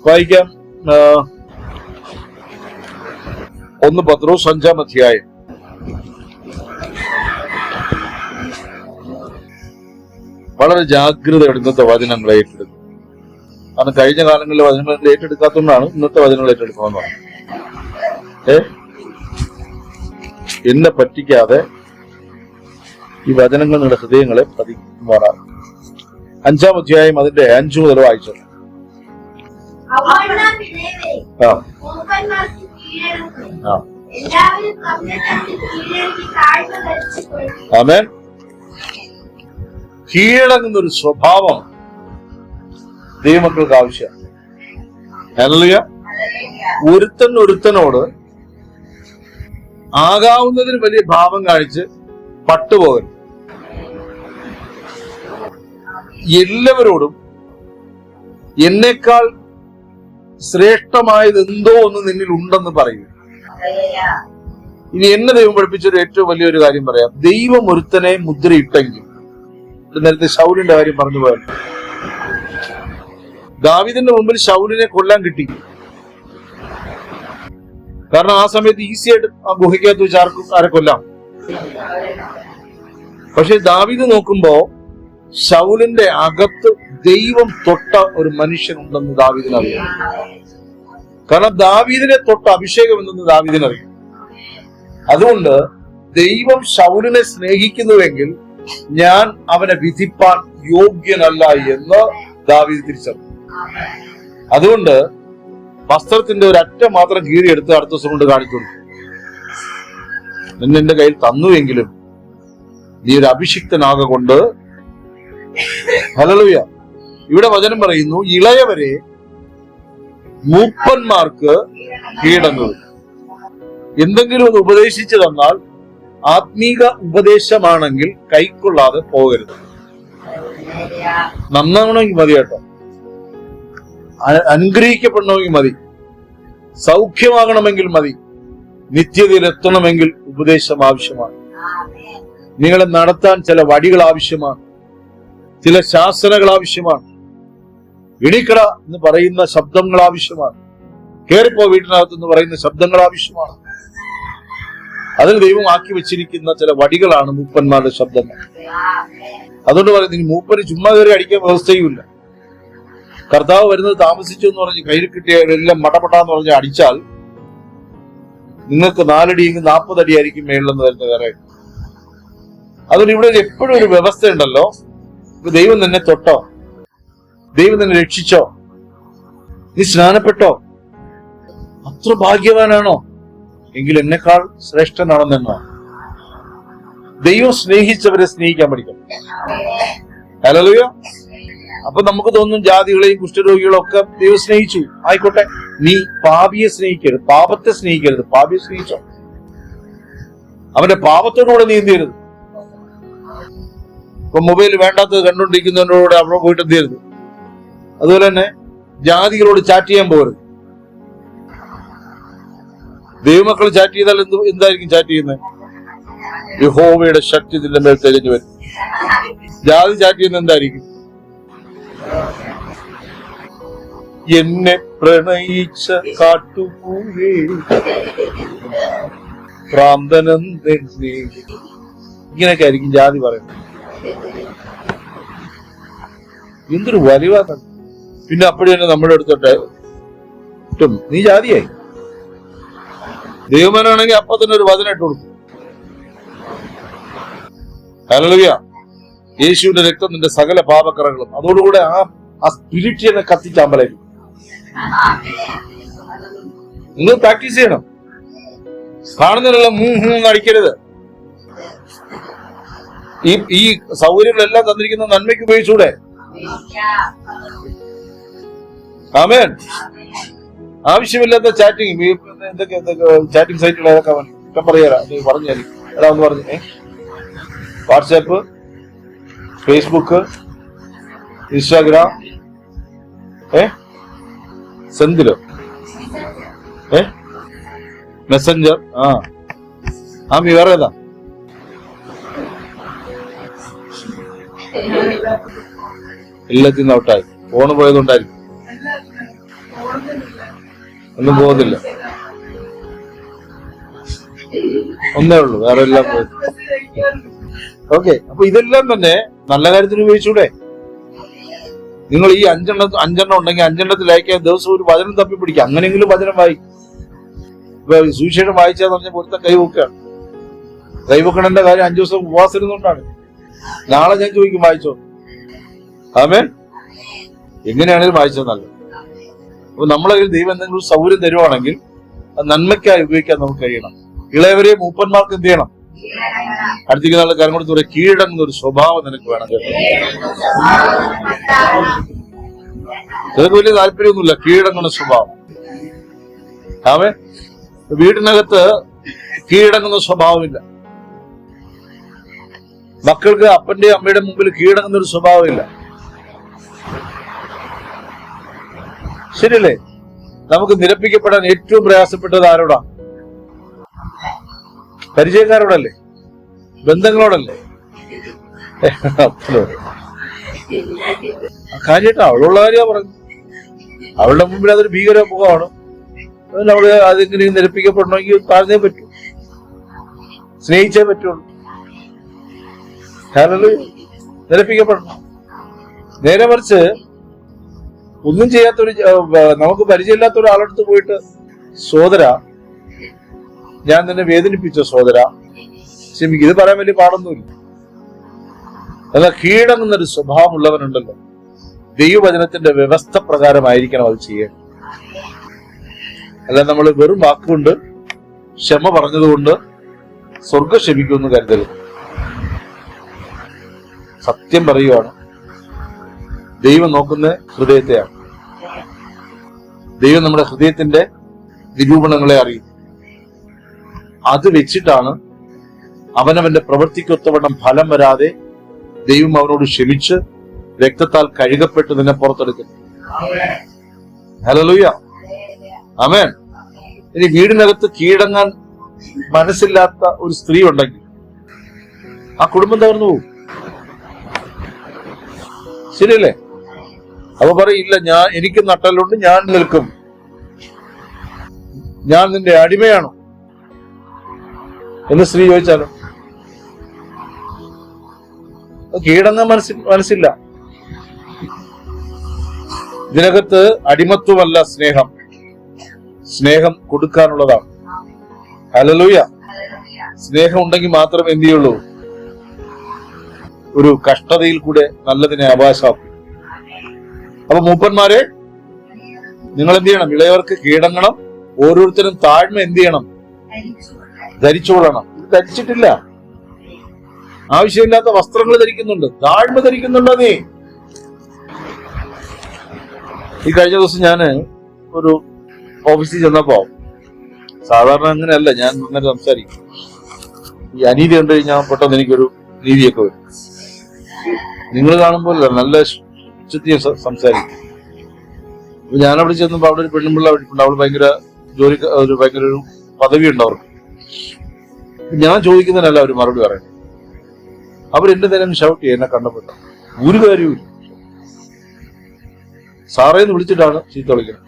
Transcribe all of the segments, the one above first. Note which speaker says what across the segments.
Speaker 1: വായിക്കാം. 1 പത്രോസ് 5-ാം അധ്യായം. വളരെ ജാഗ്രതയോടെ ഇന്നത്തെ വചനങ്ങൾ ഏറ്റെടുക്കും. കാരണം കഴിഞ്ഞ കാലങ്ങളിലെ വചനങ്ങൾ ഏറ്റെടുക്കാത്തതുകൊണ്ടാണ് ഇന്നത്തെ വചനങ്ങൾ ഏറ്റെടുക്കണമെന്ന് പറഞ്ഞത്. എന്നെ പറ്റിക്കാതെ ഈ വചനങ്ങൾ നിങ്ങളുടെ ഹൃദയങ്ങളെ പതിക്കുമാറാണ്. 5-ാം അധ്യായം അതിന്റെ 5 മുതൽ വായിച്ചു. ആമേൻ. കീഴടങ്ങുന്നൊരു സ്വഭാവം ദൈവമക്കൾക്ക് ആവശ്യമാണ്. ഹല്ലേലൂയ. ഒരുത്തനോട് ആകാവുന്നതിന് വലിയ ഭാവം കാണിച്ച് പട്ടുപോകരുത്. എല്ലാവരോടും എന്നേക്കാൾ ശ്രേഷ്ഠമായത് എന്തോ ഒന്ന് നിന്നിൽ ഉണ്ടെന്ന് പറയൂ. ഇനി എന്നെ ദൈവം പഠിപ്പിച്ചൊരു ഏറ്റവും വലിയൊരു കാര്യം പറയാം. ദൈവം ഒരുത്തനെ മുദ്രയിട്ടെങ്കിൽ, നേരത്തെ ശൗലിന്റെ കാര്യം പറഞ്ഞു പോയാൽ, ദാവീദിന്റെ മുമ്പിൽ ശൗലിനെ കൊല്ലാൻ കിട്ടി. കാരണം ആ സമയത്ത് ഈസി ആയിട്ട് ആ ഗുഹയ്ക്കകത്ത് വെച്ച് ആരെ കൊല്ലാം. പക്ഷെ ദാവീദ് നോക്കുമ്പോ ശൗലിന്റെ അകത്ത് ദൈവം തൊട്ട ഒരു മനുഷ്യനുണ്ടെന്ന് ദാവീദിനറിയാം. കാരണം ദാവീദിനെ തൊട്ട അഭിഷേകം എന്തെന്ന് ദാവീദിനറിയാം. അതുകൊണ്ട് ദൈവം ശൗലിനെ സ്നേഹിക്കുന്നുവെങ്കിൽ ഞാൻ അവനെ വിധിപ്പാൻ യോഗ്യനല്ല എന്ന് ദാവീദ് തിരിച്ചറിഞ്ഞു. അതുകൊണ്ട് വസ്ത്രത്തിന്റെ ഒരു അറ്റം മാത്രം കീറിയെടുത്ത് അടുത്ത ദിവസം കൊണ്ട് കാണിച്ചു കൊടുത്തു. നിന്നെ കയ്യിൽ തന്നുവെങ്കിലും നീ ഒരു അഭിഷിക്തനാകൊണ്ട്. ഹല്ലേലൂയ. ഇവിടെ വചനം പറയുന്നു, ഇളയവരെ മൂപ്പന്മാർക്ക് കീഴടങ്ങുക. എന്തെങ്കിലും ഒന്ന് ഉപദേശിച്ചു തന്നാൽ ആത്മീക ഉപദേശമാണെങ്കിൽ കൈക്കൊള്ളാതെ പോകരുത്. നന്നാവണമെങ്കിൽ മതി കേട്ടോ, അനുഗ്രഹിക്കപ്പെടണമെങ്കിൽ മതി, സൗഖ്യമാകണമെങ്കിൽ മതി, നിത്യതയിൽ എത്തണമെങ്കിൽ ഉപദേശം ആവശ്യമാണ്. നിങ്ങളെ നടത്താൻ ചില വടികൾ ആവശ്യമാണ്, ചില ശാസനകൾ ആവശ്യമാണ്, ഇടിക്കട എന്ന് പറയുന്ന ശബ്ദങ്ങൾ ആവശ്യമാണ്, കേറിപ്പോ വീട്ടിനകത്ത് എന്ന് പറയുന്ന ശബ്ദങ്ങൾ ആവശ്യമാണ്. അതിൽ ദൈവം ആക്കി വെച്ചിരിക്കുന്ന ചില വടികളാണ് മൂപ്പന്മാരുടെ ശബ്ദങ്ങൾ. അതുകൊണ്ട് പറയുന്നത് മൂപ്പന് ചുമ്മാ കയറി അടിക്കാൻ വ്യവസ്ഥയുമില്ല. കർത്താവ് വരുന്നത് താമസിച്ചു എന്ന് പറഞ്ഞ് കയ്യിൽ കിട്ടിയ എല്ലാം മടപെട്ടാന്ന് പറഞ്ഞ് അടിച്ചാൽ നിങ്ങൾക്ക് 4 അടിയെങ്കിൽ 40 അടിയായിരിക്കും മേളിലെന്ന് വരുന്ന വേറെ. അതുകൊണ്ട് ഇവിടെ എപ്പോഴും ഒരു വ്യവസ്ഥ ഉണ്ടല്ലോ. ദൈവം നിന്നെ തൊട്ടോ, ദൈവം നിന്നെ രക്ഷിച്ചോ, നീ സ്നാനപ്പെട്ടോ, അത്ര ഭാഗ്യവാനാണോ എങ്കിൽ എന്നെക്കാൾ ശ്രേഷ്ഠനാണെന്നോ. ദൈവം സ്നേഹിച്ചവരെ സ്നേഹിക്കാൻ പഠിക്കണം. ഹല്ലേലൂയ. അപ്പൊ നമുക്ക് തോന്നും ജാതികളെയും കുഷ്ഠരോഗികളും ഒക്കെ ദൈവം സ്നേഹിച്ചു, ആയിക്കോട്ടെ. നീ പാപിയെ സ്നേഹിക്കരുത്, പാപത്തെ സ്നേഹിക്കരുത്. പാപിയെ സ്നേഹിച്ചോ, അവന്റെ പാപത്തോടുകൂടെ നീ എന്ത് ചെയ്യരുത്. ഇപ്പൊ മൊബൈൽ വേണ്ടാത്തത് കണ്ടുകൊണ്ടിരിക്കുന്നവരോട് അവിടെ പോയിട്ട് എന്ത് ചെയ്യരുത്. അതുപോലെ തന്നെ ജാതികളോട് ചാറ്റ് ചെയ്യാൻ പോകരുത്. ദൈവമക്കൾ ചാറ്റ് ചെയ്താൽ എന്തായിരിക്കും ചാറ്റ് ചെയ്യുന്നത്? യഹോവയുടെ ശക്തി ഇതിന്റെ മേൽ തെളിഞ്ഞു വരും. ജാതി ചാറ്റ് ചെയ്യുന്നത് എന്തായിരിക്കും? എന്നെ പ്രണയിച്ച കാട്ടുപൂവേ പ്രാന്തനെന്തെന്നെ, ഇങ്ങനെയൊക്കെ ആയിരിക്കും ജാതി പറയുന്നത്. എന്തൊരു വലിവാണ്. പിന്നെ അപ്പോഴും തന്നെ നമ്മുടെ അടുത്തോട്ടെ നീ ജാതിയായി. ദൈവമാനാണെങ്കിൽ അപ്പൊ തന്നെ ഒരു വചനം ഇട്ട് കൊടുക്കും. ഹല്ലേലൂയ. യേശുവിന്റെ രക്തം നിന്റെ സകല പാപക്കറകളും. അതോടുകൂടെ ആ സ്പിരിറ്റിനെ കത്തിച്ചാമ്പലായിരിക്കും. നിങ്ങൾ പ്രാക്ടീസ് ചെയ്യണം. കാണുന്നതിനുള്ള മൂന്ന് അടിക്കരുത്. ഈ സൗകര്യങ്ങളെല്ലാം തന്നിരിക്കുന്ന നന്മയ്ക്ക് ഉപയോഗിച്ചൂടെ? ആമേൻ. ആവശ്യമില്ലാത്ത ചാറ്റിംഗ്, എന്തൊക്കെ ചാറ്റിംഗ് സൈറ്റുകൾ ഏതൊക്കെ ഇഷ്ടം പറയാ പറഞ്ഞു തരും. എടാ ഒന്ന് പറഞ്ഞു. വാട്സാപ്പ്, ഫേസ്ബുക്ക്, ഇൻസ്റ്റാഗ്രാം, സെന്തിലോ മെസ്സഞ്ചർ. ആമി വേറെ ഏതാ? എല്ലാത്തിനും ഔട്ടായി. ഫോണ് പോയതുകൊണ്ടായിരിക്കും. ഒന്നും പോകുന്നില്ല. ഒന്നേ ഉള്ളൂ, വേറെ എല്ലാം പോയി. ഓക്കെ, അപ്പൊ ഇതെല്ലാം തന്നെ നല്ല കാര്യത്തിന് ഉപയോഗിച്ചൂടെ? നിങ്ങൾ ഈ അഞ്ചെണ്ണം ഉണ്ടെങ്കിൽ അഞ്ചെണ്ണത്തിലായിരിക്കാൻ ദിവസം ഒരു വചനം തപ്പി പിടിക്കുക. അങ്ങനെയെങ്കിലും വചനം വായിക്കും. ഇപ്പൊ സുവിശേഷം വായിച്ചാന്ന് പറഞ്ഞ പൊരുത്ത കൈവെക്കുകയാണ്. കൈവെക്കണന്റെ കാര്യം 5 ദിവസം ഉപവാസം ഇരുന്നുകൊണ്ടാണ്. നാളെ ഞാൻ ചോദിക്കും, വായിച്ചോ? ആമേൻ. എങ്ങനെയാണെങ്കിലും വായിച്ചത് നല്ലത്. അപ്പൊ നമ്മളെ ദൈവം എന്തെങ്കിലും സൗകര്യം തരുവാണെങ്കിൽ അത് നന്മയ്ക്കായി ഉപയോഗിക്കാൻ നമുക്ക് കഴിയണം. ഇളയവരെ മൂപ്പന്മാർക്ക് എന്ത് ചെയ്യണം? അടുത്തേക്ക് നാളെ കാര്യം കൊടുത്ത് പറയാം, കീഴടങ്ങുന്ന ഒരു സ്വഭാവം നിനക്ക് വേണം. നിനക്ക് വലിയ താല്പര്യമൊന്നുമില്ല, കീഴടങ്ങുന്ന സ്വഭാവം. ആമേൻ. വീടിനകത്ത് കീഴടങ്ങുന്ന സ്വഭാവമില്ല. മക്കൾക്ക് അപ്പന്റെ അമ്മയുടെ മുമ്പിൽ കീഴടങ്ങുന്ന ഒരു സ്വഭാവമില്ല. ശരിയല്ലേ? നമുക്ക് നിരപ്പിക്കപ്പെടാൻ ഏറ്റവും പ്രയാസപ്പെട്ടത് ആരോടാ? പരിചയക്കാരോടല്ലേ? ബന്ധങ്ങളോടല്ലേ? കാര്യമായിട്ട് അവളുള്ള കാര്യമാണ് പറഞ്ഞു. അവളുടെ മുമ്പിൽ അതൊരു ഭീകര മുഖമാണ്. അവള് അതെങ്ങനെ നിരപ്പിക്കപ്പെടണമെങ്കിൽ താഴ്ന്നേ പറ്റൂ, സ്നേഹിച്ചേ പറ്റുള്ളൂ. നിരപ്പിക്കപ്പെടണം. നേരെ മറിച്ച് ഒന്നും ചെയ്യാത്തൊരു, നമുക്ക് പരിചയമില്ലാത്ത ഒരാളടുത്ത് പോയിട്ട്, സോദര ഞാൻ നിന്നെ വേദനിപ്പിച്ചോ സോദര, ക്ഷമിക്കും, ഇത് പറയാൻ വലിയ പാടൊന്നുമില്ല. എന്നാൽ കീഴടങ്ങുന്നൊരു സ്വഭാവമുള്ളവനുണ്ടല്ലോ, ദൈവവചനത്തിന്റെ വ്യവസ്ഥ പ്രകാരമായിരിക്കണം അത് ചെയ്യേണ്ടത്. അല്ല നമ്മൾ വെറും വാക്കുകൊണ്ട് ക്ഷമ പറഞ്ഞതുകൊണ്ട് സ്വർഗം ക്ഷമിക്കുമെന്ന് കരുതരുത്. സത്യം പറയുവാണ്, ദൈവം നോക്കുന്ന ഹൃദയത്തെയാണ്. ദൈവം നമ്മുടെ ഹൃദയത്തിന്റെ നിരൂപണങ്ങളെ അറിയും. അത് വെച്ചിട്ടാണ് അവനവന്റെ പ്രവൃത്തിക്കൊത്തവണ്ണം ഫലം വരാതെ ദൈവം അവനോട് ക്ഷമിച്ച് രക്തത്താൽ കഴുകപ്പെട്ട് നിന്നെ പുറത്തെടുക്കുന്നു. ഹല്ലേലൂയ, ആമേൻ. ഇനി വീടിനകത്ത് കീഴടങ്ങാൻ മനസ്സില്ലാത്ത ഒരു സ്ത്രീ ഉണ്ടെങ്കിൽ ആ കുടുംബം തകർന്നു പോകും. ശരിയല്ലേ? അപ്പൊ പറയില്ല, എനിക്ക് നട്ടലുണ്ട്, ഞാൻ നിൽക്കും, ഞാൻ നിന്റെ അടിമയാണോ എന്ന് സ്ത്രീ ചോദിച്ചാലോ? കീഴടങ്ങാൻ മനസ്സില്ല. ഇതിനകത്ത് അടിമത്വമല്ല സ്നേഹം, സ്നേഹം കൊടുക്കാനുള്ളതാണ്. ഹല്ലേലൂയ. സ്നേഹം ഉണ്ടെങ്കിൽ മാത്രമേ എന്ത് ചെയ്യുള്ളൂ? ഒരു കഷ്ടതയിൽ കൂടെ നല്ലതിനെ അവകാശമാക്കും. അപ്പൊ മൂപ്പന്മാരെ, നിങ്ങൾ എന്ത് ചെയ്യണം? ഇളയവർക്ക് കീഴടങ്ങണം. ഓരോരുത്തരും താഴ്മ എന്ത് ചെയ്യണം? ധരിച്ചുകൊള്ളണം. ഇത് ധരിച്ചിട്ടില്ല. ആവശ്യമില്ലാത്ത വസ്ത്രങ്ങൾ ധരിക്കുന്നുണ്ട്, താഴ്മ ധരിക്കുന്നുണ്ടോ നീ? ഈ കഴിഞ്ഞ ദിവസം ഞാന് ഒരു ഓഫീസിൽ ചെന്നപ്പോ, സാധാരണ അങ്ങനെയല്ല ഞാൻ നന്നായിട്ട് സംസാരിക്കും. ഈ അനീതി കണ്ടു കഴിഞ്ഞാൽ പെട്ടെന്ന് എനിക്കൊരു നീതിയൊക്കെ വരും. നിങ്ങൾ കാണുമ്പോൾ നല്ല ഉച്ചത്തിൽ സംസാരിക്കും. അപ്പൊ ഞാനവിടെ ചെന്നപ്പോ അവിടെ ഒരു പെണ്ണുമ്പിള്ള ഉണ്ട്. അവള് ഭയങ്കര ഭയങ്കര ഒരു പദവി ഉണ്ട് അവർക്ക്. ഞാൻ ചോദിക്കുന്നതിനല്ല അവർ മറുപടി പറയുന്നത്. അവരെന്റെ നേരം ഷൗട്ട് ചെയ്യും എന്നെ കണ്ടപ്പെട്ട. ഒരു കാര്യവും സാറേന്ന് വിളിച്ചിട്ടാണ് ചീത്ത വിളിക്കുന്നത്.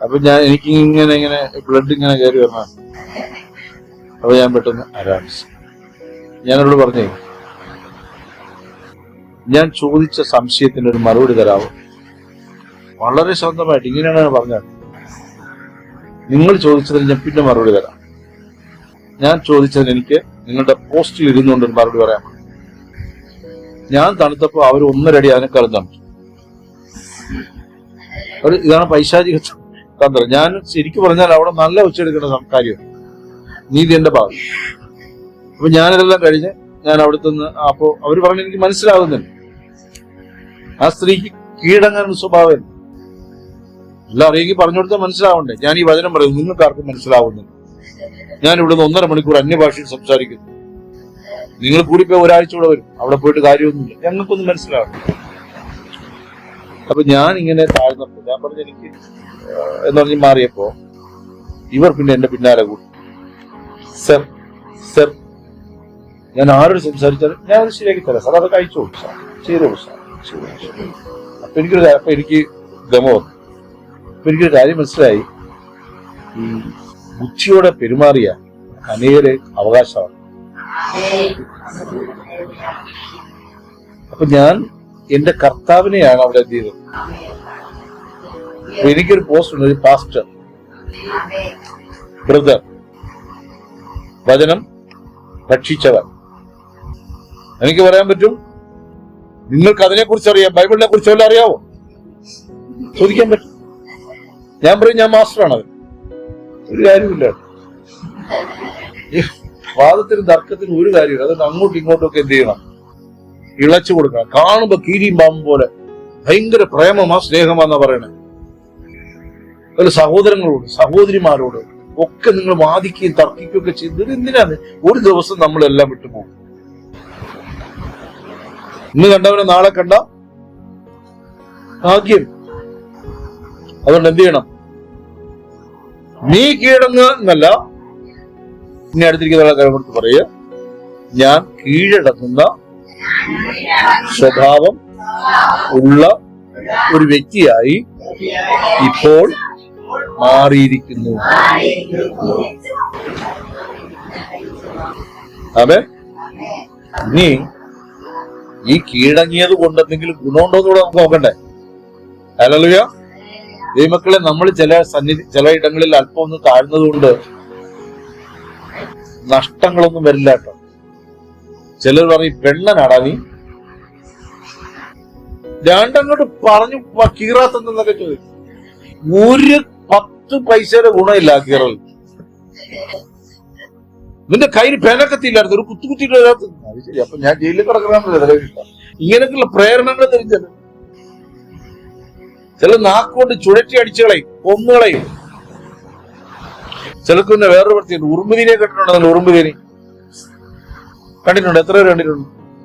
Speaker 1: അപ്പൊ എനിക്ക് ഇങ്ങനെ ബ്ലഡ് ഇങ്ങനെ കയറി വരണം. അപ്പൊ ഞാൻ പെട്ടെന്ന് ആരാംസ് ഞാനവരോട് പറഞ്ഞേ, ഞാൻ ചോദിച്ച സംശയത്തിന് ഒരു മറുപടി തരാമോ? വളരെ ശാന്തമായിട്ട് ഇങ്ങനെയാണ് പറഞ്ഞത്. നിങ്ങൾ ചോദിച്ചതിന് ഞാൻ പിന്നെ മറുപടി തരാം. ഞാൻ ചോദിച്ചതിന് എനിക്ക് നിങ്ങളുടെ പോസ്റ്റിൽ ഇരുന്നുകൊണ്ട് ഒരു മറുപടി പറയാം. ഞാൻ തണുത്തപ്പോ അവർ 1.5 അടി അതിനെക്കാളും തണുത്തു. ഇതാണ് പൈശാചിക തന്ത്രം. ഞാൻ ശരിക്കും പറഞ്ഞാൽ അവിടെ നല്ല ഉച്ചെടുക്കേണ്ട കാര്യം നീതി എന്റെ ഭാഗം. അപ്പൊ ഞാനിതെല്ലാം കഴിഞ്ഞ് ഞാൻ അവിടുത്തെ നിന്ന്, അപ്പോ അവര് പറഞ്ഞ് എനിക്ക് മനസ്സിലാവുന്നില്ല. ആ സ്ത്രീക്ക് കീഴടങ്ങാൻ സ്വഭാവം എല്ലാം അറിയെങ്കിൽ പറഞ്ഞു കൊടുത്താൽ മനസ്സിലാവണ്ടേ? ഞാൻ ഈ വചനം പറയും, നിങ്ങൾക്ക് ആർക്കും മനസ്സിലാവുന്നില്ല. ഞാൻ ഇവിടുന്ന് 1.5 മണിക്കൂർ അന്യഭാഷയിൽ സംസാരിക്കുന്നു. നിങ്ങൾ കൂടിപ്പോയി ഒരാഴ്ച കൂടെ വരും, അവിടെ പോയിട്ട് കാര്യമൊന്നുമില്ല, ഞങ്ങൾക്കൊന്നും മനസ്സിലാവും. അപ്പൊ ഞാൻ ഇങ്ങനെ താഴ്ന്നപ്പോ ഞാൻ പറഞ്ഞു എനിക്ക് എന്ന് പറഞ്ഞ് മാറിയപ്പോ ഇവർ പിന്നെ എന്റെ പിന്നാലെ കൂടി, സർ സർ ഞാൻ ആരോട് സംസാരിച്ചാലും ഞാൻ അത് ശരിയാക്കി തരാം സാർ, അതൊക്കെ അയച്ചോളൂ സാർ, ചെയ്തോളൂ സാർ. അപ്പൊ എനിക്ക് ഗമ വന്നു. എനിക്കൊരു കാര്യം മനസ്സിലായി, ഈ ബുദ്ധിയോടെ പെരുമാറിയ അനേകരെ അവകാശമാണ്. അപ്പൊ ഞാൻ എന്റെ കർത്താവിനെയാണ് അവിടെ എന്ത് ചെയ്തത്. എനിക്കൊരു പോസ്റ്റ് ഉണ്ട്, ഒരു പാസ്റ്റർ ബ്രദർ, വചനം ഭക്ഷിച്ചവൻ. എനിക്ക് പറയാൻ പറ്റും, നിങ്ങൾക്ക് അതിനെ കുറിച്ച് അറിയാം, ബൈബിളിനെ കുറിച്ച് വല്ലതും അറിയാവോ? ചോദിക്കാൻ പറ്റും. ഞാൻ പറയും ഞാൻ മാസ്റ്ററാണത്. ഒരു കാര്യമില്ല. ഈ വാദത്തിനും തർക്കത്തിനും ഒരു കാര്യമില്ല. അതുകൊണ്ട് അങ്ങോട്ടും ഇങ്ങോട്ടും ഒക്കെ എന്ത് ചെയ്യണം, ഇളച്ചു കൊടുക്കണം. കാണുമ്പോ കീരിയും പാമ്പും പോലെ ഭയങ്കര പ്രേമമാ സ്നേഹമാന്നാ പറയണേ. അതുപോലെ സഹോദരങ്ങളോട് സഹോദരിമാരോട് ഒക്കെ നിങ്ങൾ വാദിക്കുകയും തർക്കിക്കുകയൊക്കെ ചെയ്തത് എന്തിനാണ്? ഒരു ദിവസം നമ്മളെല്ലാം വിട്ടുപോകും. ഇന്ന് കണ്ടവനെ നാളെ കണ്ട ഭാഗ്യം. അതുകൊണ്ട് എന്ത് ചെയ്യണം? നീ കീഴടങ്ങുക എന്നല്ല, ഇനി അടുത്തിരിക്കുന്ന കാര്യം കൊടുത്ത് പറയുക, ഞാൻ കീഴടങ്ങുന്ന സ്വഭാവം ഉള്ള ഒരു വ്യക്തിയായി ഇപ്പോൾ മാറിയിരിക്കുന്നു. അതെ, നീ ഈ കീഴടങ്ങിയത് കൊണ്ട് എന്തെങ്കിലും ഗുണമുണ്ടോന്ന് കൂടെ നമുക്ക് നോക്കണ്ടേ? ഹല്ലേലൂയ. ദൈവമക്കളെ, നമ്മൾ ചില ഇടങ്ങളിൽ അല്പം ഒന്ന് താഴ്ന്നതുകൊണ്ട് നഷ്ടങ്ങളൊന്നും വരില്ല കേട്ടോ. ചിലർ പറയും പെണ്ണനാടാ നീ, രണ്ടങ്ങോട്ട് പറഞ്ഞു കീറാത്തെന്നൊക്കെ ചോദിക്കും. ഒരു 10 പൈസയുടെ ഗുണമില്ല കീറൽ. നിന്റെ കയ്യിൽ പെനക്കത്തില്ലായിരുന്നു, ഒരു കുത്തിയിട്ട് വരാത്ത. അത് ശരി, അപ്പൊ ഞാൻ ജയിലിൽ കിടക്കണമെന്നില്ല. ഇങ്ങനെയൊക്കെയുള്ള പ്രേരണകൾ തിരിച്ചത്. ചില നാക്കുകൊണ്ട് ചുഴറ്റി അടിച്ചുകളയും, കൊന്നുകളയും. ചിലർക്ക് പിന്നെ വേറൊരു പ്രത്യേകത, ഉറുമ്പുതീനെ കണ്ടിട്ടുണ്ടോ? ഉറുമ്പുതീനി കണ്ടിട്ടുണ്ടോ? എത്ര പേര്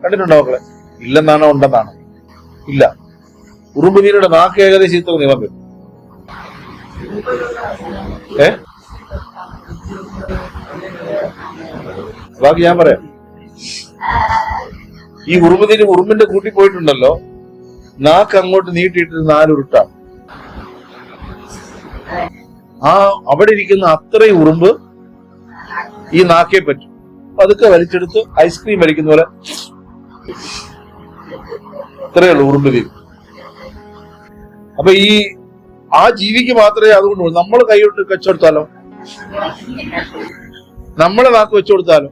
Speaker 1: കണ്ടിട്ടുണ്ടോ മക്കളെ? ഇല്ലെന്നാണോ ഉണ്ടെന്നാണോ? ഇല്ല. ഉറുമ്പുതീനയുടെ നാക്ക് ഏകദേശം ഇത്ര നീളം വരും. ബാക്കി ഞാൻ പറയാം. ഈ ഉറുമ്പിന്റെ കൂട്ടി പോയിട്ടുണ്ടല്ലോ, നാക്ക് അങ്ങോട്ട് നീട്ടിയിട്ട് 4 ഉരുട്ടാണ്. ആ അവിടെ ഇരിക്കുന്ന അത്രയും ഉറുമ്പ് ഈ നാക്കേ പറ്റും. അതൊക്കെ വലിച്ചെടുത്ത് ഐസ്ക്രീം വലിക്കുന്ന പോലെ ഇത്രയേ ഉള്ളൂ ഉറുമ്പ് തീരും. അപ്പൊ ആ ജീവിക്ക് മാത്രമേ അതുകൊണ്ട് നമ്മൾ കൈകൊണ്ട് വെച്ചുകൊടുത്താലോ, നമ്മളെ നാക്ക് വെച്ചു കൊടുത്താലോ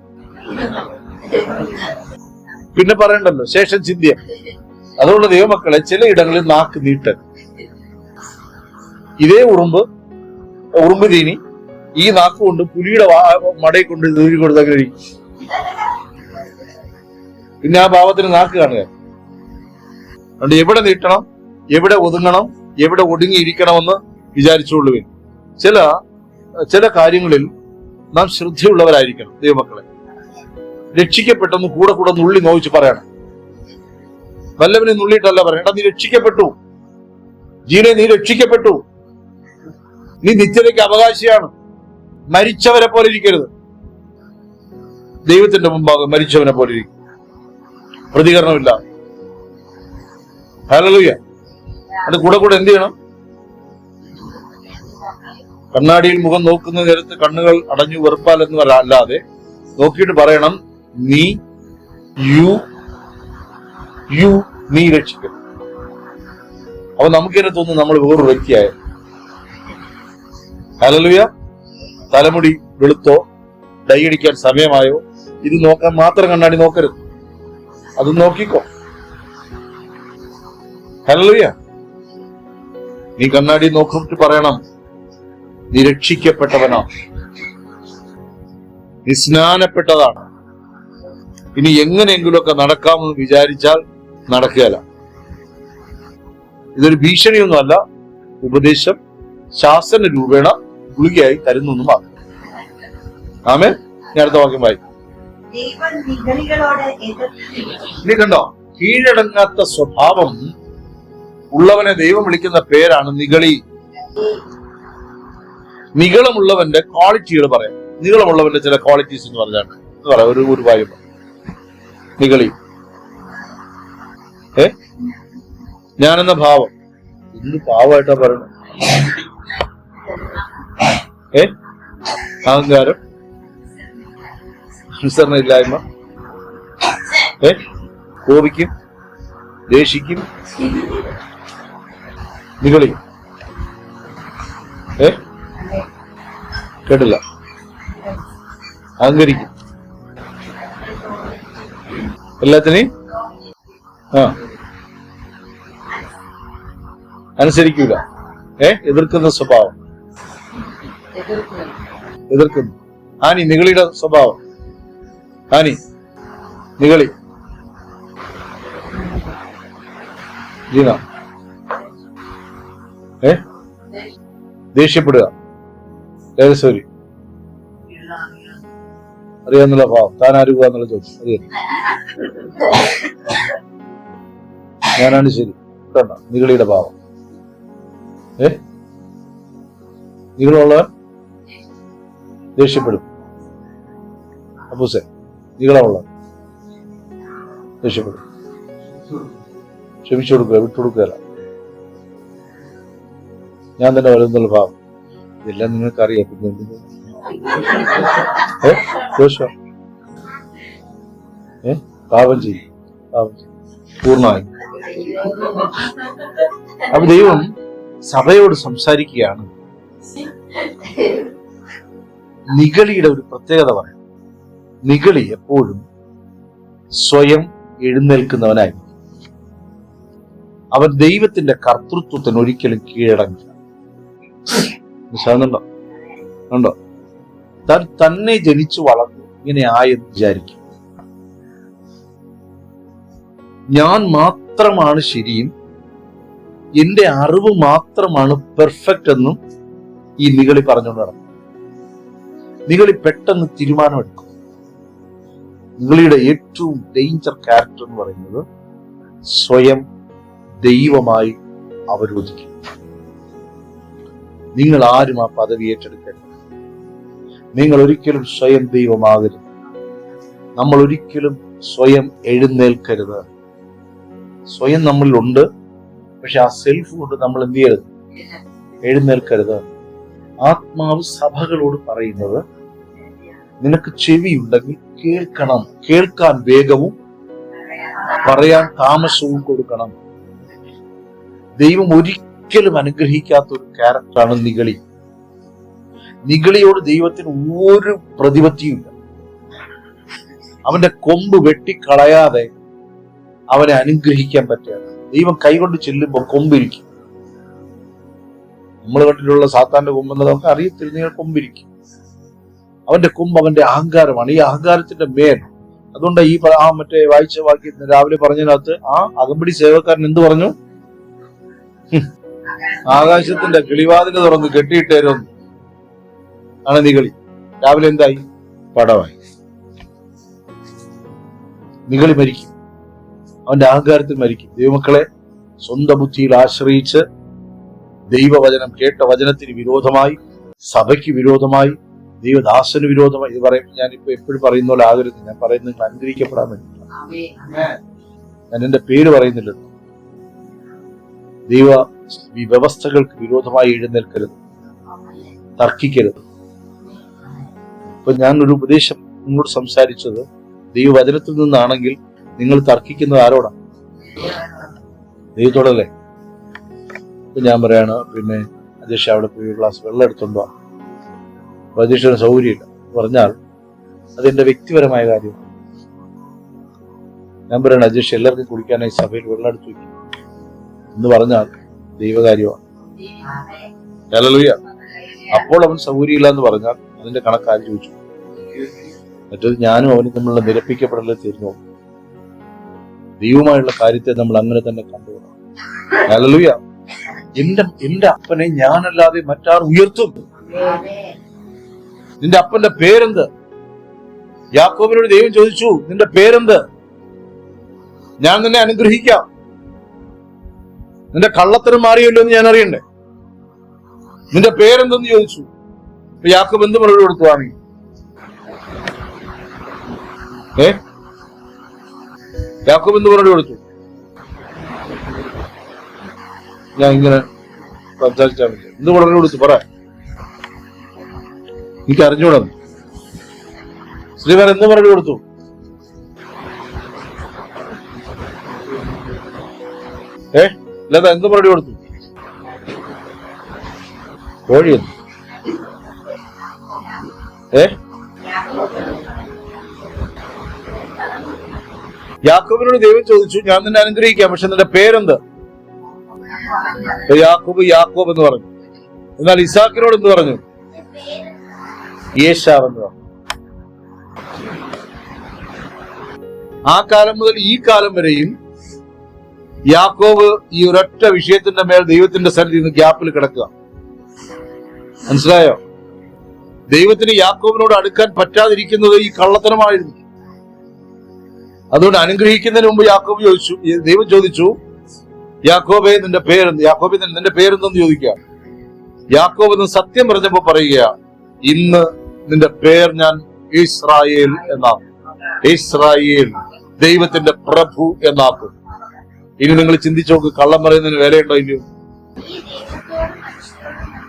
Speaker 1: പിന്നെ പറയണ്ടല്ലോ, ശേഷം ചിന്തിയ. അതുകൊണ്ട് ദൈവമക്കളെ, ചില ഇടങ്ങളിൽ നാക്ക് നീട്ടൻ. ഇതേ ഉറുമ്പ് തീനി ഈ നാക്ക് കൊണ്ട് പുലിയുടെ മടയിൽ കൊണ്ട് ദൂരി കൊടുത്താൽ കഴിയും. പിന്നെ ആ ഭാവത്തിന് നാക്ക് കാണുക. അതുകൊണ്ട് എവിടെ നീട്ടണം, എവിടെ ഒതുങ്ങണം, എവിടെ ഒടുങ്ങിയിരിക്കണമെന്ന് വിചാരിച്ചുകൊള്ളുവിൻ. ചില കാര്യങ്ങളിൽ നാം ശ്രദ്ധയുള്ളവരായിരിക്കണം ദൈവമക്കളെ. രക്ഷിക്കപ്പെട്ടെന്ന് കൂടെ നുള്ളി നോവിച്ച് പറയണം. വല്ലവനെ നുള്ളിയിട്ടല്ല പറയണ്ട, നീ രക്ഷിക്കപ്പെട്ടു, ജീവനെ നീ രക്ഷിക്കപ്പെട്ടു, നീ നിത്യതയ്ക്ക് അവകാശിയാണ്. മരിച്ചവരെ പോലെ ഇരിക്കരുത്. ദൈവത്തിന്റെ മുമ്പാകെ മരിച്ചവനെ പോലെ ഇരിക്കും, പ്രതികരണമില്ല. ഹല്ലേലൂയ. അത് കൂടെ എന്ത് ചെയ്യണം? കണ്ണാടിയിൽ മുഖം നോക്കുന്ന നേരത്ത് കണ്ണുകൾ അടഞ്ഞു വെറുപ്പാൽ എന്ന് അല്ലാതെ നോക്കിയിട്ട് പറയണം, നീ രക്ഷിക്കും. അപ്പൊ നമുക്ക് തന്നെ തോന്നുന്നു നമ്മൾ വേറൊരു വ്യക്തിയായ. ഹല്ലേലൂയ. തലമുടി വെളുത്തോ, ഡൈ അടിക്കാൻ സമയമായോ, ഇത് നോക്കാൻ മാത്രം കണ്ണാടി നോക്കരുത്, അത് നോക്കിക്കോ. ഹല്ലേലൂയ. നീ കണ്ണാടി നോക്കിട്ട് പറയണം, നീ രക്ഷിക്കപ്പെട്ടവനാണ്, നീ സ്നാനപ്പെട്ടതാണ്. ഇനി എങ്ങനെയെങ്കിലുമൊക്കെ നടക്കാമെന്ന് വിചാരിച്ചാൽ നടക്കുകയല്ല. ഇതൊരു ഭീഷണിയൊന്നുമല്ല, ഉപദേശം ശാസന രൂപേണ ഗുളികയായി തരുന്നൊന്നും മാത്രം. ആമേൻ. ഞാൻ അടുത്ത വാക്യം വായിക്കും. നീ കണ്ടോ, കീഴടങ്ങാത്ത സ്വഭാവം ഉള്ളവനെ ദൈവം വിളിക്കുന്ന പേരാണ് നിഗളി. നിഗളമുള്ളവന്റെ ക്വാളിറ്റികൾ പറയാം. നീളമുള്ളവന്റെ ചില ക്വാളിറ്റീസ് എന്ന് പറഞ്ഞാണ് ഒരു വായും നിഗളി. ഞാനെന്ന ഭാവം ഇന്ന് പാവമായിട്ടാ പറയണം. അഹങ്കാരം, അനുസരണയില്ലായ്മ, കോപിക്കും, ദേഷിക്കും, നിഗളിക്കും. കേട്ടില്ല. അഹങ്കരിക്കും, എല്ലാത്തിനെയും അനുസരിക്കൂല. എതിർക്കുന്ന സ്വഭാവം, എതിർക്കുന്നു. ആനി നിഗളിയുടെ സ്വഭാവം. ആനി നിഗളി. ജീന ദേഷ്യപ്പെടുക. ലേഖസൂരി അറിയാന്നുള്ള ഭാവം. താൻ ആരുക എന്നുള്ള ചോദ്യം അറിയാം. ഞാനാണ് ശരി. കണ്ട നിഗളിയുടെ ഭാവം. നിങ്ങളുള്ളവൻ ദേഷ്യപ്പെടും. അപ്പൂസെ നിങ്ങളുള്ളവൻ ദേഷ്യപ്പെടും. ക്ഷമിച്ചു കൊടുക്കുക, വിട്ടുകൊടുക്കുകയല്ല. ഞാൻ തന്നെ വരുന്നുള്ള ഭാവം. ഇതെല്ലാം നിങ്ങൾക്കറിയാം. പിന്നെ ദോഷം പാപം ചെയ്യും, പാപം ചെയ്യും പൂർണ്ണമായി. അപ്പൊ ദൈവം സഭയോട് സംസാരിക്കുകയാണ്. നിഗളിയുടെ ഒരു പ്രത്യേകത പറയാം. നിഗളി എപ്പോഴും സ്വയം എഴുന്നേൽക്കുന്നവനായി. അവൻ ദൈവത്തിന്റെ കർത്തൃത്വത്തിന് ഒരിക്കലും കീഴടങ്ങില്ല. മനസ്സിലാകുന്നുണ്ടോ? ഉണ്ടോ? താൻ തന്നെ ജനിച്ചു വളർന്നു ഇങ്ങനെ ആയെന്ന് വിചാരിക്കും. ഞാൻ മാത്രമാണ് ശരിയും എന്റെ അറിവ് മാത്രമാണ് പെർഫെക്റ്റ് എന്നും ഈ നിഗളി പറഞ്ഞുകൊണ്ട് നടന്നു. നിഗളി പെട്ടെന്ന് തീരുമാനമെടുക്കും. നിഗളിയുടെ ഏറ്റവും ഡേഞ്ചർ ക്യാരക്ടർ എന്ന് പറയുന്നത് സ്വയം ദൈവമായി അവരോധിക്കും. നിങ്ങൾ ആരും ആ പദവി ഏറ്റെടുക്കരുത്. നിങ്ങൾ ഒരിക്കലും സ്വയം ദൈവമാകരുത്. നമ്മൾ ഒരിക്കലും സ്വയം എഴുന്നേൽക്കരുത്. സ്വയം നമ്മളിലുണ്ട്, പക്ഷെ ആ സെൽഫ് കൊണ്ട് നമ്മൾ എന്ത് ചെയ്യരുത്? എഴുന്നേൽക്കരുത്. ആത്മാവ് സഭകളോട് പറയുന്നത് നിനക്ക് ചെവിയുണ്ടെങ്കിൽ കേൾക്കണം. കേൾക്കാൻ വേഗവും പറയാൻ താമസവും കൊടുക്കണം. ദൈവം ഒരിക്കലും അനുഗ്രഹിക്കാത്ത ഒരു ക്യാരക്ടറാണ് നിഗളി. നിഗളിയോട് ദൈവത്തിന് ഒരു പ്രതിപത്തിയുമില്ല. അവന്റെ കൊമ്പ് വെട്ടിക്കളയാതെ അവനെ അനുഗ്രഹിക്കാൻ പറ്റുകയാണ്. ദൈവം കൈകൊണ്ട് ചെല്ലുമ്പോൾ കൊമ്പിരിക്കും. നമ്മൾ കണ്ടിട്ടുള്ള സാത്താന്റെ കൊമ്പെന്ന് നമുക്ക് അറിയത്തില്ല. നിങ്ങൾ കൊമ്പിരിക്കും. അവന്റെ കൊമ്പ് അവന്റെ അഹങ്കാരമാണ്. ഈ അഹങ്കാരത്തിന്റെ മേൽ. അതുകൊണ്ട് ഈ മറ്റേ വായിച്ച വാക്യം രാവിലെ പറഞ്ഞതിനകത്ത് ആ അകമ്പടി സേവക്കാരൻ എന്ത് പറഞ്ഞു? ആകാശത്തിന്റെ കിളിവാതിന് തുറന്ന് കെട്ടിയിട്ടേരൊന്ന് ആണ് നിഗളി. രാവിലെ എന്തായി? പടമായി. നിഗളി മരിക്കും. അവന്റെ അഹങ്കാരത്തിൽ മരിക്കും. ദൈവമക്കളെ, സ്വന്തം ബുദ്ധിയിൽ ആശ്രയിച്ച് ദൈവവചനം കേട്ട വചനത്തിന് വിരോധമായി, സഭയ്ക്ക് വിരോധമായി, ദൈവദാസന് വിരോധമായി, ഇത് പറയുമ്പോൾ ഞാനിപ്പോ എപ്പോഴും പറയുന്ന പോലെ ആകരുത്. ഞാൻ പറയുന്നത് നിങ്ങൾ അനുഗ്രഹിക്കപ്പെടാൻ വേണ്ടി. ഞാൻ എന്റെ പേര് പറയുന്നില്ല. ദൈവ വ്യവസ്ഥകൾക്ക് വിരോധമായി എഴുന്നേൽക്കരുത്, തർക്കിക്കരുത്. ഇപ്പൊ ഞാൻ ഒരു ഉപദേശം നിങ്ങളോട് സംസാരിച്ചത് ദൈവവചനത്തിൽ നിന്നാണെങ്കിൽ നിങ്ങൾ തർക്കിക്കുന്നത് ആരോടാണ്? ദൈവത്തോടല്ലേ? ഇപ്പൊ ഞാൻ പറയാണ്, പിന്നെ അധ്യക്ഷ അവിടെ പോയി ഒരു ഗ്ലാസ് വെള്ളം എടുത്തോണ്ടോ, അധ്യക്ഷന് സൗകര്യമില്ല പറഞ്ഞാൽ അതെന്റെ വ്യക്തിപരമായ കാര്യമാണ്. ഞാൻ പറയണ അധ്യക്ഷ എല്ലാവർക്കും കുടിക്കാനായി സഭയിൽ വെള്ളം എടുത്തു വയ്ക്കും എന്ന് പറഞ്ഞാൽ ദൈവകാര്യമാണ്. ഹല്ലേലൂയ. അപ്പോൾ അവൻ സൗകര്യമില്ല എന്ന് പറഞ്ഞാൽ അതിന്റെ കണക്കാര് ചോദിച്ചു. മറ്റേത് ഞാനും അവനും തമ്മിലുള്ള നിരപ്പിക്കപ്പെടലേ തീർന്നു. ദൈവമായുള്ള കാര്യത്തെ നമ്മൾ അങ്ങനെ തന്നെ കണ്ടുകൊള്ളണം. ഹല്ലേലൂയ. എന്റെ അപ്പനെ ഞാനല്ലാതെ മറ്റാർ ഉയർത്തും? നിന്റെ അപ്പന്റെ പേരെന്ത്? യാക്കോബിനോട് ദൈവം ചോദിച്ചു, നിന്റെ പേരെന്ത്? ഞാൻ നിന്നെ അനുഗ്രഹിക്കാം. നിന്റെ കള്ളത്തരം മാറിയല്ലോ എന്ന് ഞാൻ അറിയണ്ടേ? നിന്റെ പേരെന്തെന്ന് ചോദിച്ചു. യാക്കോബ് എന്ത് മറുപടി കൊടുത്തു? ആമീൻ. യാക്കോബ് എന്ത് മറുപടി കൊടുത്തു? ഞാൻ ഇങ്ങനെ സംസാരിച്ചാൽ മതി. എന്ത് മറുപടി കൊടുത്തു? പറ. എനിക്ക് അറിഞ്ഞൂടാ. ശ്രീമാൻ എന്ത് മറുപടി കൊടുത്തു? ലത എന്ത് മറുപടി കൊടുത്തു? കോഴിയെന്ന്. യാക്കോബിനോട് ദൈവം ചോദിച്ചു, ഞാൻ നിന്നെ അനുഗ്രഹിക്കാം, പക്ഷെ നിന്റെ പേരെന്ത്? യാക്കോബ് യാക്കോബ് എന്ന് പറഞ്ഞു. എന്നാൽ ഇസാക്കിനോട് എന്ത് പറഞ്ഞു? യേശാവ് എന്ന് പറഞ്ഞു. ആ കാലം മുതൽ ഈ കാലം വരെയും യാക്കോബ് ഈ ഒരൊറ്റ വിഷയത്തിന്റെ മേൽ ദൈവത്തിന്റെ സന്നിധിയിൽ നിന്ന് ഗ്യാപ്പിൽ കിടക്കുക. മനസ്സിലായോ? ദൈവത്തിന് യാക്കോബിനോട് അടുക്കാൻ പറ്റാതിരിക്കുന്നത് ഈ കള്ളത്തരമായിരുന്നു. അതുകൊണ്ട് അനുഗ്രഹിക്കുന്നതിന് മുമ്പ് യാക്കോബ് ചോദിച്ചു, ദൈവം ചോദിച്ചു, യാക്കോബേ നിന്റെ പേരെന്ത്? യാക്കോബേ നിന്റെ പേരെന്തെന്ന് ചോദിക്കുക. യാക്കോബ് എന്ന് സത്യം പറഞ്ഞപ്പോ പറയുക, ഇന്ന് നിന്റെ പേർ ഞാൻ ഇസ്രായേൽ എന്നാക്കും. ഇസ്രായേൽ, ദൈവത്തിന്റെ പ്രഭു എന്നാക്കും. ഇനി നിങ്ങൾ ചിന്തിച്ചു നോക്ക്, കള്ളം പറയുന്നതിന് വിലയുണ്ടോ? ഇല്ലയോ?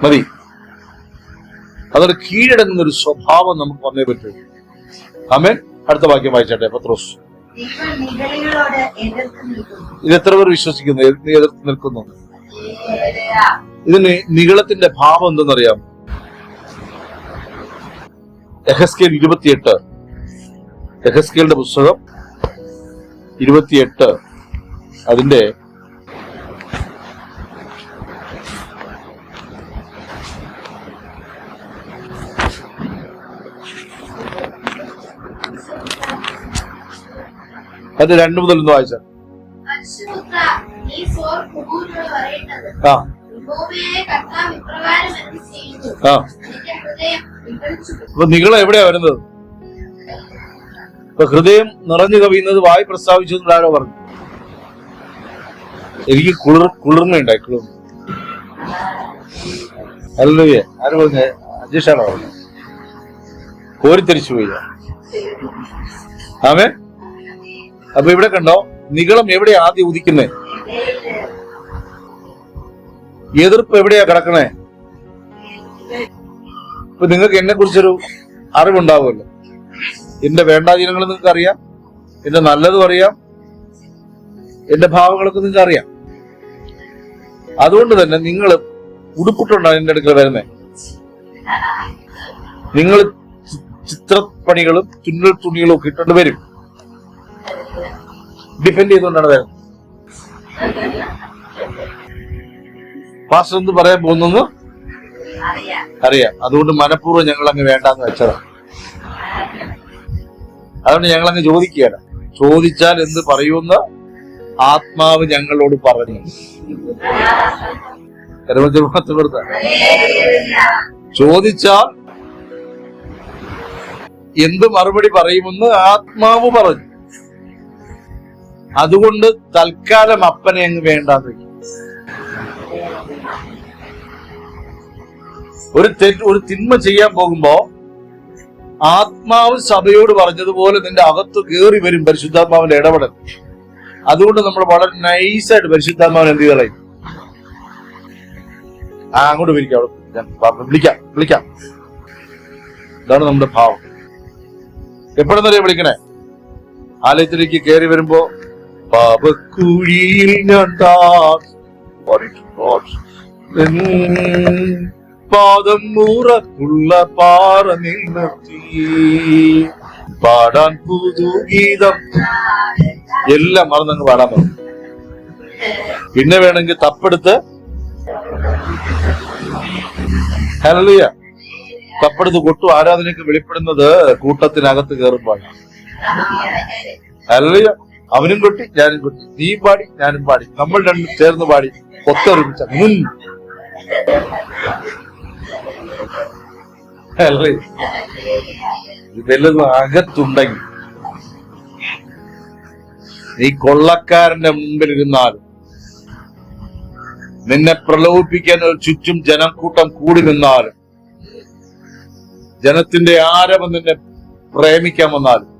Speaker 1: മതി. അതൊരു കീഴടങ്ങുന്ന ഒരു സ്വഭാവം നമുക്ക് വന്നേ പറ്റൂ. ആമേൻ. അടുത്ത വാക്യം വായിച്ചാട്ടെ, പത്രോസ്. ഇത് എത്ര പേർ വിശ്വസിക്കുന്നു? എതിർത്ത് നിൽക്കുന്നു? ഇതിന് നിഗളത്തിന്റെ ഭാവം എന്തെന്നറിയാം? യെഹെസ്കേൽ 28, യെഹെസ്കേലിന്റെ പുസ്തകം 28, അതിന്റെ 2 മുതൽ ഒന്ന് വായിച്ചാൽ. അപ്പൊ നിഗളം എവിടെയാ വരുന്നത്? ഇപ്പൊ ഹൃദയം നിറഞ്ഞു കവിയുന്നത് വായി പ്രസ്താവിച്ചു ആരോ പറഞ്ഞു. എനിക്ക് കുളിർന്നുണ്ടായി. കുളിർന്നു അല്ലേ? ആര് പറഞ്ഞ? അജീഷാണോ പറഞ്ഞു? കോരിത്തരിച്ചു പോയി. ആമേ. അപ്പൊ ഇവിടെ കണ്ടോ, നിഗളം എവിടെയാ ആദ്യം ഉദിക്കുന്നേ? എതിർപ്പ് എവിടെയാ കിടക്കണേ? ഇപ്പൊ നിങ്ങൾക്ക് എന്നെ കുറിച്ചൊരു അറിവുണ്ടാവുമല്ലോ. എന്റെ വേണ്ടാധീനങ്ങൾ നിങ്ങൾക്ക് അറിയാം, എന്റെ നല്ലതും അറിയാം, എന്റെ ഭാവങ്ങളൊക്കെ നിങ്ങൾക്ക് അറിയാം. അതുകൊണ്ട് തന്നെ നിങ്ങൾ ഉടുപ്പിട്ടുണ്ടാണ് എന്റെ അടുക്കൽ വരുന്നേ. നിങ്ങൾ ചിത്രപ്പണികളും തുന്നൽ തുണികളും ഒക്കെ ഇട്ടുകൊണ്ട് വരും. ഡിഫെൻഡ് ചെയ്തുകൊണ്ടാണ് വരുന്നത്. പാസ്റ്റർ എന്ത് പറയാൻ പോകുന്നു അറിയാം. അതുകൊണ്ട് മനഃപൂർവ്വം ഞങ്ങൾ അങ്ങ് വേണ്ടാന്ന് വെച്ചതാണ്. അതുകൊണ്ട് ഞങ്ങൾ അങ്ങ് ചോദിക്കുകയാണ്. ചോദിച്ചാൽ എന്ത് പറയുമെന്ന് ആത്മാവ് ഞങ്ങളോട് പറഞ്ഞു. ചോദിച്ചാൽ എന്ത് മറുപടി പറയുമെന്ന് ആത്മാവ് പറഞ്ഞു. അതുകൊണ്ട് തൽക്കാലം അപ്പനെ അങ്ങ് വേണ്ടാന്ന് വെക്കും. ഒരു തിന്മ ചെയ്യാൻ പോകുമ്പോ ആത്മാവ് സഭയോട് പറഞ്ഞതുപോലെ നിന്റെ അകത്ത് കയറി വരും പരിശുദ്ധാത്മാവിന്റെ ഇടപെടൽ. അതുകൊണ്ട് നമ്മൾ വളരെ നൈസായിട്ട് പരിശുദ്ധാത്മാവിനെ എന്ത് ചെയ്തളയും? അങ്ങോട്ട് വിളിക്കാം. ഇതാണ് നമ്മുടെ ഭാവം. എപ്പോഴെന്നറിയാ വിളിക്കണേ? ആലയത്തിലേക്ക് കയറി വരുമ്പോ പാപക്കുഴിയിൽ ഞാൻ പാദം മുറക്കുള്ള പാറ നിർത്തി പാടാൻ പുതുഗീതം എല്ലാം മറന്നങ്ങ് പാടാൻ പറഞ്ഞു. പിന്നെ വേണമെങ്കിൽ തപ്പെടുത്ത് ഹല്ലേലൂയ തപ്പെടുത്ത് കൊട്ടു ആരാധനയ്ക്ക് വെളിപ്പെടുന്നത് കൂട്ടത്തിനകത്ത് കയറുമ്പോഴാണ്. ഹല്ലേലൂയ. അവനും കൊട്ടി ഞാനും കൊട്ടി, നീ പാടി ഞാനും പാടി, നമ്മൾ രണ്ടും ചേർന്ന് പാടി ഒത്തൊരുമിച്ച ഇതെല്ലാം അകത്തുണ്ടെങ്കിൽ നീ കൊള്ളക്കാരന്റെ മുമ്പിലിരുന്നാലും നിന്നെ പ്രലോഭിപ്പിക്കാൻ ഒരു ചുറ്റും ജനക്കൂട്ടം കൂടി നിന്നാലും ജനത്തിന്റെ ആരവം നിന്നെ പ്രേമിക്കാൻ വന്നാലും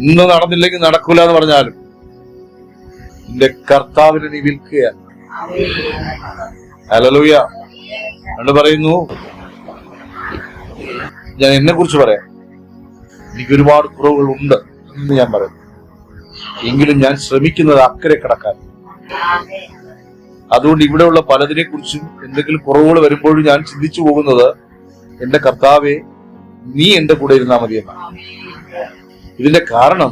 Speaker 1: ഇന്ന് നടന്നില്ലെങ്കിൽ നടക്കൂല എന്ന് പറഞ്ഞാലും നിന്റെ കർത്താവിനെ നീ വിൽക്കുകയാണ്. ഹല്ലേലൂയ. എന്ന് പറയുന്നു, ഞാൻ എന്നെ കുറിച്ച് പറയാം, എനിക്ക് ഒരുപാട് കുറവുകൾ ഉണ്ട് എന്ന് ഞാൻ പറയുന്നു. എങ്കിലും ഞാൻ ശ്രമിക്കുന്നത് അക്കരെ കടക്കാൻ. അതുകൊണ്ട് ഇവിടെയുള്ള പലതിനെ കുറിച്ചും എന്തെങ്കിലും കുറവുകൾ വരുമ്പോഴും ഞാൻ ചിന്തിച്ചു പോകുന്നത്, എന്റെ കർത്താവെ, നീ എന്റെ കൂടെ ഇരുന്നാൽ മതിയെന്നാണ്. ഇതിന്റെ കാരണം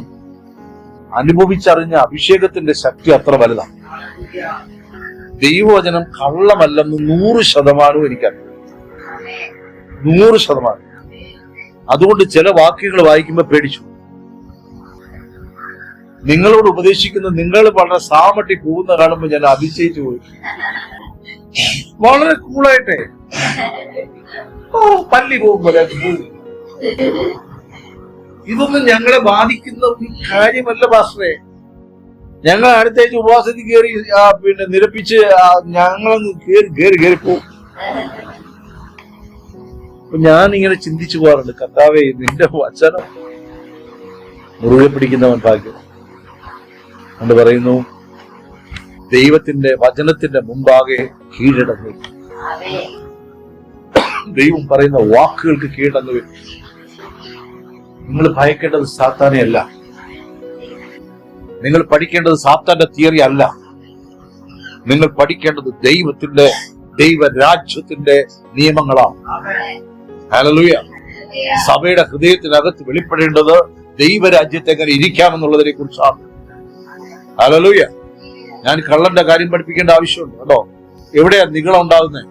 Speaker 1: അനുഭവിച്ചറിഞ്ഞ അഭിഷേകത്തിന്റെ ശക്തി അത്ര വലുതാണ്. ദൈവവചനം കള്ളമല്ലെന്ന് 100% എനിക്കറിയാം, 100%. അതുകൊണ്ട് ചില വാക്യങ്ങൾ വായിക്കുമ്പോൾ പേടിച്ചു. നിങ്ങളോട് ഉപദേശിക്കുന്ന നിങ്ങൾ വളരെ സാമട്ടി പോകുന്ന കാണുമ്പോൾ ഞാൻ അതിശയിച്ചു പോയി. വളരെ കൂളായിട്ടെ പല്ലി പോകുമ്പോൾ ഇതൊന്നും ഞങ്ങളെ ബാധിക്കുന്ന ഒരു കാര്യമല്ല പാസ്റ്ററെ. ഞങ്ങൾ അടുത്താഴ്ച ഉപവാസത്തിൽ കയറി നിരപ്പിച്ച് ഞങ്ങളൊന്ന് കയറി പോകും. അപ്പൊ ഞാൻ ഇങ്ങനെ ചിന്തിച്ചു പോകാറുണ്ട്, കർത്താവേ, നിന്റെ വചനം മുറുകെ പിടിക്കുന്നവൻ ഭാഗ്യം. എന്ന് പറയുന്നു, ദൈവത്തിന്റെ വചനത്തിന്റെ മുമ്പാകെ കീഴടങ്ങി. ദൈവം പറയുന്ന വാക്കുകൾക്ക് കീഴടങ്ങി വരും. നിങ്ങൾ ഭയക്കേണ്ടത് സാത്താനെയല്ല, നിങ്ങൾ പഠിക്കേണ്ടത് സാത്താന്റെ തിയറി അല്ല, നിങ്ങൾ പഠിക്കേണ്ടത് ദൈവരാജ്യത്തിന്റെ നിയമങ്ങളാണ്. ഹല്ലേലൂയ. സഭയുടെ ഹൃദയത്തിനകത്ത് വെളിപ്പെടേണ്ടത് ദൈവരാജ്യത്തെ എങ്ങനെ ഇരിക്കാമെന്നുള്ളതിനെ കുറിച്ചാണ്. ഹല്ലേലൂയ. ഞാൻ കള്ളന്റെ കാര്യം പഠിപ്പിക്കേണ്ട ആവശ്യമുണ്ട് കേട്ടോ. എവിടെയാ നിഗളം ഉണ്ടാകുന്നത്?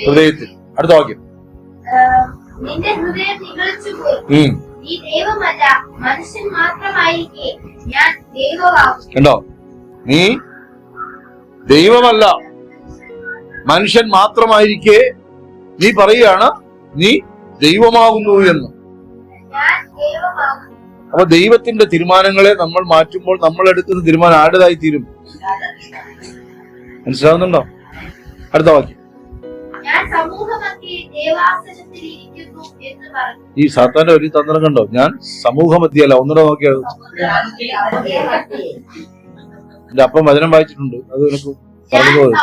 Speaker 1: ഹൃദയത്തിൽ. അടുത്ത വാക്യം.
Speaker 2: നിന്റെ ഹൃദയം നിഗളിച്ചുപോയി. നീ ദൈവമല്ല, മനുഷ്യൻ മാത്രമായിരിക്കെ ഞാൻ ദൈവമാകും.
Speaker 1: കണ്ടോ? നീ ദൈവമല്ല, മനുഷ്യൻ മാത്രമായിരിക്കെ നീ പറയുകയാണ് നീ ദൈവമാകുന്നു എന്ന്. അപ്പൊ ദൈവത്തിന്റെ തീരുമാനങ്ങളെ നമ്മൾ മാറ്റുമ്പോൾ നമ്മൾ എടുക്കുന്ന തീരുമാനം ആരുടേതായി തീരും? മനസ്സിലാവുന്നുണ്ടോ? അടുത്ത വാക്യം. ഈ സാത്താന്റെ ഒരു തന്ത്രം കണ്ടോ? ഞാൻ സമൂഹമധ്യല്ല, ഒന്നുകൂടെ നോക്കിയത്. എന്റെ അപ്പം വചനം വായിച്ചിട്ടുണ്ട്, അത് എനിക്ക് പറഞ്ഞു പോയത്.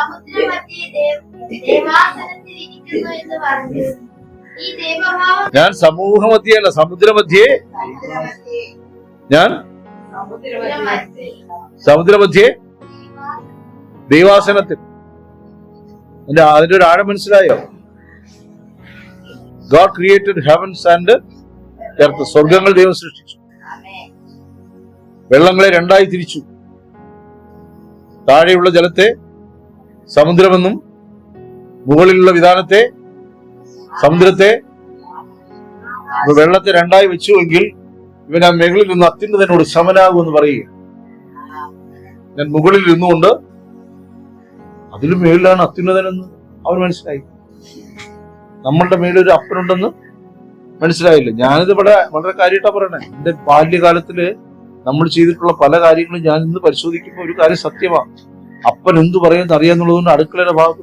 Speaker 1: ഞാൻ സമൂഹമധ്യല്ല, സമുദ്രമധ്യേ. ഞാൻ സമുദ്രമധ്യേ ദൈവാസനത്തിൽ. അതിന്റെ ഒരു ആഴം മനസ്സിലായോ? God created heavens and earth. സ്വർഗങ്ങൾ ദൈവം സൃഷ്ടിച്ചു, വെള്ളങ്ങളെ രണ്ടായി തിരിച്ചു, താഴെയുള്ള ജലത്തെ സമുദ്രമെന്നും മുകളിലുള്ള വിധാനത്തെ സമുദ്രത്തെ, വെള്ളത്തെ രണ്ടായി വെച്ചു എങ്കിൽ ഇവൻ ആ മുകളിൽ നിന്ന് അത്യുന്നതനോട് സമനാകുമെന്ന് പറയുക. ഞാൻ മുകളിൽ ഇരുന്നുകൊണ്ട് അതിലും മേളിലാണ് അത്യുന്നതനെന്ന് അവൻ മനസ്സിലായി. നമ്മളുടെ മേലൊരു അപ്പനുണ്ടെന്ന് മനസ്സിലായില്ല. ഞാനിത് വളരെ കാര്യമായിട്ടാ പറയണേ. എന്റെ ബാല്യകാലത്തില് നമ്മൾ ചെയ്തിട്ടുള്ള പല കാര്യങ്ങളും ഞാൻ ഇന്ന് പരിശോധിക്കുമ്പോൾ ഒരു കാര്യം സത്യമാണ്. അപ്പൻ എന്തു പറയുന്നത് അറിയാന്നുള്ളതുകൊണ്ട് അടുക്കളയുടെ ഭാഗത്ത്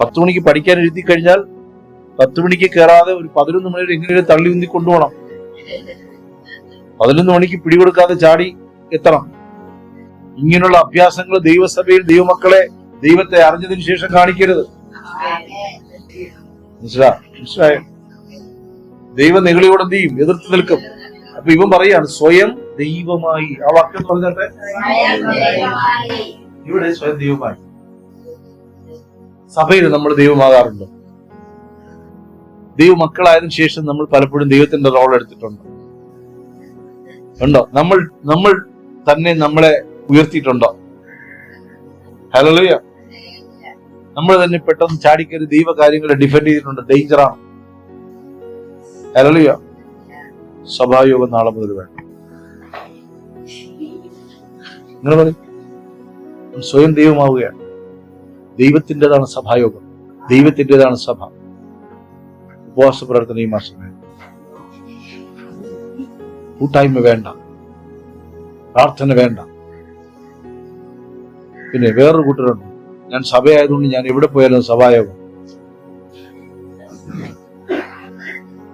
Speaker 1: 10 മണിക്ക് പഠിക്കാൻ എഴുതി കഴിഞ്ഞാൽ 10 മണിക്ക് കയറാതെ ഒരു 11 മണി വരെ എങ്ങനെയും തള്ളി ഉന്തി കൊണ്ടുപോകണം. 11 മണിക്ക് പിടികൊടുക്കാതെ ചാടി എത്തണം. ഇങ്ങനെയുള്ള അഭ്യാസങ്ങൾ ദൈവസഭയിൽ ദൈവമക്കളെ ദൈവത്തെ അറിഞ്ഞതിന് ശേഷം കാണിക്കരുത്. മനസ്സിലായോ? ദൈവം നിങ്ങളോട് എന്ത് ചെയ്യും? എതിർത്ത് നിൽക്കും. അപ്പൊ ഇവൻ പറയാണ് സ്വയം ദൈവമായി. ആ വാക്യം പറഞ്ഞാട്ടെ, ഇവിടെ സ്വയം ദൈവമായി. സഭയിൽ നമ്മൾ ദൈവമാകാറുണ്ടോ? ദൈവമക്കളായതിനു ശേഷം നമ്മൾ പലപ്പോഴും ദൈവത്തിന്റെ റോൾ എടുത്തിട്ടുണ്ടോ? ഉണ്ടോ? നമ്മൾ തന്നെ നമ്മളെ ഉയർത്തിയിട്ടുണ്ടോ? ഹല്ലേലൂയ. നമ്മൾ തന്നെ പെട്ടെന്ന് ചാടിക്കറി ദൈവ കാര്യങ്ങളെ ഡിഫെൻഡ് ചെയ്തിട്ടുണ്ട്. ഡേഞ്ചറാണ്. ഹല്ലേലൂയ. സഭായോഗം നാളെ മുതൽ വേണം. നിങ്ങൾ പറയും സ്വയം ദൈവമാവുകയാണ്. ദൈവത്തിൻ്റെതാണ് സഭായോഗം, ദൈവത്തിൻ്റെതാണ് സഭ. ഉപവാസ പ്രാർത്ഥന ഈ മാസം വേണ്ട, കൂട്ടായ്മ വേണ്ട, പ്രാർത്ഥന വേണ്ട. പിന്നെ വേറൊരു കൂട്ടരുണ്ട്, ഞാൻ സഭയായതുകൊണ്ട് ഞാൻ എവിടെ പോയാലും സഭായോഗം.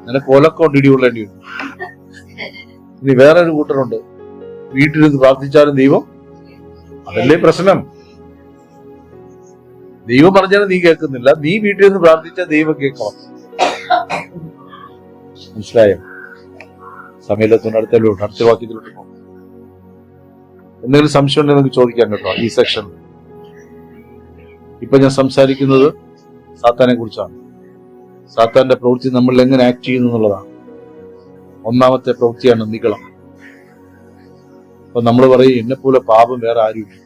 Speaker 1: നിനക്ക് ഒലക്കൊണ്ട് ഇടികൊള്ളേണ്ടി വരും. ഇനി വേറൊരു കൂട്ടരുണ്ട്, വീട്ടിലിരുന്ന് പ്രാർത്ഥിച്ചാലും ദൈവം. അതല്ലേ പ്രശ്നം. ദൈവം പറഞ്ഞാലും നീ കേൾക്കുന്നില്ല. നീ വീട്ടിൽ നിന്ന് പ്രാർത്ഥിച്ചാൽ ദൈവം കേൾക്കണം. മനസ്സിലായോ? സമയത്തിന് അടുത്ത വാക്യത്തിലോട്ട് പോകും. എന്തെങ്കിലും സംശയം ഉണ്ടെങ്കിൽ നിങ്ങൾക്ക് ചോദിക്കാൻ കേട്ടോ ഈ സെക്ഷനിൽ. ഇപ്പൊ ഞാൻ സംസാരിക്കുന്നത് സാത്താനെ കുറിച്ചാണ്. സാത്താന്റെ പ്രവൃത്തി നമ്മൾ എങ്ങനെ ആക്ട് ചെയ്യുന്നു എന്നുള്ളതാണ്. ഒന്നാമത്തെ പ്രവൃത്തിയാണ് നിഗളം. അപ്പൊ നമ്മൾ പറയും എന്നെപ്പോലെ പാപം വേറെ ആരുമില്ല.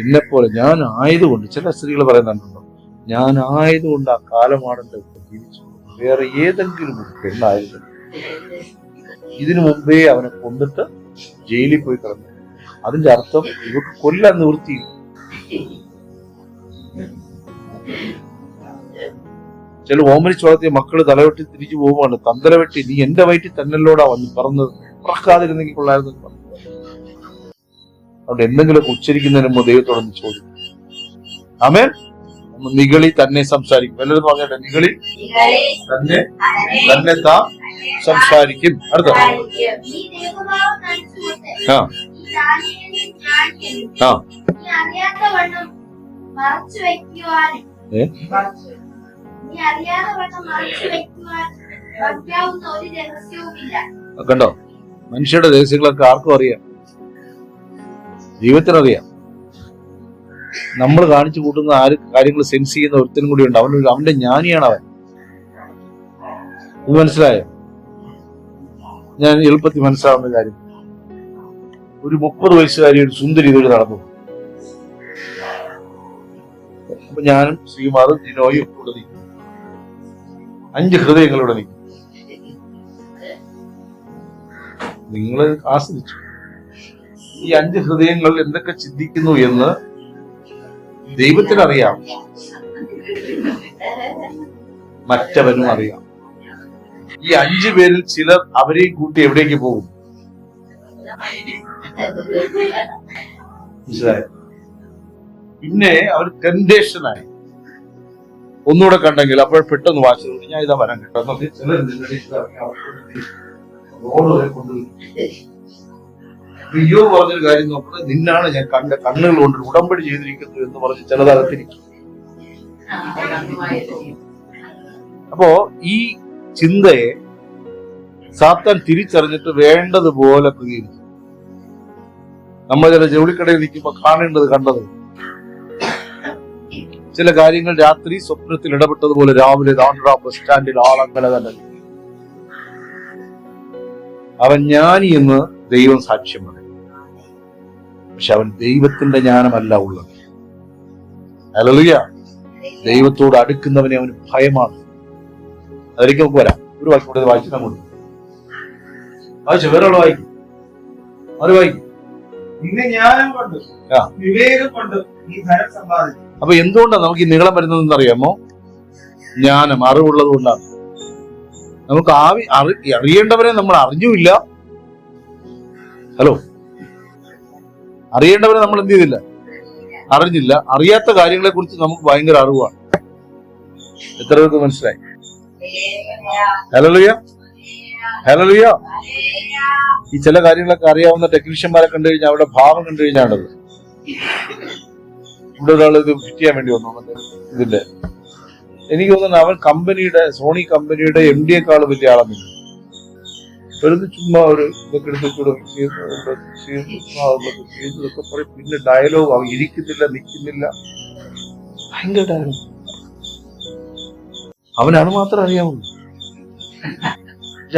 Speaker 1: എന്നെപ്പോലെ ഞാൻ ആയതുകൊണ്ട്, ചില സ്ത്രീകൾ പറയുന്നുണ്ടോ, ഞാൻ ആയതുകൊണ്ട് ആ കാലമാടന്റെ ജീവിച്ചു, വേറെ ഏതെങ്കിലും ഒരു പെണ്ണായിരുന്നു ഇതിനു മുമ്പേ അവനെ കൊന്നിട്ട് ജയിലിൽ പോയി കിടന്നു. അതിന്റെ അർത്ഥം ഇവർക്ക് കൊല്ലാൻ നിവൃത്തിയില്ല. ചില ഓമനിച്ച് വളർത്തിയ മക്കള് തലവെട്ടി തിരിച്ചു പോകുവാണ്. തന്തല വെട്ടി, നീ എന്റെ വയറ്റിൽ തന്നല്ലോടാ വന്ന് പറഞ്ഞത്, പറക്കാതിരുന്നെങ്കിൽ കൊള്ളായിരുന്നു പറഞ്ഞു. അതുകൊണ്ട് എന്തെങ്കിലുമൊക്കെ ഉച്ചരിക്കുന്നതിന് മുമ്പ് ദൈവത്തോടൊന്ന് ചോദിക്കും. ആമേൻ. നിഗളി തന്നെ സംസാരിക്കും. എല്ലാവരും പറഞ്ഞിട്ട് നിഗളി തന്നെ താൻ സംസാരിക്കും. അടുത്ത കണ്ടോ, മനുഷ്യരുടെ രഹസ്യങ്ങളൊക്കെ ആർക്കും അറിയാം, ദൈവത്തിനറിയാം. നമ്മൾ കാണിച്ചു കൂട്ടുന്ന കാര്യങ്ങൾ സെൻസ് ചെയ്യുന്ന ഒരുത്തനും കൂടി ഉണ്ട്. അവന്റെ ജ്ഞാനിയാണ് അവൻ. ഇത് മനസ്സിലായോ? ഞാൻ എളുപ്പത്തിൽ മനസ്സിലാവുന്ന കാര്യം, ഒരു 30 വയസ്സുകാരി ഒരു സുന്ദരി ഇതുവരെ നടന്നു. അപ്പൊ ഞാനും ശ്രീമാറും ജിനോയും ഇവിടെ നിൽക്കും. 5 ഹൃദയങ്ങൾ ഇവിടെ നിൽക്കും. നിങ്ങൾ ആസ്വദിച്ചു. ഈ 5 ഹൃദയങ്ങൾ എന്തൊക്കെ ചിന്തിക്കുന്നു എന്ന് ദൈവത്തിനറിയാം, മറ്റവനും അറിയാം. ഈ 5 പേരിൽ ചിലർ അവരെയും കൂട്ടി എവിടേക്ക് പോകും? മനസ്സിലായോ? പിന്നെ അവർ ടെംപ്റ്റേഷനായി ഒന്നുകൂടെ കണ്ടെങ്കിൽ അപ്പോൾ പെട്ടെന്ന് വായിച്ചു ഞാൻ ഇതാ വരാൻ കേട്ടോ. അയ്യോ പറഞ്ഞൊരു കാര്യം നോക്കുന്നത്, നിന്നാണ് ഞാൻ കണ്ട കണ്ണുകൾ കൊണ്ട് ഉടമ്പടി ചെയ്തിരിക്കുന്നു എന്ന് പറഞ്ഞ് ചിലതകത്തിരിക്കും. അപ്പോ ഈ ചിന്തയെ സാത്താൻ തിരിച്ചറിഞ്ഞിട്ട് വേണ്ടതുപോലെ പ്രതികരിക്കും. നമ്മൾ ചില ജോലിക്കടയിൽ നിൽക്കുമ്പോൾ കാണേണ്ടത് കണ്ടത്, ചില കാര്യങ്ങൾ രാത്രി സ്വപ്നത്തിൽ ഇടപെട്ടതുപോലെ രാവിലെ ബസ് സ്റ്റാൻഡിൽ ആളങ്ങനെ തന്നെ. അവൻ ജ്ഞാനി എന്ന് ദൈവം സാക്ഷ്യം പറയും. പക്ഷെ അവൻ ദൈവത്തിന്റെ ജ്ഞാനമല്ല ഉള്ളത്. ഹല്ലേലൂയ. ദൈവത്തോട് അടുക്കുന്നവനെ അവന് ഭയമാണ്. അതിലേക്ക് നമുക്ക് വരാം. ഒരു വാക്യം കൂടെ വായിച്ചു അങ്ങോട്ട് വായിച്ചു, വേറെ വായിക്കും, അത് വായിക്കും.
Speaker 3: നിന്നെ ജ്ഞാനം കൊണ്ട് വിവേകം കൊണ്ട് നീ ധനം സമ്പാദിക്കും.
Speaker 1: അപ്പൊ എന്തുകൊണ്ടാണ് നമുക്ക് ഈ നീളം വരുന്നതെന്ന് അറിയാമോ? ജ്ഞാനം, അറിവുള്ളത് കൊണ്ടാണ്. നമുക്ക് അറിയേണ്ടവരെ നമ്മൾ അറിഞ്ഞുമില്ല. ഹലോ, അറിയേണ്ടവരെ നമ്മൾ എന്ത് ചെയ്തില്ല? അറിഞ്ഞില്ല. അറിയാത്ത കാര്യങ്ങളെ കുറിച്ച് നമുക്ക് ഭയങ്കര അറിവാണ്. എത്ര പേർക്ക് മനസ്സിലായി? Hallelujah, hallelujah. ഈ ചില കാര്യങ്ങളൊക്കെ അറിയാവുന്ന ടെക്നീഷ്യന്മാരെ കണ്ടു കഴിഞ്ഞാൽ അവരുടെ ഭാവം കണ്ടു കഴിഞ്ഞാണത്. ഇവിടെ ഒരാൾ ഇത് ഫിറ്റ് ചെയ്യാൻ വേണ്ടി വന്നു ഇതിന്റെ. എനിക്ക് തോന്നുന്നു അവൻ കമ്പനിയുടെ, സോണി കമ്പനിയുടെ MD-യെക്കാൾ വലിയ ആളെന്നില്ല. വെറുതെ ചുമ്മാ ഒരു ഇതൊക്കെ എടുത്തിട്ട് പറയും. പിന്നെ ഡയലോഗ്, അവൻ ഇരിക്കുന്നില്ല, നിൽക്കുന്നില്ല, ഭയങ്കര ഡയലോഗ്. അവനത് മാത്രം അറിയാവുള്ളൂ.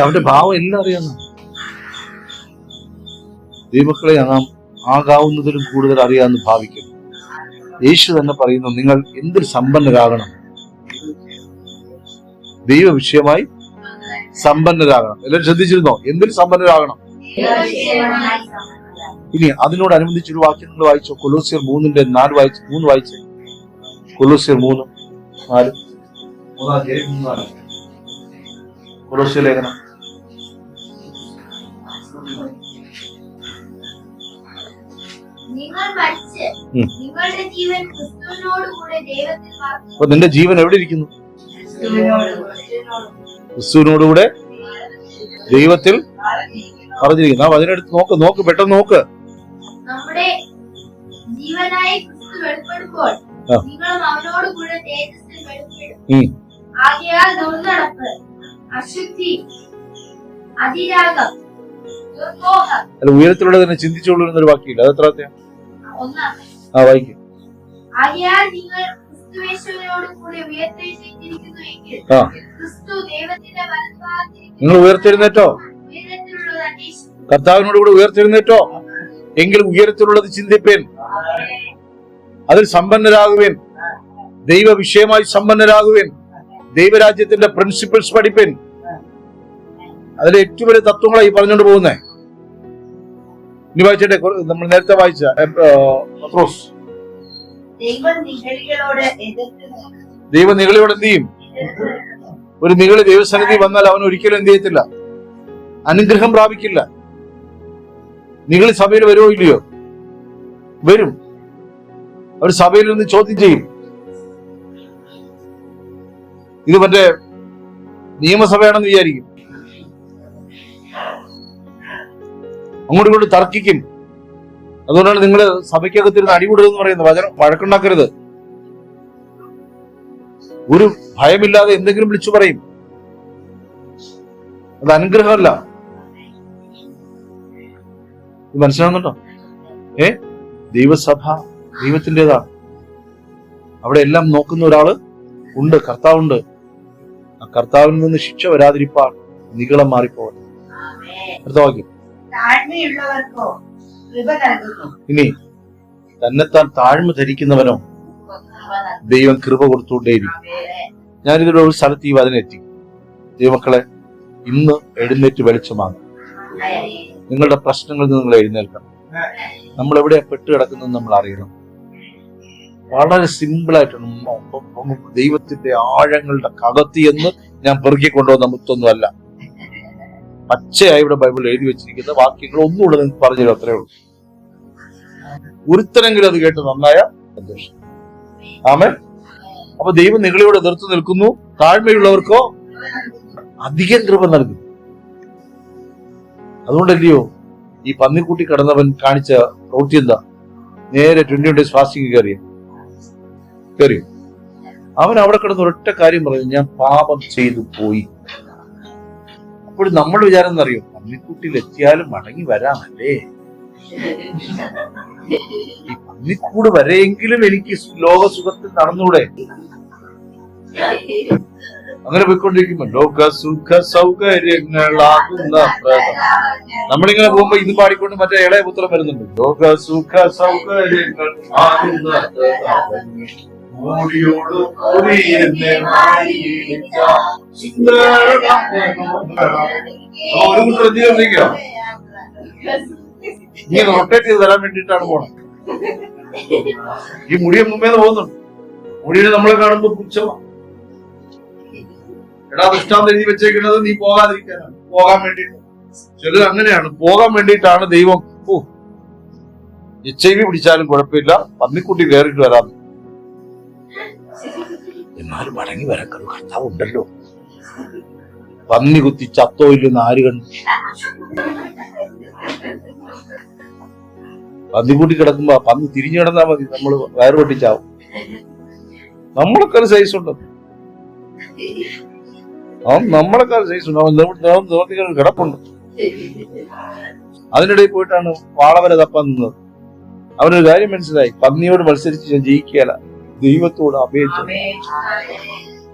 Speaker 1: അവന്റെ ഭാവം എല്ലാം അറിയാവുന്ന ദൈവമക്കളെ നാം ആകാവുന്നതിലും കൂടുതൽ അറിയാമെന്ന് ഭാവിക്കുന്നു. യേശു തന്നെ പറയുന്നു, നിങ്ങൾ എന്തിൽ സമ്പന്നരാകണം? ദൈവ വിഷയമായി സമ്പന്നരാകണം. എല്ലാവരും ശ്രദ്ധിച്ചിരുന്നോ? എന്തിൽ സമ്പന്നരാകണം? ഇനി അതിനോടനുബന്ധിച്ചൊരു വാക്യം നിങ്ങൾ വായിച്ചോ. കൊലോസ്യർ 3:4 വായിച്ചു. 3 വായിച്ചേ. കൊലോസ്യർ 3:4. കൊലോസ്യ ലേഖനം. അപ്പൊ നിന്റെ ജീവൻ എവിടെ ഇരിക്കുന്നു? ക്രിസ്തുവിനോടുകൂടെ ദൈവത്തിൽ പറഞ്ഞിരിക്കുന്നു. അതിനടുത്ത് നോക്ക്, പെട്ടെന്ന് നോക്ക്.
Speaker 2: നമ്മുടെ ജീവനായ ക്രിസ്തു വെളിപ്പെടുമ്പോൾ നിങ്ങളും അവനോട് കൂടെ തേജസ്സിൽ വെളിപ്പെടും. ആകയാൽ ദുർനടപ്പ്, അശുദ്ധി, അതിരാഗം, ദുർമോഹം.
Speaker 1: അല്ല, ഉയരത്തിലൂടെ തന്നെ ചിന്തിച്ചോളൂ എന്നൊരു വാക്കിയില്ല. അത് എത്രാത്തെയാ? വായിക്കും.
Speaker 2: ആകയാൽ നിങ്ങൾ ക്രിസ്തുയേശുവിനോട് കൂടെ ഉയർത്തെഴുന്നേറ്റിരിക്കുന്നുവെങ്കിൽ ക്രിസ്തു ദൈവത്തിന്റെ വലത്തുഭാഗത്തിരിക്കുന്നു.
Speaker 1: നിങ്ങൾ ഉയർത്തെഴുന്നേറ്റോ?
Speaker 2: ഉയരത്തിലുള്ളത് അന്വേഷിക്കും.
Speaker 1: കർത്താവിനോട് കൂടെ ഉയർത്തെഴുന്നേറ്റോ? എങ്കിൽ ഉയരത്തിലുള്ളത് ചിന്തിപ്പേൻ, അതിൽ സമ്പന്നരാകുവേൻ, ദൈവ വിഷയമായി സമ്പന്നരാകുവേൻ, ദൈവരാജ്യത്തിന്റെ പ്രിൻസിപ്പിൾസ് പഠിപ്പേൻ. അതിലെ ഏറ്റവും വലിയ തത്വങ്ങളായി പറഞ്ഞുകൊണ്ട് പോകുന്നേ. ഇനി വായിച്ചേ, നമ്മൾ നേരത്തെ വായിച്ച പത്രോസ്. ദൈവ നിഗളിയോട് എന്ത് ചെയ്യും? ഒരു നിഗളി ദൈവസന്നിധി വന്നാൽ അവൻ ഒരിക്കലും എന്ത് ചെയ്യത്തില്ല? അനുഗ്രഹം പ്രാപിക്കില്ല. നിഗളി സഭയിൽ വരുമോ ഇല്ലയോ? വരും. അവർ സഭയിൽ നിന്ന് ചോദ്യം ചെയ്യും. ഇത് മറ്റേ നിയമസഭയാണെന്ന് വിചാരിക്കും. അങ്ങോട്ടും ഇങ്ങോട്ട് തർക്കിക്കും. അതുകൊണ്ടാണ് നിങ്ങൾ സഭയ്ക്കകത്തിരുന്ന് അടികൂടരുതെന്ന് പറയുന്നത്. വഴക്കുണ്ടാക്കരുത്. ഒരു ഭയമില്ലാതെ എന്തെങ്കിലും വിളിച്ചു പറയും. അത് അനുഗ്രഹമല്ല. മനസ്സിലാവുന്നുണ്ടോ? ദൈവസഭ ദൈവത്തിൻ്റെതാണ്. അവിടെ എല്ലാം നോക്കുന്ന ഒരാള് ഉണ്ട്, കർത്താവുണ്ട്. ആ കർത്താവിൽ നിന്ന് ശിക്ഷ വരാതിരിപ്പാൻ നിഗളം മാറിപ്പോകട്ടെ. അടുത്ത ഇനി തന്നെത്താൻ താഴ്മ ധരിക്കുന്നവനോ ദൈവം കൃപ കൊടുത്തുകൊണ്ടേയിരിക്കും. ഞാനിതിലൂടെ ഒരു സ്ഥലത്ത് ഈ വചനെത്തി. ദൈവമക്കളെ, ഇന്ന് എഴുന്നേറ്റ് വെളിച്ചമാകും. നിങ്ങളുടെ പ്രശ്നങ്ങളിൽ നിന്ന് നിങ്ങൾ എഴുന്നേൽക്കണം. നമ്മൾ എവിടെ പെട്ട് കിടക്കുന്നത് നമ്മൾ അറിയണം. വളരെ സിമ്പിളായിട്ടാണ്. ദൈവത്തിന്റെ ആഴങ്ങളുടെ കകത്തി എന്ന് ഞാൻ പെറുക്കി കൊണ്ടുവന്ന മുത്തൊന്നുമല്ല. പച്ചയായി ഇവിടെ ബൈബിളിൽ എഴുതി വെച്ചിരിക്കുന്ന വാക്യങ്ങൾ ഒന്നുകൂടെ നിങ്ങൾക്ക് പറഞ്ഞു അത്രേ ഉള്ളൂ. ഒരുത്തരെങ്കിലും അത് കേട്ട് നന്നായ സന്തോഷം. ആമേൻ. അപ്പൊ ദൈവം നിങ്ങളോട് എതിർത്ത് നിൽക്കുന്നു. താഴ്മയുള്ളവർക്കോ അധികം കൃപ നൽകും. അതുകൊണ്ടല്ലയോ ഈ പന്നിക്കുട്ടി കടന്നവൻ കാണിച്ച പ്രവൃത്തി എന്താ? നേരെ 21 days ഫാസ്റ്റിംഗ് കയറിയോ? അവൻ അവിടെ കിടന്ന് ഒരൊറ്റ കാര്യം പറഞ്ഞു, ഞാൻ പാപം ചെയ്തു പോയി. അപ്പോൾ നമ്മൾ വിചാരം എന്നറിയോ? പന്നിക്കുട്ടിയിൽ എത്തിയാലും മടങ്ങി വരാമല്ലേ? ഈ പന്നിക്കൂട് വരെയെങ്കിലും എനിക്ക് ലോകസുഖത്തിൽ നടന്നൂടെ? അങ്ങനെ പോയിക്കൊണ്ടിരിക്കുമ്പോ ലോക സുഖ സൗകര്യങ്ങളാകുന്ന നമ്മളിങ്ങനെ പോകുമ്പോ ഇത് പാടിക്കൊണ്ട് മറ്റേ ഇളയ പുത്രം വരുന്നുണ്ട്. ലോക സുഖ സൗകര്യങ്ങൾ ആകുന്ന ഇങ്ങനെ റൊട്ടേറ്റ് ചെയ്ത് തരാൻ വേണ്ടിയിട്ടാണ് പോണത്. ഈ മുടിയെ മുമ്പേന്ന് പോകുന്നുണ്ട്. മുടിയെ നമ്മളെ കാണുമ്പോ പുച്ഛമാണ്. എടാ ദൃഷ്ടാന്തം എഴുതി വെച്ചേക്കുന്നത് നീ പോകാതിരിക്കാനാണ്, പോകാൻ വേണ്ടിയിട്ട്. ചിലർ അങ്ങനെയാണ്, പോകാൻ വേണ്ടിയിട്ടാണ് ദൈവം. HIV പിടിച്ചാലും കുഴപ്പമില്ല, പന്നിക്കുട്ടി കയറിയിട്ട് വരാം, എന്നാലും മടങ്ങി വരാൻ കർത്താവ് ഉണ്ടല്ലോ. പന്നി കുത്തി ചത്തോ ഇല്ലെന്ന് ആര് കണ്ടു? പന്നിക്കുട്ടി കിടക്കുമ്പോ പന്നി തിരിഞ്ഞു കിടന്നാ മതി, നമ്മള് വയറ് പൊട്ടിച്ചാവും. നമ്മളൊക്കെ ഒരു സൈസ് ഉണ്ട്. നമ്മളൊക്കെ സൈസ് ഉണ്ട്. നിവർത്തികൾ കിടപ്പുണ്ട്. അതിനിടയിൽ പോയിട്ടാണ് വാളവരെ തപ്പാൻ നിന്നത്. അവനൊരു കാര്യം മനസ്സിലായി, പന്നിയോട് മത്സരിച്ച് ഞാൻ ജയിക്കുകയല്ല, ദൈവത്തോട് അപേക്ഷിച്ചു.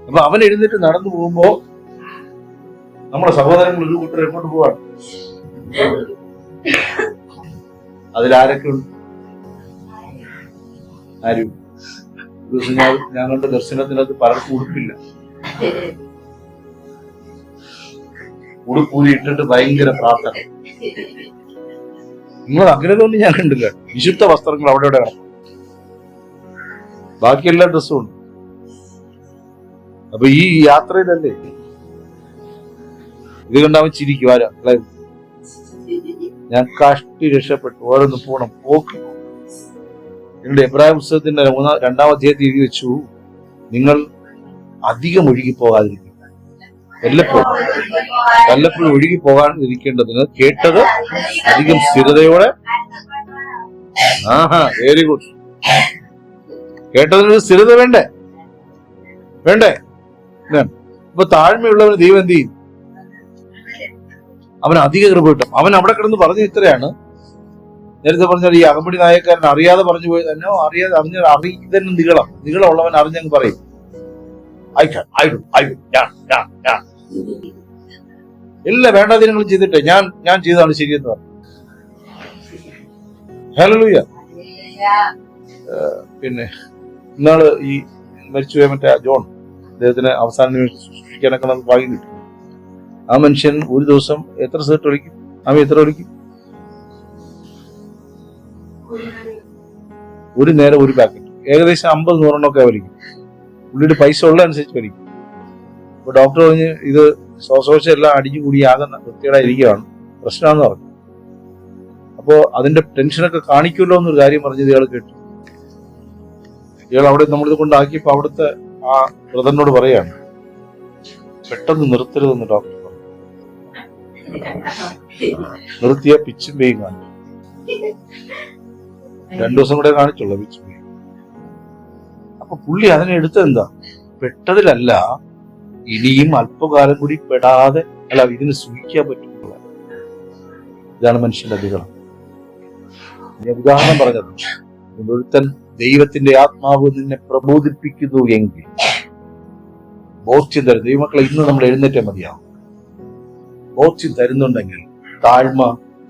Speaker 1: അപ്പൊ അവൻ എഴുന്നേറ്റ് നടന്നു പോകുമ്പോ നമ്മുടെ സഹോദരങ്ങൾ ഒരു കൂട്ടർ എങ്ങോട്ട് പോവാണ്? അതിലാരൊക്കെ ഉണ്ട്? ആരും ഞാൻ കണ്ട ദർശനത്തിനകത്ത് പലർക്കും ഉടുപ്പില്ല. ഉടുപ്പൂരി ഇട്ടിട്ട് ഭയങ്കര പ്രാർത്ഥന. നിങ്ങൾ അങ്ങനെ തോന്നി ഞാൻ കണ്ടില്ല. വിശുദ്ധ വസ്ത്രങ്ങൾ അവിടെ ഇവിടെ കിടക്കും, ബാക്കി എല്ലാ ഡ്രസ്സും ഉണ്ട്. അപ്പൊ ഈ യാത്രയിലല്ലേ ഇത് കണ്ടവൻ ചിരിക്കും. ആരാ? ഞാൻ കഷ്ടി രക്ഷപ്പെട്ടു, ഓരോന്ന് പോണം പോക്ക്. നിങ്ങളുടെ എബ്രായ പുസ്തകത്തിന്റെ 2-ാം അധ്യായത്തിൽ എഴുതി വെച്ചു, നിങ്ങൾ അധികം ഒഴുകി പോകാതിരിക്കും. വല്ലപ്പോഴും ഒഴുകി പോകാൻ ഇരിക്കേണ്ടതിന് കേട്ടത് അധികം സ്ഥിരതയോടെ. Very good. കേട്ടതിനൊരു സ്ഥിരത വേണ്ടേ? ഇപ്പൊ താഴ്മയുള്ളവന് ദൈവം എന്ത് ചെയ്യും? അവൻ അധിക കൃപ കിട്ടും. അവൻ അവിടെ കിടന്ന് പറഞ്ഞു ഇത്രയാണ്. നേരത്തെ പറഞ്ഞാൽ ഈ അകമ്പടി നായക്കാരൻ അറിയാതെ പറഞ്ഞു പോയത് തന്നെ, അറിയുന്ന നീളമുള്ളവൻ അറിഞ്ഞങ്ങ് പറയും, എല്ലാ വേണ്ട ദിനങ്ങളും ചെയ്തിട്ട് ഞാൻ ചെയ്തതാണ് ശരിയെന്ന് പറഞ്ഞു. ഹല്ലേലൂയ. പിന്നെ ഇന്നാള് ഈ മരിച്ചുപോയ മറ്റേ ജോൺ, അദ്ദേഹത്തിന് അവസാന സൂക്ഷിക്കാനൊക്കെ നമുക്ക് ഭാഗ്യം കിട്ടും. ആ മനുഷ്യൻ ഒരു ദിവസം എത്ര സിഗരറ്റ് ഒളിക്കും? എത്ര ഒളിക്കും? ഒരു നേരം ഒരു പാക്കറ്റ്, ഏകദേശം 50-100 വലിക്കും. പുള്ളിയുടെ പൈസ ഉള്ള അനുസരിച്ച് വലിക്കും. അപ്പൊ ഡോക്ടർ പറഞ്ഞ് ഇത് ശ്വാസകോശം എല്ലാം അടിഞ്ഞു കൂടി ആകുന്ന വൃത്തികേടായിരിക്കുകയാണ്, പ്രശ്നമാണെന്ന് പറഞ്ഞു. അപ്പോ അതിന്റെ ടെൻഷനൊക്കെ കാണിക്കുമല്ലോ എന്നൊരു കാര്യം പറഞ്ഞത് ഇയാൾ കേട്ടു. ഇയാൾ അവിടെ നമ്മളിത് കൊണ്ടാക്കിയപ്പോ അവിടുത്തെ ആ ബ്രദറിനോട് പറയാണ്, പെട്ടെന്ന് നിർത്തരുതെന്ന് ഡോക്ടർ പറഞ്ഞു. നിർത്തിയ പിച്ചും പേയും കാണിച്ചു. 2 ദിവസം കൂടെ കാണിച്ചുള്ള പിച്ചും പേയും. അപ്പൊ പുള്ളി അതിനെ എടുത്തെന്താ, പെട്ടതിലല്ല, ഇനിയും അല്പകാലം കൂടി പെടാതെ ഇതിന് സൂക്ഷിക്കാൻ പറ്റുന്നില്ല. ഇതാണ് മനുഷ്യന്റെ അധികം. ഞാൻ ഉദാഹരണം പറഞ്ഞത്, ഒരുത്തൻ ദൈവത്തിന്റെ ആത്മാവ് നിന്നെ പ്രബോധിപ്പിക്കുന്നു എങ്കിൽ ബോധ്യം തരും. ദൈവമക്കളെ, ഇന്ന് നമ്മൾ എഴുന്നേറ്റേ മതിയാവും. ബോധ്യം തരുന്നുണ്ടെങ്കിൽ താഴ്മ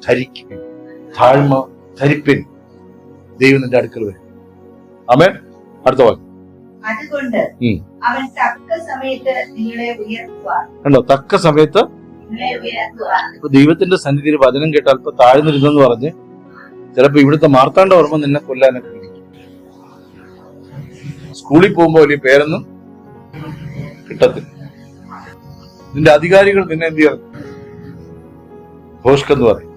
Speaker 1: ധരിക്കും, താഴ്മ ധരിപ്പിൻ, ദൈവം നിന്റെ അടുക്കൽ വരും. ആമേൻ. അടുത്ത വാക്യം.
Speaker 4: അതുകൊണ്ട് അവൻ തക്ക സമയത്ത് നിങ്ങളെ ഉയർത്തുവാൻ.
Speaker 1: കണ്ടോ, തക്ക സമയത്ത്. ഇപ്പൊ ദൈവത്തിന്റെ സന്നിധിയിൽ വചനം കേട്ട് അല്പം താഴ്ന്നിരുന്നെന്ന് പറഞ്ഞ് ചിലപ്പോ ഇവിടുത്തെ മാർത്താണ്ഡ ഓർമ്മ നിന്നെ കൊല്ലാനൊക്കെ വിളിക്കും. സ്കൂളിൽ പോകുമ്പോ വലിയ പേരൊന്നും കിട്ടത്തില്ല. നിന്റെ അധികാരികൾ നിന്നെ എന്ത് ചെയ്യണം? ഭോഷ്കെന്ന് പറയും.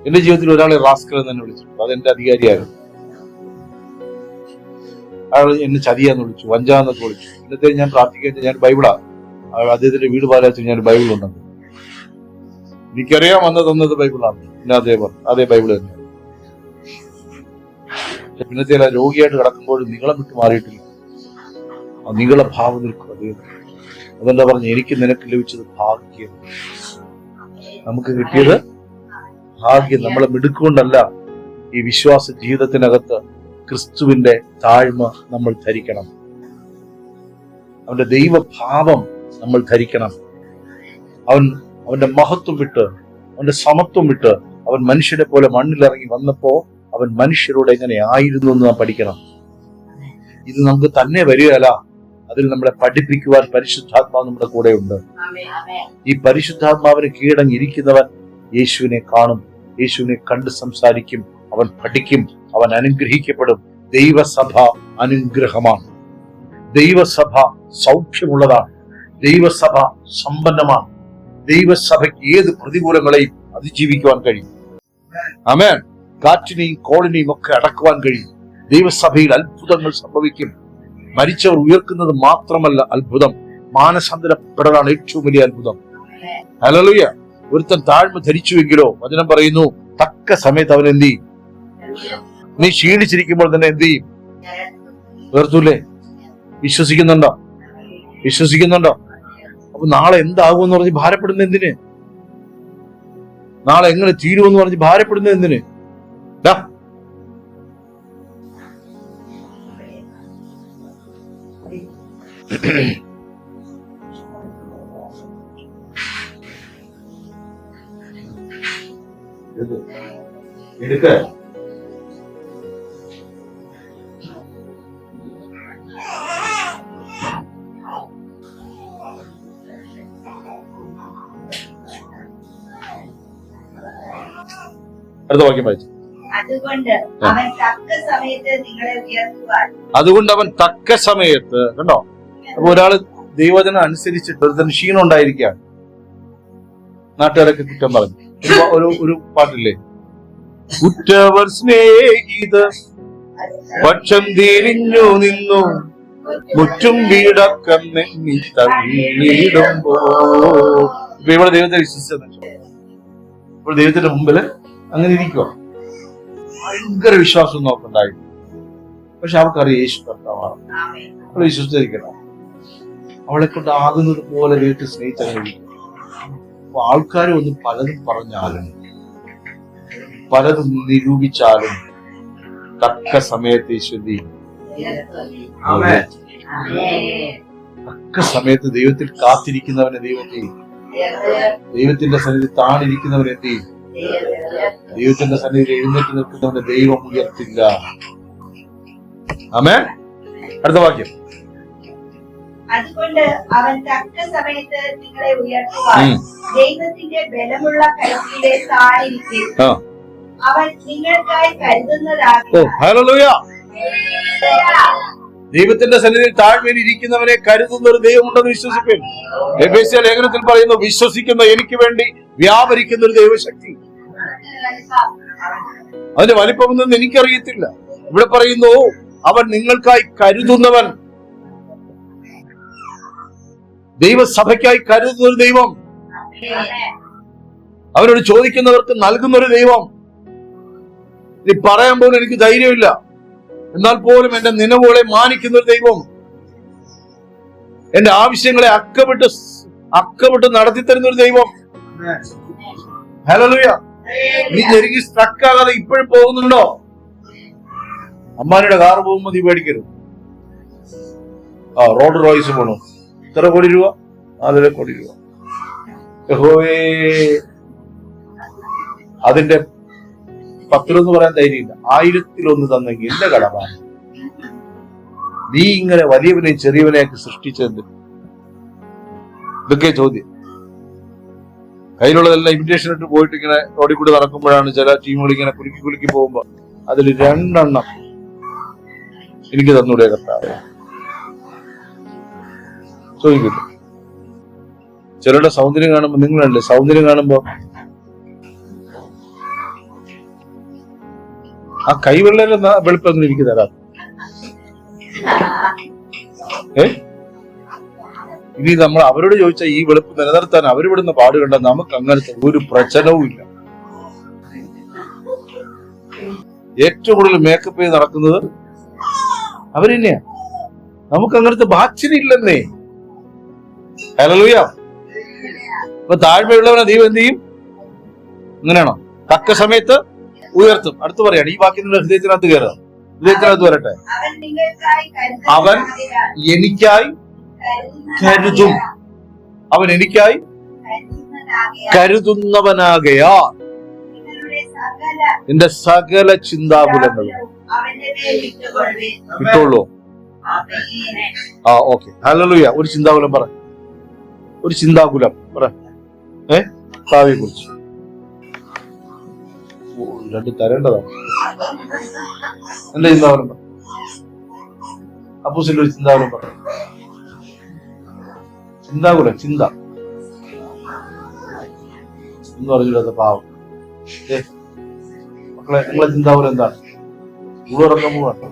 Speaker 1: എന്റെ ജീവിതത്തിൽ ഒരാളെ റാസ്കൽ എന്ന് തന്നെ വിളിച്ചു. അതെന്റെ അധികാരിയായിരുന്നു. അയാൾ എന്നെ ചതിയാന്ന് വിളിച്ചു, വഞ്ചാന്നൊക്കെ വിളിച്ചു. ഇന്നത്തെ ഞാൻ പ്രാർത്ഥിക്കാൻ, ഞാൻ ബൈബിളാ, അദ്ദേഹത്തിന്റെ വീട് പാലാച്ചു, ഞാൻ ബൈബിൾ ഉണ്ടെന്ന് എനിക്കറിയാൻ വന്നത് ബൈബിളാണ്. പിന്നെ അതേ ബൈബിൾ തന്നെയാണ്. പിന്നത്തെ രോഗിയായിട്ട് കിടക്കുമ്പോഴും നീളം വിട്ട് മാറിയിട്ടില്ല. ആ നീള ഭാവം നിൽക്കും അദ്ദേഹം. അതെന്താ പറഞ്ഞു, എനിക്ക് നിനക്ക് ലഭിച്ചത് ഭാഗ്യം. നമുക്ക് കിട്ടിയത് ഭാഗ്യം. നമ്മളെ മിടുക്കൊണ്ടല്ല. ഈ വിശ്വാസ ജീവിതത്തിനകത്ത് ക്രിസ്തുവിന്റെ താഴ്മ നമ്മൾ ധരിക്കണം. അവന്റെ ദൈവഭാവം നമ്മൾ ധരിക്കണം. അവന്റെ മഹത്വം വിട്ട്, അവന്റെ സമത്വം വിട്ട് അവൻ മനുഷ്യനെ പോലെ മണ്ണിലിറങ്ങി വന്നപ്പോ അവൻ മനുഷ്യരോട് എങ്ങനെ ആയിരുന്നു എന്ന് നാം പഠിക്കണം. ഇത് നമുക്ക് തന്നെ വരികയല്ല, അതിൽ നമ്മളെ പഠിപ്പിക്കുവാൻ പരിശുദ്ധാത്മാവ് നമ്മുടെ കൂടെ ഉണ്ട്. ഈ പരിശുദ്ധാത്മാവിന് കീഴടങ്ങിയിരിക്കുന്നവൻ യേശുവിനെ കാണും, യേശുവിനെ കണ്ട് സംസാരിക്കും, അവൻ പഠിക്കും, അവൻ അനുഗ്രഹിക്കപ്പെടും. ദൈവസഭ അനുഗ്രഹമാണ്. ദൈവസഭ സൗഖ്യമുള്ളതാണ്. ദൈവസഭ സമ്പന്നമാണ്. ദൈവസഭയ്ക്ക് ഏത് പ്രതികൂലങ്ങളെയും അതിജീവിക്കുവാൻ കഴിയും. ആമേൻ. കാറ്റിനെയും കോളിനെയും ഒക്കെ അടക്കുവാൻ കഴിയും. ദൈവസഭയിൽ അത്ഭുതങ്ങൾ സംഭവിക്കും. മരിച്ചവർ ഉയർക്കുന്നത് മാത്രമല്ല അത്ഭുതം, മാനസാന്തരപ്പെടലാണ് ഏറ്റവും വലിയ അത്ഭുതം. ഹല്ലേലൂയ. ഒരുത്തൻ താഴ്മ ധരിച്ചുവെങ്കിലോ വചനം പറയുന്നു, തക്ക സമയത്ത് അവൻ എന്ത് ചെയ്യും? നീ ക്ഷീണിച്ചിരിക്കുമ്പോൾ തന്നെ എന്ത് ചെയ്യും? ഉയർത്തൂലേ? വിശ്വസിക്കുന്നുണ്ടോ? അപ്പൊ നാളെ എന്താകുമെന്ന് പറഞ്ഞ് ഭാരപ്പെടുന്ന എന്തിന്? നാളെ എങ്ങനെ തീരുമെന്ന് പറഞ്ഞ് ഭാരപ്പെടുന്ന എന്തിന്? എടുക്ക അടുത്ത വാക്യം വായിച്ചു.
Speaker 4: അതുകൊണ്ട് അവൻ തക്ക സമയത്ത് നിങ്ങളെ ഉയർത്തുവാൻ.
Speaker 1: അതുകൊണ്ട് അവൻ തക്ക സമയത്ത്. കണ്ടോ, അപ്പൊ ഒരാള് ദൈവവചനം അനുസരിച്ചിട്ട് ഒരു ക്ഷീണം ഉണ്ടായിരിക്കുകയാണ്. നാട്ടുകാരൊക്കെ കുറ്റം പറഞ്ഞു. ഒരു പാട്ടില്ലേ, കുറ്റവർ സ്നേഹിത പക്ഷം തിരിഞ്ഞു നിന്നു മുറ്റും വീടക്കം നെങ്ങി തള്ളിയിടുമ്പോ. ഇപ്പൊ ഇവിടെ ദൈവത്തെ വിശ്വസിച്ചെന്ന് വെച്ചോ, ഇപ്പോൾ ദൈവത്തിന്റെ മുമ്പില് അങ്ങനെ ഇരിക്കുക. ഭയങ്കര വിശ്വാസം നോക്കുണ്ടായിരുന്നു. പക്ഷെ അവൾക്കറിയാം യേശു കർത്താവാണ്. അവൾ വിശ്വസിച്ചിരിക്കണം. അവളെ കൊണ്ട് ആകുന്നത് പോലെ ദൈവത്തെ സ്നേഹിച്ചാൽ കഴിയും. അപ്പൊ ആൾക്കാർ ഒന്ന് പലതും പറഞ്ഞാലും പലതും നിരൂപിച്ചാലും തക്ക സമയത്ത് യേശുദ്ധി തക്ക സമയത്ത് ദൈവത്തിൽ കാത്തിരിക്കുന്നവനെ ദൈവത്തിന്റെ സന്നിധി താണിരിക്കുന്നവനെ എന്ത് ചെയ്യും? ദൈവത്തിന്റെ സന്നിധിയിൽ എഴുന്നേറ്റ് നിൽക്കുന്നവനെ ദൈവം ഉയർത്തില്ല. ആമേൻ. അടുത്ത വാക്യം.
Speaker 4: അതുകൊണ്ട് അവൻ തക്ക സമയത്ത് നിങ്ങളെ ഉയർത്തുവാൻ ദൈവത്തിന്റെ ബലമുള്ള കൈയിലെ താണിരിക്കും. അവൻ നിങ്ങൾക്കായി
Speaker 1: ദൈവത്തിന്റെ സന്നിധിയിൽ താഴ്മയിൽ ഇരിക്കുന്നവനെ കരുതുന്ന ഒരു ദൈവമുണ്ടെന്ന് വിശ്വസിപ്പേൻ. എഫേസ്യ ലേഖനത്തിൽ പറയുന്നു, വിശ്വസിക്കുന്ന എനിക്ക് വേണ്ടി വ്യാപരിക്കുന്ന ഒരു ദൈവശക്തി. അതിന്റെ വലിപ്പമൊന്നും എനിക്കറിയത്തില്ല. ഇവിടെ പറയുന്നു, അവൻ നിങ്ങൾക്കായി കരുതുന്നവൻ. ദൈവസഭയ്ക്കായി കരുതുന്ന ഒരു ദൈവം, അവരോട് ചോദിക്കുന്നവർക്ക് നൽകുന്ന ഒരു ദൈവം. ഇത് പറയാൻ പോലും എനിക്ക് ധൈര്യമില്ല, എന്നാൽ പോലും എന്റെ നിലവുകളെ മാനിക്കുന്ന ഒരു ദൈവം, എന്റെ ആവശ്യങ്ങളെ അക്കമിട്ട് നടത്തി തരുന്ന ഒരു ദൈവം. ഹല്ലേലൂയ. നീ ഞെരുങ്ങി സ്ട്രക്കാകാതെ ഇപ്പോഴും പോകുന്നുണ്ടോ? അമ്മാനിയുടെ കാറ് പോകുമ്പോ നീ പേടിക്കരുത്. റോഡ് റോയ്സ് പോണു, എത്ര കോടി രൂപ? 4 കോടി രൂപ. യഹോവേ, അതിന്റെ 10 പറയാൻ ധൈര്യമില്ല. 1000 തന്നെങ്കിൽ എന്റെ കടമാണ്. നീ ഇങ്ങനെ വലിയവനെയും ചെറിയവനെയൊക്കെ സൃഷ്ടിച്ചത് ഇതൊക്കെ ചോദ്യം. കയ്യിലുള്ളതെല്ലാം ഇൻവിറ്റേഷൻ ഇട്ട് പോയിട്ട് ഇങ്ങനെ റോഡിൽ കൂടി നടക്കുമ്പോഴാണ് ചില ടീമുകൾ ഇങ്ങനെ കുലുക്കി പോകുമ്പോ അതിൽ 2 എനിക്ക് തന്നൂടെ കർത്താവേ ചോദിക്കില്ല. ചിലരുടെ സൗന്ദര്യം കാണുമ്പോ, നിങ്ങളല്ലേ സൗന്ദര്യം കാണുമ്പോ ആ കൈവെള്ളയുടെ വെളുപ്പം എനിക്ക് തരാം. ഇനി നമ്മൾ അവരോട് ചോദിച്ചാൽ ഈ വെളുപ്പ് നിലനിർത്താൻ അവരിവിടുന്ന പാട് കണ്ട നമുക്ക് അങ്ങനത്തെ ഒരു പ്രചനവും ഇല്ല. ഏറ്റവും കൂടുതൽ മേക്കപ്പ് ചെയ്ത് നടക്കുന്നത് അവര് തന്നെയാ. നമുക്ക് അങ്ങനത്തെ ബാച്ചിനില്ലെന്നേ. ഹല്ലേലൂയ. അപ്പൊ താഴ്മയുള്ളവനെ ദൈവം എന്ത് ചെയ്യും? അങ്ങനെയാണോ? തക്ക സമയത്ത് ഉയർത്തും. അടുത്ത് പറയാണ്, ഈ വാക്യം നിങ്ങളുടെ ഹൃദയത്തിനകത്ത് കയറുക. ഹൃദയത്തിനകത്ത് വരട്ടെ. അവൻ എനിക്കായി കരുതും. അവൻ എനിക്കായി കരുതുന്നവനാകയാൽ എന്റെ സകല ചിന്താകുലങ്ങളും വിട്ടോളൂ. ഓക്കെ. ഹല്ലേലൂയ. ഒരു ചിന്താകുലം പറ. ഒരു ചിന്താകുലം പറ. ഭാവിയെ കുറിച്ച് 2 തരേണ്ടതാണ്. എന്റെ ചിന്താകുലം പറ. അപ്പൂസിന്റെ ഒരു ചിന്താകുലം പറ. ചിന്താകുലം, ചിന്ത എന്ന് പറഞ്ഞില്ലാത്ത പാവം. മക്കളെ, നിങ്ങളെ ചിന്താകുലം എന്താണ്? ഉറക്കം പോകണ്ട.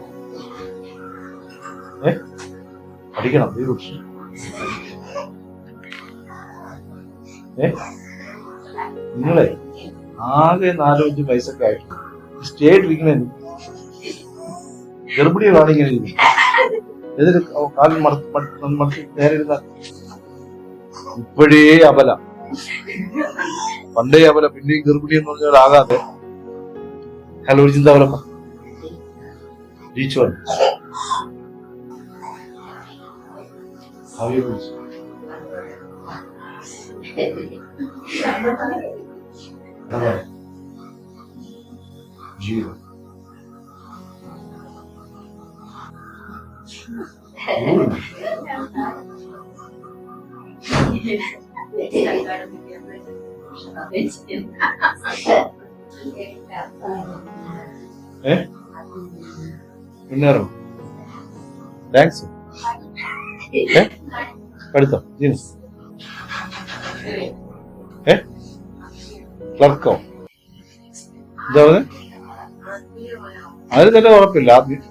Speaker 1: പഠിക്കണം. നിങ്ങളെ ആകെ 4-5 വയസ്സൊക്കെ ആയിട്ട് സ്റ്റേറ്റിരിക്കണേ ഗർഭിണിയെ കാണിങ്ങനെ എതിര് കാലിൽ മടക്കി നേരെ ഇരുന്നാൽ ഇപ്പോഴേ അബല, പണ്ടേ അബല, പിന്നെയും ഗർഭിണി എന്ന് പറഞ്ഞാൽ ആകാതെ. ഹലോ, ഒരു ചിന്താബലം ജയിച്ചു വന്നു. ജീവിതം മുന്നേറും. താങ്ക്സ്. പഠിത്തം ജീൻസ് ക്ലർക്കോ എന്താ പറഞ്ഞ? അതിന് തന്നെ ഉറപ്പില്ല. ആദ്യം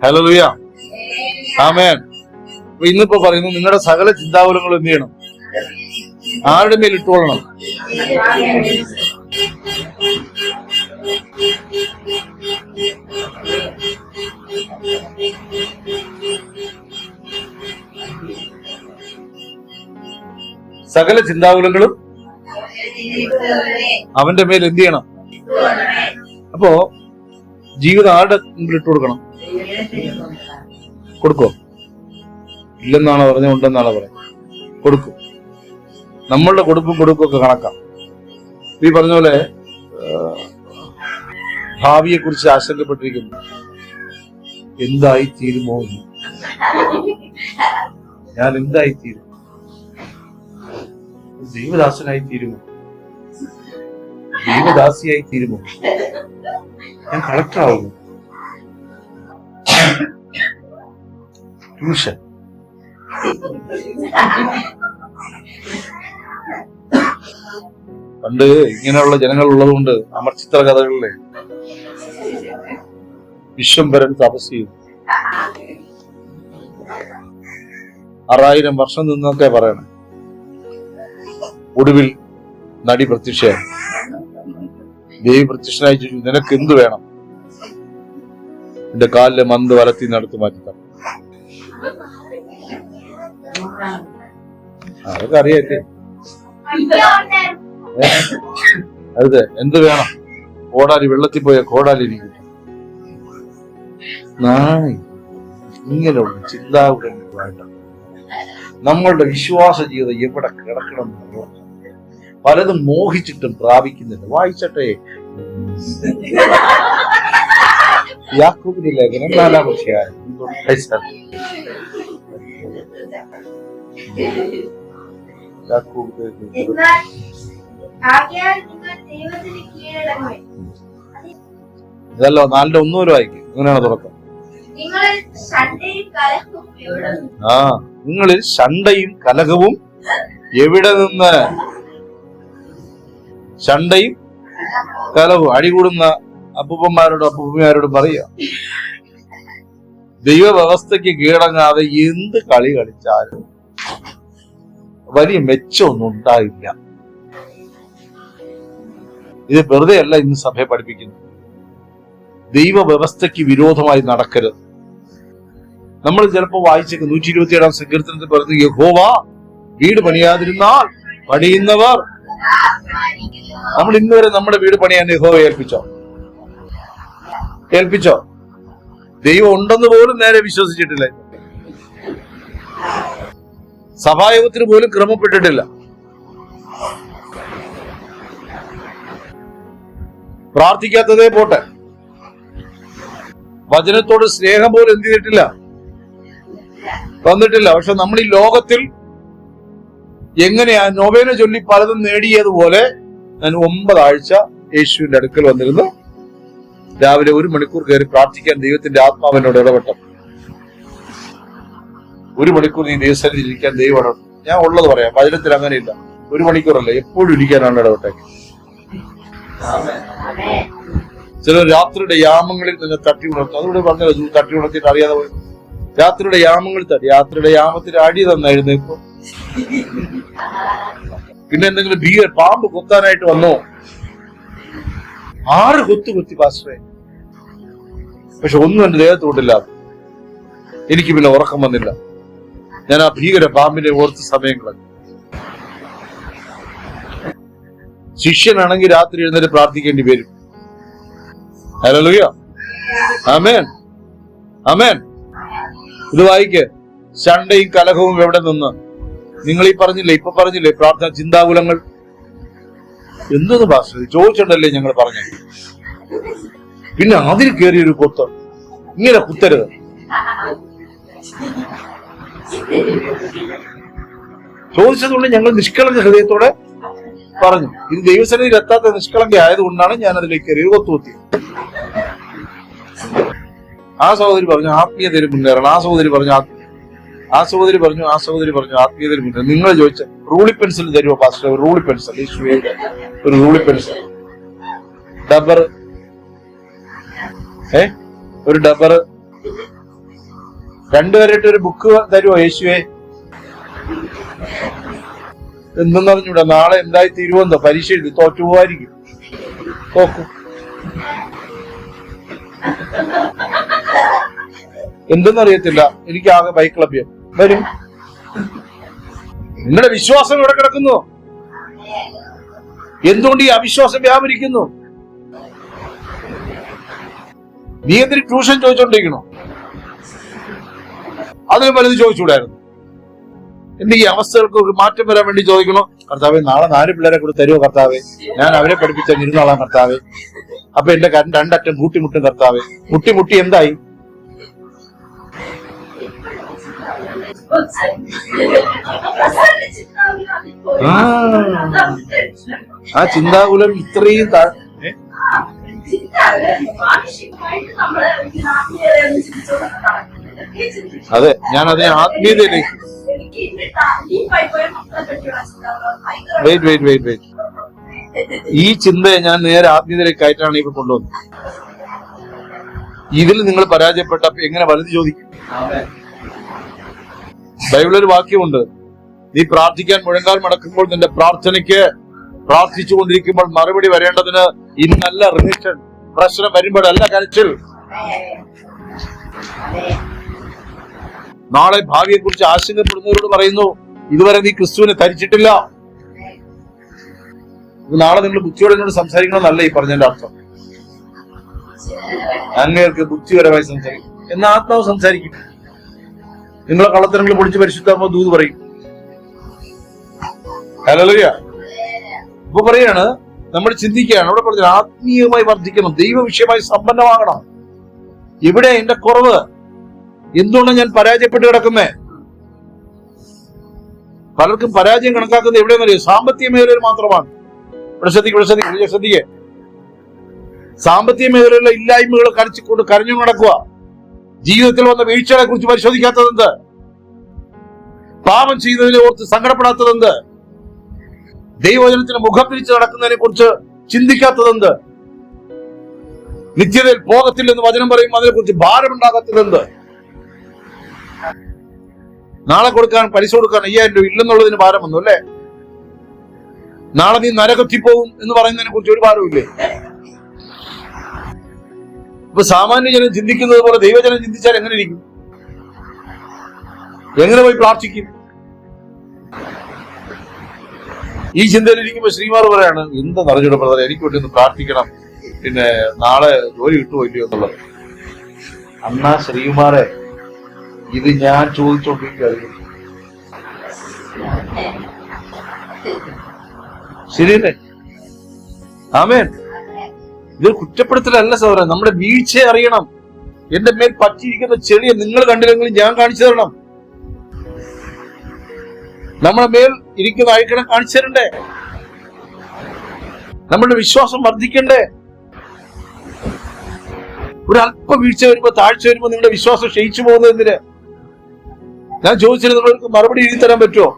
Speaker 1: ഹല്ലേലൂയ. ആമേൻ. ഇന്നിപ്പോ പറയുന്നു, നിങ്ങളുടെ സകല ചിന്താകുലങ്ങളും എന്ത് ചെയ്യണം? ആരുടെ മേൽ ഇട്ടുകൊള്ളണം? സകല ചിന്താകുലങ്ങളും അവന്റെ മേൽ എന്ത് ചെയ്യണം? അപ്പോ ജീവിതം ആരുടെ മുമ്പിൽ ഇട്ട് കൊടുക്കണം? കൊടുക്കോ? ഇല്ലെന്നാണോ പറഞ്ഞത്? ഉണ്ടെന്നാണോ പറഞ്ഞത്? കൊടുക്കും. നമ്മളുടെ കൊടുപ്പും ഒക്കെ കണക്കാം. ഈ പറഞ്ഞ പോലെ ഭാവിയെ കുറിച്ച് ആശങ്കപ്പെട്ടിരിക്കുന്നു. എന്തായി തീരുമോ? ഞാൻ എന്തായി തീരും? ദൈവദാസനായി തീരുമോ? ദൈവദാസിയായി തീരുമോ? ഞാൻ കളക്ടർ ആവുമോ? ട്യൂഷൻ. പണ്ട് ഇങ്ങനെയുള്ള ജനങ്ങൾ ഉള്ളതുകൊണ്ട് അമർച്ചിത്ര കഥകളിലെ വിശ്വംഭരൻ തപസ് ചെയ്തു. 6000 വർഷം നിന്നൊക്കെ പറയണേ. ഒടുവിൽ നടി പ്രത്യക്ഷയായി. ദേവി പ്രത്യക്ഷനായി ചോദിച്ചു, നിനക്ക് എന്ത് വേണം? എന്റെ കാലിലെ മന്ത് വലത്തി നടത്തു മാറ്റി തന്നു. അതൊക്കെ അറിയാല്ലേ? അതെ, എന്ത് വേണം? കോടാലി, വെള്ളത്തിൽ പോയ കോടാലി ഇരിക്കും. ഇങ്ങനെയുള്ള ചിന്താകുലമായിട്ട് നമ്മളുടെ വിശ്വാസ ജീവിതം എവിടെ കിടക്കണം എന്ന് പലതും മോഹിച്ചിട്ടും പ്രാപിക്കുന്നില്ല. വായിച്ചട്ടെ യാക്കോബിന്റെ ലേഖനം 4-ാം അധ്യായം. ഇതല്ലോ 4:1 വായിക്കും. അങ്ങനെയാണ് തുടക്കം. നിങ്ങളിൽ ശണ്ഠയും കലഹവും എവിടെ നിന്ന്? ശണ്ഠയും കലഹവും അടികൂടുന്ന അപ്പൂപ്പന്മാരോടും അപ്പൂപ്പന്മാരോടും പറയുക, ദൈവ വ്യവസ്ഥയ്ക്ക് കീഴടങ്ങാതെ എന്ത് കളി കളിച്ചാലും വലിയ മെച്ചമൊന്നും ഉണ്ടായില്ല. ഇത് വെറുതെ അല്ല ഇന്ന് സഭയെ പഠിപ്പിക്കുന്നു. ദൈവ വ്യവസ്ഥയ്ക്ക് വിരോധമായി നടക്കരുത്. നമ്മൾ ചിലപ്പോൾ വായിച്ചേക്ക് 127-ാം സങ്കീർത്തനത്തിൽ പറയുന്നത്, യഹോവ വീട് പണിയാതിരുന്നാൽ പണിയുന്നവർ. നമ്മൾ ഇന്ന് വരെ നമ്മുടെ വീട് പണിയാൻ യഹോവയെ ഏൽപ്പിച്ചോ? ദൈവം ഉണ്ടെന്ന് പോലും നേരെ വിശ്വസിച്ചിട്ടില്ല. സഭായോഗത്തിന് പോലും ക്രമപ്പെട്ടിട്ടില്ല. പ്രാർത്ഥിക്കാത്തതേ പോട്ടെ, വചനത്തോട് സ്നേഹം പോലും എന്ത് ചെയ്തിട്ടില്ല, തന്നിട്ടില്ല. പക്ഷെ നമ്മൾ ഈ ലോകത്തിൽ എങ്ങനെയാ നൊവേന ചൊല്ലി പലതും നേടിയതുപോലെ ഞാൻ 9 ആഴ്ച യേശുവിന്റെ അടുക്കൽ വന്നിരുന്നു. രാവിലെ 1 മണിക്കൂർ കയറി പ്രാർത്ഥിക്കാൻ ദൈവത്തിന്റെ ആത്മാവിനോട് ഇടപെട്ടു. 1 മണിക്കൂർ നീ ദൈവസന്നിധിയിൽ ഇരിക്കാൻ ദൈവം. ഞാൻ ഉള്ളത് പറയാം, വചനത്തിൽ അങ്ങനെയില്ല. 1 മണിക്കൂറല്ല, എപ്പോഴും ഇരിക്കാനാണ് ഇടപെട്ടേക്ക്. ചിലർ രാത്രിയുടെ യാമങ്ങളിൽ നിന്ന് തട്ടി ഉണർത്തും. അതുകൂടെ പറഞ്ഞത് തട്ടി ഉണർത്തിയിട്ട് അറിയാതെ പോയി. രാത്രിയുടെ യാമങ്ങൾ തട്ടി, രാത്രിയുടെ യാമത്തിൽ അടി തന്നായിരുന്നേക്കും. പിന്നെ എന്തെങ്കിലും പാമ്പ് കൊത്താനായിട്ട് വന്നോ? 6 കൊത്തി പാസ്റ്ററെ. പക്ഷെ ഒന്നും എന്റെ ദേഹത്തോട്ടില്ല. എനിക്ക് പിന്നെ ഉറക്കം വന്നില്ല. ഞാൻ ആ ഭീകര പാമ്പിനെ ഓർത്ത് സമയം കളഞ്ഞു. ശിഷ്യനാണെങ്കിൽ രാത്രി എഴുന്നേറ്റ് പ്രാർത്ഥിക്കേണ്ടി വരും. ഹല്ലേലൂയ, ആമേൻ, ആമേൻ. ഇത് വായിക്ക്. ശണ്ഠയും കലഹവും എവിടെ നിന്ന്? നിങ്ങൾ ഈ പറഞ്ഞില്ലേ, ഇപ്പൊ പറഞ്ഞില്ലേ പ്രാർത്ഥന ചിന്താകുലങ്ങൾ എന്തെന്ന് പാസ്റ്റർ ചോദിച്ചിട്ടല്ലേ ഞങ്ങൾ പറഞ്ഞു. പിന്നെ അതിൽ കയറിയൊരു കൊത്ത്. ഇങ്ങനെ കുത്തരുത്. ചോദിച്ചതുകൊണ്ട് ഞങ്ങൾ നിഷ്കളങ്ക ഹൃദയത്തോടെ പറഞ്ഞു. ഇത് ദൈവസന്നിധിയിൽ എത്താത്ത നിഷ്കളങ്ക ആയതുകൊണ്ടാണ് ഞാൻ അതിലേക്ക് കയറി കൊത്തുകുത്തി. ആ സഹോദരി പറഞ്ഞു ആത്മീയതയിൽ മുന്നേറണം. ആ സഹോദരി പറഞ്ഞു ആത്മീയതയിൽ മുന്നേറണം. നിങ്ങൾ ചോദിച്ച റൂളി പെൻസിൽ തരുമോ പാസ്റ്റർ? ഒരു റൂളി പെൻസിൽ, ഒരു റൂളി പെൻസിൽ, ഡബ്ബർ, ഒരു ഡബ്ബർ, 2 വരെയിട്ട് ഒരു ബുക്ക് തരുമോ യേശുവേ? എന്തെന്ന് അറിഞ്ഞൂടാ. നാളെ എന്തായി തീരുവെന്തോ? പരീക്ഷ എഴുതി തോറ്റു പോവായിരിക്കും. തോക്കും. എന്തെന്നറിയത്തില്ല. എനിക്ക് ആകെ ബൈക്ക് ലഭ്യം വരും. നിങ്ങളുടെ വിശ്വാസം ഇവിടെ കിടക്കുന്നു. എന്തുകൊണ്ട് ഈ അവിശ്വാസം വ്യാപരിക്കുന്നു? നീ എന്തിന് ട്യൂഷൻ ചോദിച്ചോണ്ടിരിക്കണോ? അതിന് വലുത് ചോദിച്ചുകൂടായിരുന്നു. എന്റെ ഈ അവസ്ഥകൾക്ക് ഒരു മാറ്റം വരാൻ വേണ്ടി ചോദിക്കണോ? കർത്താവെ, നാളെ 4 പിള്ളേരെ കൂടെ തരുമോ കർത്താവെ? ഞാൻ അവരെ പഠിപ്പിച്ച ഇരുന്നോളാം കർത്താവെ. അപ്പൊ എന്റെ രണ്ടറ്റം കൂട്ടിമുട്ടും കർത്താവെ. മുട്ടി എന്തായി? ആ ചിന്താകുലം ഇത്രയും അതെ, ഞാൻ അതിനെ ആത്മീയതയിലേക്ക് വെയിറ്റ് ഈ ചിന്തയെ ഞാൻ നേരെ ആത്മീയതയിലേക്ക് കയറ്റാണ് ഇപ്പൊ കൊണ്ടുവന്നത്. ഇതിൽ നിങ്ങൾ പരാജയപ്പെട്ടപ്പോ എങ്ങനെ വലുത് ചോദിക്കും? ബൈബിളൊരു വാക്യമുണ്ട്, നീ പ്രാർത്ഥിക്കാൻ മുഴങ്കാൽ മടക്കുമ്പോൾ നിന്റെ പ്രാർത്ഥനയ്ക്ക് പ്രാർത്ഥിച്ചു കൊണ്ടിരിക്കുമ്പോൾ മറുപടി വരേണ്ടതിന് ഇന്നല്ല റിലേഷൻ. പ്രശ്നം വരുമ്പോഴല്ല കരച്ചിൽ. നാളെ ഭാവിയെ കുറിച്ച് ആശങ്കപ്പെടുന്നവരോട് പറയുന്നു, ഇതുവരെ നീ ക്രിസ്തുവിനെ ധരിച്ചിട്ടില്ല. നാളെ നിങ്ങൾ ബുദ്ധിയോടെ എന്നോട് സംസാരിക്കണമെന്നല്ല ഈ പറഞ്ഞതിന്റെ അർത്ഥം. അങ്ങേർക്ക് ബുദ്ധിപരമായി സംസാരിക്കും എന്ന ആത്മാവ് സംസാരിക്കും. നിങ്ങളെ കള്ളത്തരങ്ങൾ പൊളിച്ച് പരിശുദ്ധാത്മാ ദൂത് പറയും. ഹല്ലേലൂയ. ഇപ്പൊ പറയാണ്, നമ്മൾ ചിന്തിക്കുകയാണ്. അവിടെ പറഞ്ഞ ആത്മീയമായി വർദ്ധിക്കണം, ദൈവ വിഷയമായി സമ്പന്നമാകണം. ഇവിടെ എന്റെ കുറവ്, എന്തുകൊണ്ടാണ് ഞാൻ പരാജയപ്പെട്ട് കിടക്കുന്നേ? പലർക്കും പരാജയം കണക്കാക്കുന്നത് എവിടെയെന്ന് അറിയാം? സാമ്പത്തിക മേഖലയിൽ മാത്രമാണ്. ഇവിടെ ശ്രദ്ധിക്കേ, സാമ്പത്തിക മേഖലയിലുള്ള ഇല്ലായ്മകൾ കരച്ചിക്കൊണ്ട് കരഞ്ഞു നടക്കുക. ജീവിതത്തിൽ വന്ന വീഴ്ചകളെ കുറിച്ച് പരിശോധിക്കാത്തതെന്ത്? പാപം ചെയ്തതിനെ ഓർത്ത് സങ്കടപ്പെടാത്തതെന്ത്? ദൈവവചനത്തിന് മുഖം തിരിച്ച് നടക്കുന്നതിനെ കുറിച്ച് ചിന്തിക്കാത്തതെന്ത്? നിത്യതയിൽ പോകത്തില്ലെന്ന് വചനം പറയും, അതിനെ കുറിച്ച് ഭാരമുണ്ടാകാത്തതെന്ത്? നാളെ പലിശ കൊടുക്കാൻ 5000 രൂപ ഇല്ലെന്നുള്ളതിന് ഭാരം വന്നു അല്ലേ? നാളെ നീ നരകത്തിൽ പോകും എന്ന് പറയുന്നതിനെ കുറിച്ച് ഒരു ഭാരമില്ലേ? ഇപ്പൊ സാമാന്യ ജനം ചിന്തിക്കുന്നത് പോലെ ദൈവജനം ചിന്തിച്ചാൽ എങ്ങനെ ഇരിക്കും? എങ്ങനെ പോയി പ്രാർത്ഥിക്കും? ഈ ചിന്തയിലിരിക്കുമ്പോ ശ്രീമാർ പറയാണ്, എന്താ അറിഞ്ഞൂടെ ബ്രദറെ, എനിക്ക് വേണ്ടി ഒന്ന് പ്രാർത്ഥിക്കണം, പിന്നെ നാളെ ജോലി കിട്ടുമോ ഇല്ലയോ എന്നുള്ളത്. അന്നാ ശ്രീമാരെ, ഇത് ഞാൻ ചോദിച്ചോണ്ടിരിക്കുക. ശരിയല്ലേ? ആമേൻ. ഇത് കുറ്റപ്പെടുത്തലല്ല സഹോദരൻ, നമ്മുടെ വീഴ്ചയെ അറിയണം. എന്റെ മേൽ പറ്റിയിരിക്കുന്ന ചെളിയെ നിങ്ങൾ കണ്ടില്ലെങ്കിലും ഞാൻ കാണിച്ചു തരണം. നമ്മുടെ മേൽ ഇരിക്കുന്ന അഴുക്കണം കാണിച്ചു തരണ്ടേ? നമ്മുടെ വിശ്വാസം വർദ്ധിക്കണ്ടേ? ഒരു അല്പ വീഴ്ച വരുമ്പോ, താഴ്ച വരുമ്പോ നിങ്ങളുടെ വിശ്വാസം ക്ഷയിച്ചു പോകുന്നത് എന്തിന്? ഞാൻ ചോദിച്ചത് നിങ്ങൾക്ക് മറുപടി എഴുതി തരാൻ പറ്റുമോ?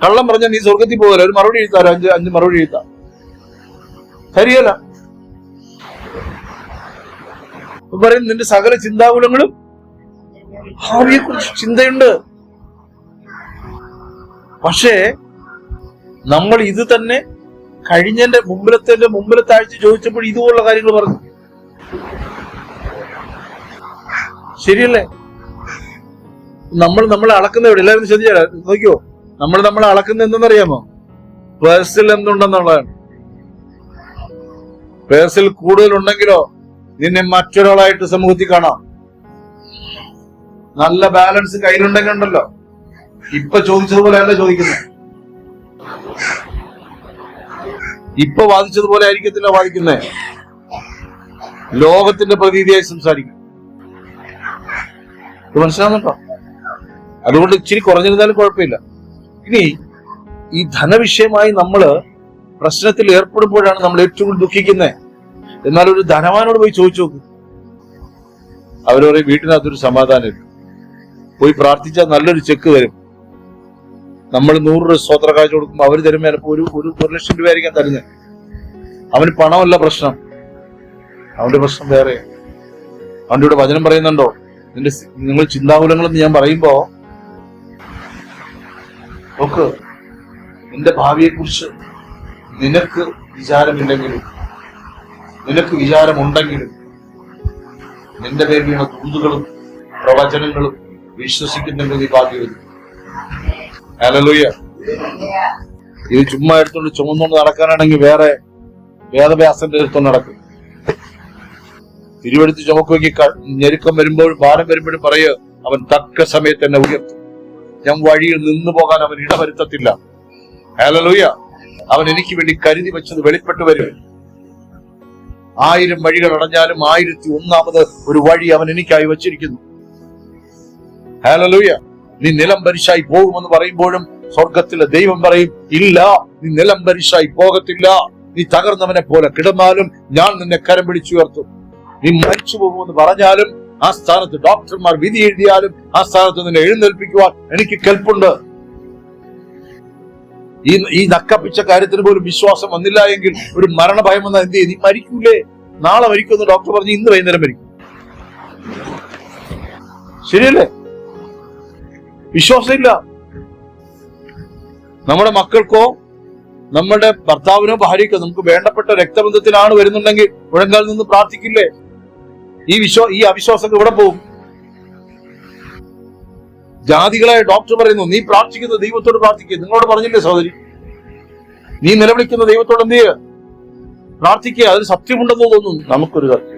Speaker 1: കള്ളം പറഞ്ഞാൽ നീ സ്വർഗത്തിൽ പോകല, ഒരു മറുപടി എഴുതാറോ? 5 മറുപടി എഴുതാം, ശരിയല്ല? പറയും നിന്റെ സകല ചിന്താകുലങ്ങളും ഭാവിയെ കുറിച്ച് ചിന്തയുണ്ട്. പക്ഷേ നമ്മൾ ഇത് തന്നെ കഴിഞ്ഞതിന്റെ മുമ്പിലത്തെ ആഴ്ച ചോദിച്ചപ്പോൾ ഇതുപോലുള്ള കാര്യങ്ങൾ പറഞ്ഞു. ശരിയല്ലേ? നമ്മളെ അളക്കുന്ന എവിടെ? എല്ലാവരും ശ്രദ്ധിച്ചാൽ നോക്കിയോ, നമ്മളെ അളക്കുന്ന എന്തെന്നറിയാമോ? പേഴ്സിൽ എന്തുണ്ടെന്നുള്ളതാണ്. പേഴ്സിൽ കൂടുതലുണ്ടെങ്കിലോ നിന്നെ മറ്റൊരാളായിട്ട് സമൂഹത്തിൽ കാണാം. നല്ല ബാലൻസ് കയ്യിലുണ്ടെങ്കിൽ ഉണ്ടല്ലോ, ഇപ്പൊ ചോദിച്ചതുപോലെ അല്ല ചോദിക്കുന്നത്. ഇപ്പൊ വാദിച്ചതുപോലെ ആയിരിക്കത്തില്ല വാദിക്കുന്നേ. ലോകത്തിന്റെ പ്രതീതിയായി സംസാരിക്കും. മനസ്സിലാവുന്നുണ്ടോ? അതുകൊണ്ട് ഇച്ചിരി കുറഞ്ഞിരുന്നാലും കുഴപ്പമില്ല. ഇനി ഈ ധനവിഷയമായി നമ്മള് പ്രശ്നത്തിൽ ഏർപ്പെടുമ്പോഴാണ് നമ്മൾ ഏറ്റവും കൂടുതൽ ദുഃഖിക്കുന്നത്. എന്നാൽ ഒരു ധനവാനോട് പോയി ചോദിച്ചു നോക്കും, അവർ പറയും വീട്ടിനകത്തൊരു സമാധാനം. പോയി പ്രാർത്ഥിച്ചാൽ നല്ലൊരു ചെക്ക് തരും. നമ്മൾ 100 രൂപ സ്വത്ര കാശ് കൊടുക്കുമ്പോൾ അവർ തരുമ്പോൾ ചിലപ്പോൾ ഒരു 1 ലക്ഷം രൂപ ആയിരിക്കാൻ തരുന്നത്. അവന് പണമല്ല പ്രശ്നം, അവന്റെ പ്രശ്നം വേറെ. അവന്റെ ഇവിടെ വചനം പറയുന്നുണ്ടോ, നിങ്ങൾ ചിന്താകുലങ്ങളെന്ന് ഞാൻ പറയുമ്പോ നോക്ക്, നിന്റെ ഭാവിയെ കുറിച്ച് നിനക്ക് വിചാരമില്ലെങ്കിലും, നിനക്ക് വിചാരമുണ്ടെങ്കിലും, നിന്റെ പേര് വീണ ദൂതുകളും പ്രവചനങ്ങളും വിശ്വസിക്കുന്നെങ്കിൽ നീ ഭാഗ്യവതി. ഹല്ലേലൂയ. ഇത് ചുമ്മാ എടുത്തോണ്ട് ചുമന്നുകൊണ്ട് നടക്കാനാണെങ്കിൽ വേറെ വേദവ്യാസന്റെ എടുത്തോണ്ട് നടക്കും. തിരുവെടുത്ത് ചുമക്കുമെങ്കിൽ ഞെരുക്കം വരുമ്പോഴും ഭാരം വരുമ്പോഴും പറയുക, അവൻ തക്ക സമയത്ത് എന്നെ ഉയർത്തും, ഞാൻ വഴിയിൽ നിന്നു പോകാൻ അവൻ ഇടവരുത്തത്തില്ല. ഹല്ലേലൂയ. അവൻ എനിക്ക് വേണ്ടി കരുതി വെച്ചത് വെളിപ്പെട്ടു വരും. 1000 വഴികൾ അടഞ്ഞാലും 1001 ഒരു വഴി അവൻ എനിക്കായി വച്ചിരിക്കുന്നു. ഹല്ലേലൂയ. നീ നിലം പരിശായി പോകുമെന്ന് പറയുമ്പോഴും സ്വർഗത്തിലെ ദൈവം പറയും, ഇല്ല, നീ നിലം പരിശായി പോകത്തില്ല. നീ തകർന്നവനെ പോലെ കിടന്നാലും ഞാൻ നിന്നെ കരം പിടിച്ചുയർത്തും. നീ മരിച്ചു പോകുമെന്ന് പറഞ്ഞാലും ആ സ്ഥാനത്ത് ഡോക്ടർമാർ വിധി എഴുതിയാലും ആ സ്ഥാനത്ത് നിന്നെ എഴുന്നേൽപ്പിക്കുവാൻ എനിക്ക് കെൽപ്പുണ്ട്. ഈ നക്കപ്പിച്ച കാര്യത്തിന് പോലും വിശ്വാസം വന്നില്ല എങ്കിൽ ഒരു മരണഭയം വന്നാൽ എന്ത് ചെയ്യും? നീ മരിക്കൂലേ? നാളെ മരിക്കുമെന്ന് ഡോക്ടർ പറഞ്ഞ് ഇന്ന് വൈകുന്നേരം മരിക്കും. ശരിയല്ലേ? വിശ്വാസമില്ല. നമ്മുടെ മക്കൾക്കോ നമ്മുടെ ഭർത്താവിനോ ഭാര്യയ്ക്കോ നമുക്ക് വേണ്ടപ്പെട്ട രക്തബന്ധത്തിലാണ് വരുന്നുണ്ടെങ്കിൽ മുഴങ്കാൽ നിന്ന് പ്രാർത്ഥിക്കില്ലേ? ഈ അവിശ്വാസം ഇവിടെ പോകും. ജാതികളെ ഡോക്ടർ പറയുന്നു, നീ പ്രാർത്ഥിക്കുന്ന ദൈവത്തോട് പ്രാർത്ഥിക്കുക. നിങ്ങളോട് പറഞ്ഞില്ലേ സഹോദരി? നീ നിലവിളിക്കുന്ന ദൈവത്തോട് എന്ത് ചെയ്യുക? പ്രാർത്ഥിക്കുക. അതിൽ സത്യമുണ്ടെന്ന് തോന്നുന്നു. നമുക്കൊരു സത്യം,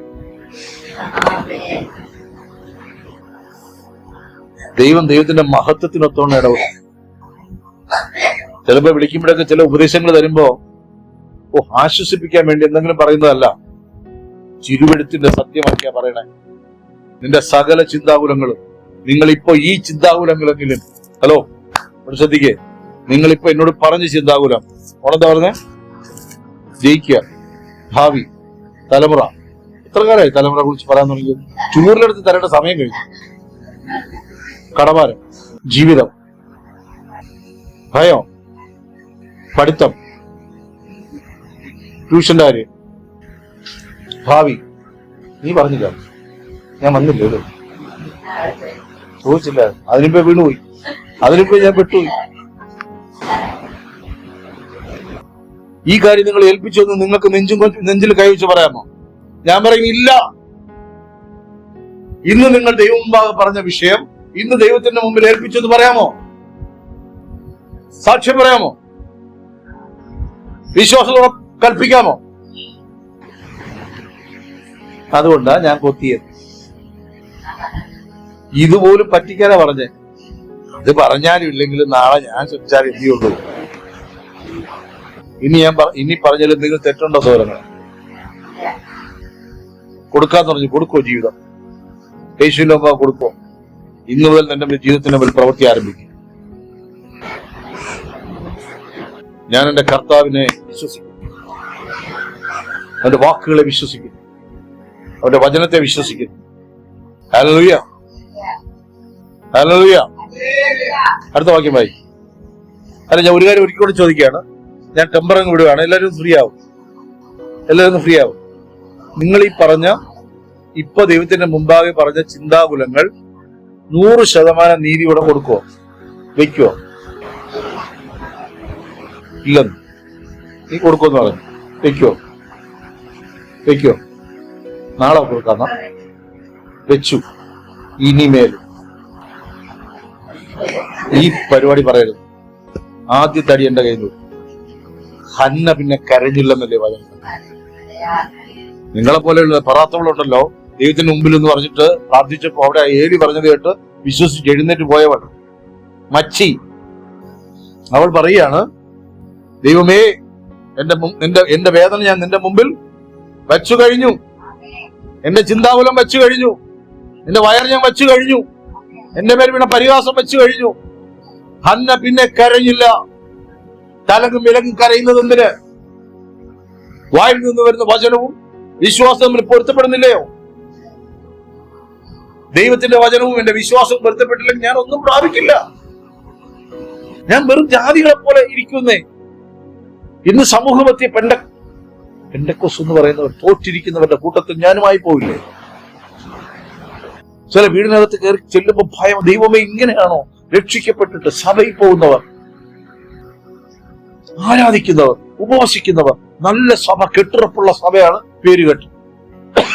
Speaker 1: ദൈവത്തിന്റെ മഹത്വത്തിനൊത്തോണം ഇടപെടും. ചിലപ്പോ വിളിക്കുമ്പോഴൊക്കെ ചില ഉപദേശങ്ങൾ തരുമ്പോ ആശ്വസിപ്പിക്കാൻ വേണ്ടി എന്തെങ്കിലും പറയുന്നതല്ല, തിരുവെഴുത്തിന്റെ സത്യമാക്കിയാ പറയണേ. നിന്റെ സകല ചിന്താകുലങ്ങളും, നിങ്ങളിപ്പോ ഈ ചിന്താകുലങ്ങളെങ്കിലും, ഹലോ ശ്രദ്ധിക്കേ, നിങ്ങളിപ്പോ എന്നോട് പറഞ്ഞ ചിന്താകുലം ഓണെന്താ പറഞ്ഞേ? ജയിക്കുക, ഭാവി, തലമുറ. എത്ര കാലമായി തലമുറ കുറിച്ച് പറയാൻ തുടങ്ങിയത്? ചൂരിലെടുത്ത് തരേണ്ട സമയം കഴിഞ്ഞു. കടഭാരം, ജീവിതം, ഭയം, പഠിത്തം, ട്യൂഷന്റെ കാര്യം, ഭാവി. നീ പറഞ്ഞില്ല, ഞാൻ വന്നില്ലേ, ചോദിച്ചില്ല, അതിനിപ്പോ വീണുപോയി, അതിനിപ്പോ ഞാൻ പെട്ടുപോയി. ഈ കാര്യം നിങ്ങൾ ഏൽപ്പിച്ചു എന്ന് നിങ്ങൾക്ക് നെഞ്ചിൽ കൈവച്ച് പറയാമോ? ഞാൻ പറയും ഇല്ല. ഇന്ന് നിങ്ങൾ ദൈവം മുമ്പാകെ പറഞ്ഞ വിഷയം ഇന്ന് ദൈവത്തിന്റെ മുമ്പിൽ ഏൽപ്പിച്ചെന്ന് പറയാമോ? സാക്ഷ്യം പറയാമോ? വിശ്വാസത്തോടെ കൽപ്പിക്കാമോ? അതുകൊണ്ടാ ഞാൻ കൊത്തിയത്. ഇതുപോലും പറ്റിക്കാനാ പറഞ്ഞേ. ഇത് പറഞ്ഞാലും ഇല്ലെങ്കിലും നാളെ ഞാൻ ചോദിച്ചാൽ എന്തിയുള്ളൂ. ഇനി പറഞ്ഞാലും എന്തെങ്കിലും തെറ്റുണ്ടോ സഹോദരങ്ങൾ? കൊടുക്കാന്ന് പറഞ്ഞു കൊടുക്കോ? ജീവിതം യേശുവിന്റെ മുമ്പ് കൊടുക്കോ? ഇന്നു മുതൽ എന്റെ ജീവിതത്തിന്റെ മേൽ പ്രവൃത്തി ആരംഭിക്കും. ഞാൻ എന്റെ കർത്താവിനെ വിശ്വസിക്കും, അവന്റെ വാക്കുകളെ വിശ്വസിക്കുന്നു, അവന്റെ വചനത്തെ വിശ്വസിക്കുന്നു. Hallelujah, hallelujah. അടുത്ത വാക്യം വായി. അല്ല, ഞാൻ ഒരു കാര്യം ഒരിക്കലും ചോദിക്കുകയാണ്. ഞാൻ ടെമ്പറങ്ങ് വിടുകയാണ്. എല്ലാവരും ഫ്രീ ആവും, എല്ലാവരും ഫ്രീ ആവും. നിങ്ങൾ ഈ പറഞ്ഞ ഇപ്പൊ ദൈവത്തിന്റെ മുമ്പാകെ പറഞ്ഞ ചിന്താകുലങ്ങൾ 100% നീതിയോടെ കൊടുക്കുവോ? വെക്കുവോ? ഇല്ലെന്ന് നീ കൊടുക്കുമെന്ന് പറഞ്ഞു. വെക്കുവോ? വെക്കുവോ? നാളെ കൊടുക്കാന്ന വെച്ചു. ഇനിമേൽ ഈ പരിപാടി പറയരുത്. ആദ്യത്തെ അടി എന്റെ കയ്യിൽ. ഹന്ന പിന്നെ കരഞ്ഞില്ലെന്നല്ലേ പറഞ്ഞു. നിങ്ങളെ പോലെയുള്ള പറാത്തവളുണ്ടല്ലോ, ദൈവത്തിന് മുമ്പിൽ എന്ന് പറഞ്ഞിട്ട് പ്രാർത്ഥിച്ചപ്പോ അവിടെ ഏലി പറഞ്ഞത് കേട്ട് വിശ്വസിച്ച് എഴുന്നേറ്റ് പോയവൾ മച്ചി. അവൾ പറയാണ്, ദൈവമേ, എന്റെ വേദന ഞാൻ നിന്റെ മുമ്പിൽ വച്ചു കഴിഞ്ഞു, എന്റെ ചിന്താകുലം വെച്ചു കഴിഞ്ഞു, എന്റെ വയർ ഞാൻ വെച്ചു കഴിഞ്ഞു, എന്റെ പേര് പിന്നെ പരിഹാസം വെച്ചു കഴിഞ്ഞു. ഹന്ന പിന്നെ കരഞ്ഞില്ല. തലകും വിലകും കരയുന്നത് എന്തിന്? വായിൽ നിന്ന് വരുന്ന വചനവും വിശ്വാസവും തമ്മിൽ പൊരുത്തപ്പെടുന്നില്ലയോ? ദൈവത്തിന്റെ വചനവും എന്റെ വിശ്വാസവും പൊരുത്തപ്പെട്ടില്ലെങ്കിൽ ഞാൻ ഒന്നും പ്രാപിക്കില്ല. ഞാൻ വെറും ജാതികളെ പോലെ ഇരിക്കുന്നേ. ഇന്ന് സമൂഹമധ്യ പെന്തക്കോസ് എന്ന് പറയുന്നവർ തോറ്റിരിക്കുന്നവരുടെ കൂട്ടത്തിൽ ഞാനുമായി പോയില്ലേ? ചില വീടിനകത്ത് കയറി ചെല്ലുമ്പോ ഭയം. ദൈവമേ, ഇങ്ങനെയാണോ രക്ഷിക്കപ്പെട്ടിട്ട് സഭയിൽ പോകുന്നവർ, ആരാധിക്കുന്നവർ, ഉപവസിക്കുന്നവർ, നല്ല സഭ, കെട്ടുറപ്പുള്ള സഭയാണ് പേര് കേട്ട്.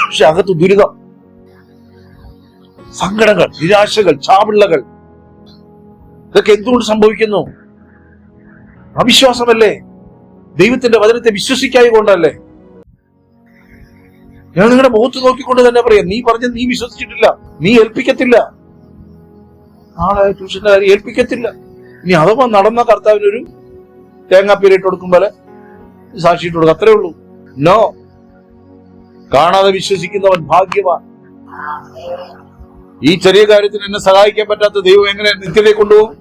Speaker 1: പക്ഷെ അകത്ത് ദുരിതം, സങ്കടങ്ങൾ, നിരാശകൾ, ചാവിള്ളകൾ. ഇതൊക്കെ എന്തുകൊണ്ട് സംഭവിക്കുന്നു? അവിശ്വാസമല്ലേ? ദൈവത്തിന്റെ വചനത്തെ വിശ്വസിക്കായി കൊണ്ടല്ലേ? ഞാൻ നിങ്ങളുടെ മുഖത്ത് നോക്കിക്കൊണ്ട് തന്നെ പറയാം, നീ പറഞ്ഞത് നീ വിശ്വസിച്ചിട്ടില്ല, നീ ഏൽപ്പിക്കത്തില്ല, നാളെ ട്യൂഷന്റെ കാര്യം ഏൽപ്പിക്കത്തില്ല. ഇനി അഥവാ നടന്ന കർത്താവിനൊരു തേങ്ങാപ്പീരിട്ട് കൊടുക്കും പോലെ സാക്ഷിയിട്ട് കൊടുക്കും, അത്രേ ഉള്ളൂ. നോ, കാണാതെ വിശ്വസിക്കുന്നവൻ ഭാഗ്യവാൻ. ഈ ചെറിയ കാര്യത്തിന് എന്നെ സഹായിക്കാൻ പറ്റാത്ത ദൈവം എങ്ങനെ നിത്യതയെ കൊണ്ടുപോകും?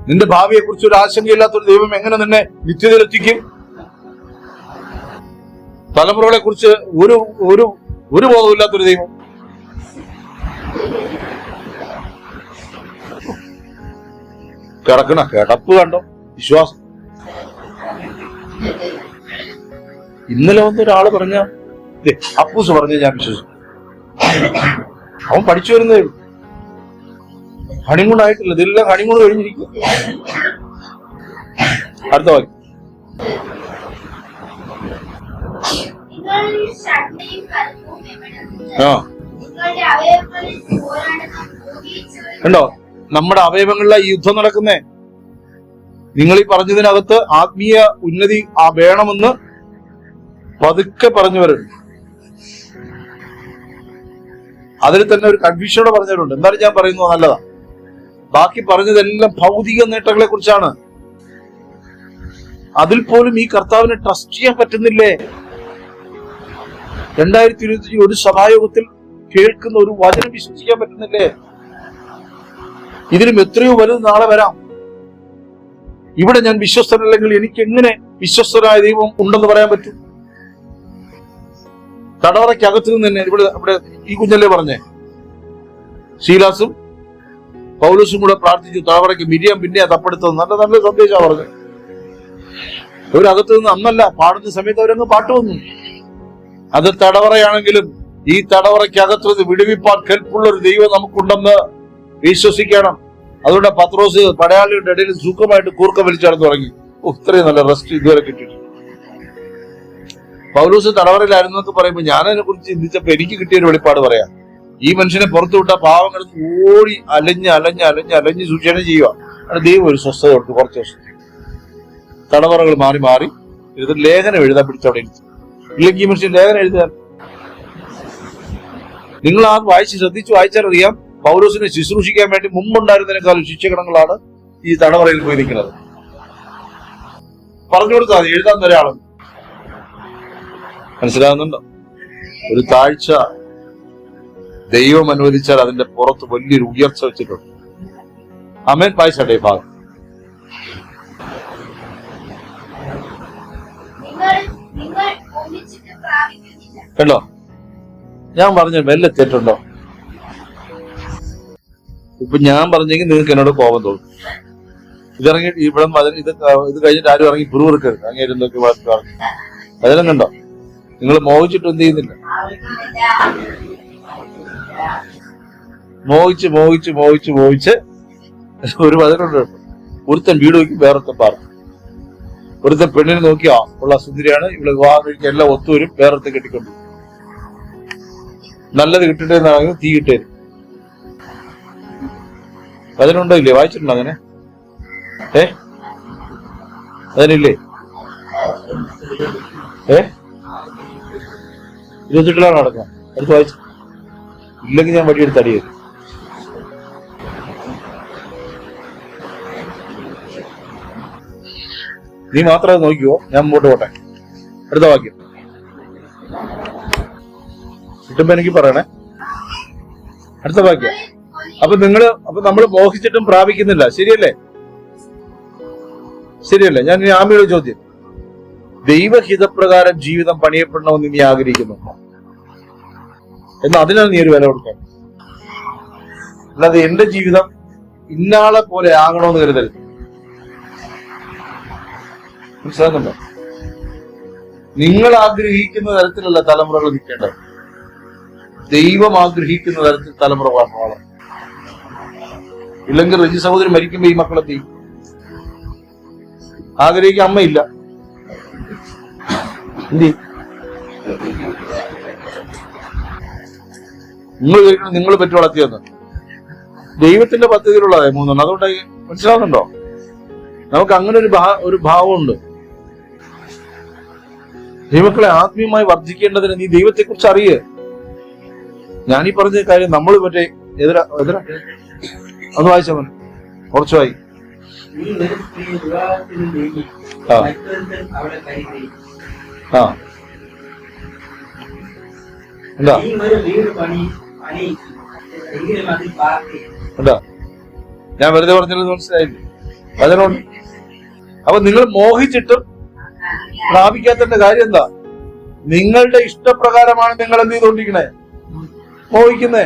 Speaker 1: നിന്റെ ഭാവിയെ കുറിച്ച് ഒരു ആശങ്കയില്ലാത്തൊരു ദൈവം എങ്ങനെ നിന്നെ നിത്യതയിലെത്തിക്കും? തലമുറകളെ കുറിച്ച് ഒരു ഒരു ഒരു ബോധമില്ലാത്തൊരു ദൈവം. കിടക്കണ കിടപ്പ് കണ്ടോ വിശ്വാസം. ഇന്നലെ ഒരാള് പറഞ്ഞ അപ്പൂസ് പറഞ്ഞ ഞാൻ വിശ്വസിച്ചു. അവൻ പഠിച്ചു വരുന്നേ ഉള്ളൂ, ഹണിമൂൺ ആയിട്ടില്ല, ഇതെല്ലാം ഹണിമൂൺ കഴിഞ്ഞിരിക്കും. അടുത്ത വാക്യം. കണ്ടോ, നമ്മുടെ അവയവങ്ങളിലെ ഈ യുദ്ധം നടക്കുന്നേ. നിങ്ങൾ ഈ പറഞ്ഞതിനകത്ത് ആത്മീയ ഉന്നതി വേണമെന്ന് പതുക്കെ പറഞ്ഞു വരുന്നുണ്ട്. അതിൽ തന്നെ ഒരു കൺഫ്യൂഷനോടെ പറഞ്ഞവരുണ്ട്. എന്തായാലും ഞാൻ പറയുന്നത് നല്ലതാ. ബാക്കി പറഞ്ഞതെല്ലാം ഭൗതിക നേട്ടങ്ങളെ കുറിച്ചാണ്. അതിൽ പോലും ഈ കർത്താവിനെ ട്രസ്റ്റ് ചെയ്യാൻ പറ്റുന്നില്ലേ? 2025 ഒരു സഭായോഗത്തിൽ കേൾക്കുന്ന ഒരു വചനം വിശ്വസിക്കാൻ പറ്റുന്നില്ലേ? ഇതിലും എത്രയോ വലുത് നാളെ വരാം. ഇവിടെ ഞാൻ വിശ്വസ്തനല്ലെങ്കിൽ എനിക്ക് എങ്ങനെ വിശ്വസ്തനായ ദൈവം ഉണ്ടെന്ന് പറയാൻ പറ്റും? തടവറയ്ക്കകത്ത് നിന്ന് തന്നെ ഇവിടെ ഈ കുഞ്ഞല്ലേ പറഞ്ഞേ, ശീലാസും പൗലോസും കൂടെ പ്രാർത്ഥിച്ചു തടവറയ്ക്ക് മിരിയാം പിന്നെ തപ്പെടുത്തത്. നല്ല നല്ല സന്ദേശമാണ് പറഞ്ഞത്. അവരകത്ത് നിന്ന് അന്നല്ല, പാടുന്ന സമയത്ത് അവരങ്ങ് പാട്ട് വന്നു. അത് തടവറയാണെങ്കിലും ഈ തടവറയ്ക്കകത്ത് നിന്ന് വിടുവിപ്പാൻ കെൽപ്പുള്ള ഒരു ദൈവം നമുക്കുണ്ടെന്ന് വിശ്വസിക്കണം. അതുകൊണ്ട് പത്രോസ് പടയാളിയുടെ ഇടയിൽ സുഖമായിട്ട് കൂർക്ക വലിച്ചടന്ന് തുടങ്ങി. ഇത്രയും നല്ല റെസ്റ്റ് ഇതുവരെ കിട്ടിയിട്ടുണ്ട്. പൗലോസ് തടവറയിലായിരുന്നൊക്കെ പറയുമ്പോൾ ഞാൻ അതിനെ കുറിച്ച് ചിന്തിച്ചപ്പോ എനിക്ക് കിട്ടിയൊരു വെളിപ്പാട് പറയാം. ഈ മനുഷ്യനെ പുറത്തു വിട്ട പാവങ്ങൾ ഓടി അലഞ്ഞ് സൂക്ഷണം ചെയ്യുക. ദൈവം ഒരു സ്വസ്ഥത കൊടുത്തു. കുറച്ച് ദിവസം തടവറകൾ മാറി മാറി ഇരുന്ന് ലേഖനം എഴുതാൻ പിടിച്ചവിടെ ഇരുന്നു. ഇല്ലെങ്കിൽ ഈ മനുഷ്യൻ ലേഖനം എഴുതാൻ. നിങ്ങൾ ആ ശ്രദ്ധിച്ചു വായിച്ചാൽ അറിയാം, പൗലോസിനെ ശുശ്രൂഷിക്കാൻ വേണ്ടി മുമ്പുണ്ടായിരുന്നതിനേക്കാളും ശിക്ഷകണങ്ങളാണ് ഈ തടവറയിൽ പോയി നിൽക്കുന്നത്. പറഞ്ഞു കൊടുത്താൽ മതി, എഴുതാൻ ഒരാളും. മനസ്സിലാകുന്നുണ്ടോ? ഒരു താഴ്ച ദൈവം അനുവദിച്ചാൽ അതിന്റെ പുറത്ത് വലിയൊരു ഉയർച്ച വെച്ചിട്ടുണ്ട്. ആമേൻ. വായിച്ചട്ടെ ഭാഗം. കണ്ടോ, ഞാൻ പറഞ്ഞ വല്ല തെറ്റുണ്ടോ? ഇപ്പൊ ഞാൻ പറഞ്ഞെങ്കിൽ നിങ്ങൾക്ക് എന്നോട് കോപം തോന്നും. ഇതിറങ്ങി ഇവിടെ ഇത് കഴിഞ്ഞിട്ട് ആരും ഇറങ്ങി പുറവെടുക്കരുത്. അങ്ങേരുന്നൊക്കെ അതെല്ലാം കണ്ടോ? നിങ്ങൾ മോഹിച്ചിട്ട് എന്ത് ചെയ്യുന്നില്ല? മോഹിച്ച് ഒരു വചനുണ്ട്. ഒരുത്തൻ വീട് നോക്കി വേറൊരുത്തൻ പാർക്കും. ഒരുത്തൻ പെണ്ണിനെ നോക്കിയാ ഉള്ള സുന്ദരിയാണ്, ഇവിടെ വിവാഹം കഴിക്കാൻ എല്ലാം ഒത്തുവരും, വേറൊരുത്തൻ കെട്ടിക്കൊണ്ടു. നല്ലത് കിട്ടട്ടെന്നാണെങ്കിൽ തീ കിട്ടേരും. അതിനുണ്ടോ ഇല്ലേ? വായിച്ചിട്ടുണ്ടോ അങ്ങനെ? അതിനില്ലേ? 28 നടക്കാം. അടുത്ത് വായിച്ചു. ഇല്ലെങ്കിൽ ഞാൻ വടിയെടുത്ത് അടിയത്. നീ മാത്രം നോക്കിയോ, ഞാൻ മുമ്പോട്ട് പോട്ടെ. അടുത്ത വാക്യം കിട്ടുമ്പോ എനിക്ക് പറയണേ. അടുത്ത വാക്യം. അപ്പൊ നമ്മൾ മോഹിച്ചിട്ടും പ്രാപിക്കുന്നില്ല. ശരിയല്ലേ? ഞാൻ ആമിയുടെ ചോദ്യം, ദൈവഹിതപ്രകാരം ജീവിതം പണിയപ്പെടണമെന്ന് നീ ആഗ്രഹിക്കുന്നു എന്നാൽ അതിനാണ് നീ ഒരു വില കൊടുക്കാൻ. അല്ലാതെ എന്റെ ജീവിതം ഇന്നാളെ പോലെ ആകണമെന്ന് കരുതരുത്. മനസ്സിലാകുന്നുണ്ടോ? നിങ്ങൾ ആഗ്രഹിക്കുന്ന തരത്തിലല്ല തലമുറകൾ നിൽക്കേണ്ടത്. ദൈവം ആഗ്രഹിക്കുന്ന തരത്തിൽ തലമുറ വളരണം. ഇല്ലെങ്കിൽ റജി സഹോദരൻ മരിക്കുമ്പോ ഈ മക്കളെത്തി ആഗ്രഹിക്കാൻ അമ്മയില്ല. എന്തി നിങ്ങൾ പെറ്റു വളർത്തിയെന്ന് ദൈവത്തിന്റെ പദ്ധതിയിലുള്ളതായി 3 അതുകൊണ്ട് മനസ്സിലാവുന്നുണ്ടോ? നമുക്ക് അങ്ങനെ ഒരു ഭാവമുണ്ട്. ദൈവങ്ങളെ ആത്മീയമായി വർദ്ധിക്കേണ്ടതിന് നീ ദൈവത്തെ കുറിച്ച് അറിയേ. ഞാനീ പറഞ്ഞ കാര്യം നമ്മൾ മറ്റേ എതിരാ ഒന്ന് വായിച്ചവൻ കുറച്ചുമായി എന്താ എന്താ ഞാൻ വെറുതെ പറഞ്ഞത് മനസ്സിലായില്ലേ? അതിനോട് അപ്പൊ നിങ്ങൾ മോഹിച്ചിട്ടും പ്രാപിക്കാത്തതിന്റെ കാര്യം എന്താ? നിങ്ങളുടെ ഇഷ്ടപ്രകാരമാണ് നിങ്ങൾ എന്ത് ചെയ്തോണ്ടിരിക്കണേ? മോഹിക്കുന്നേ.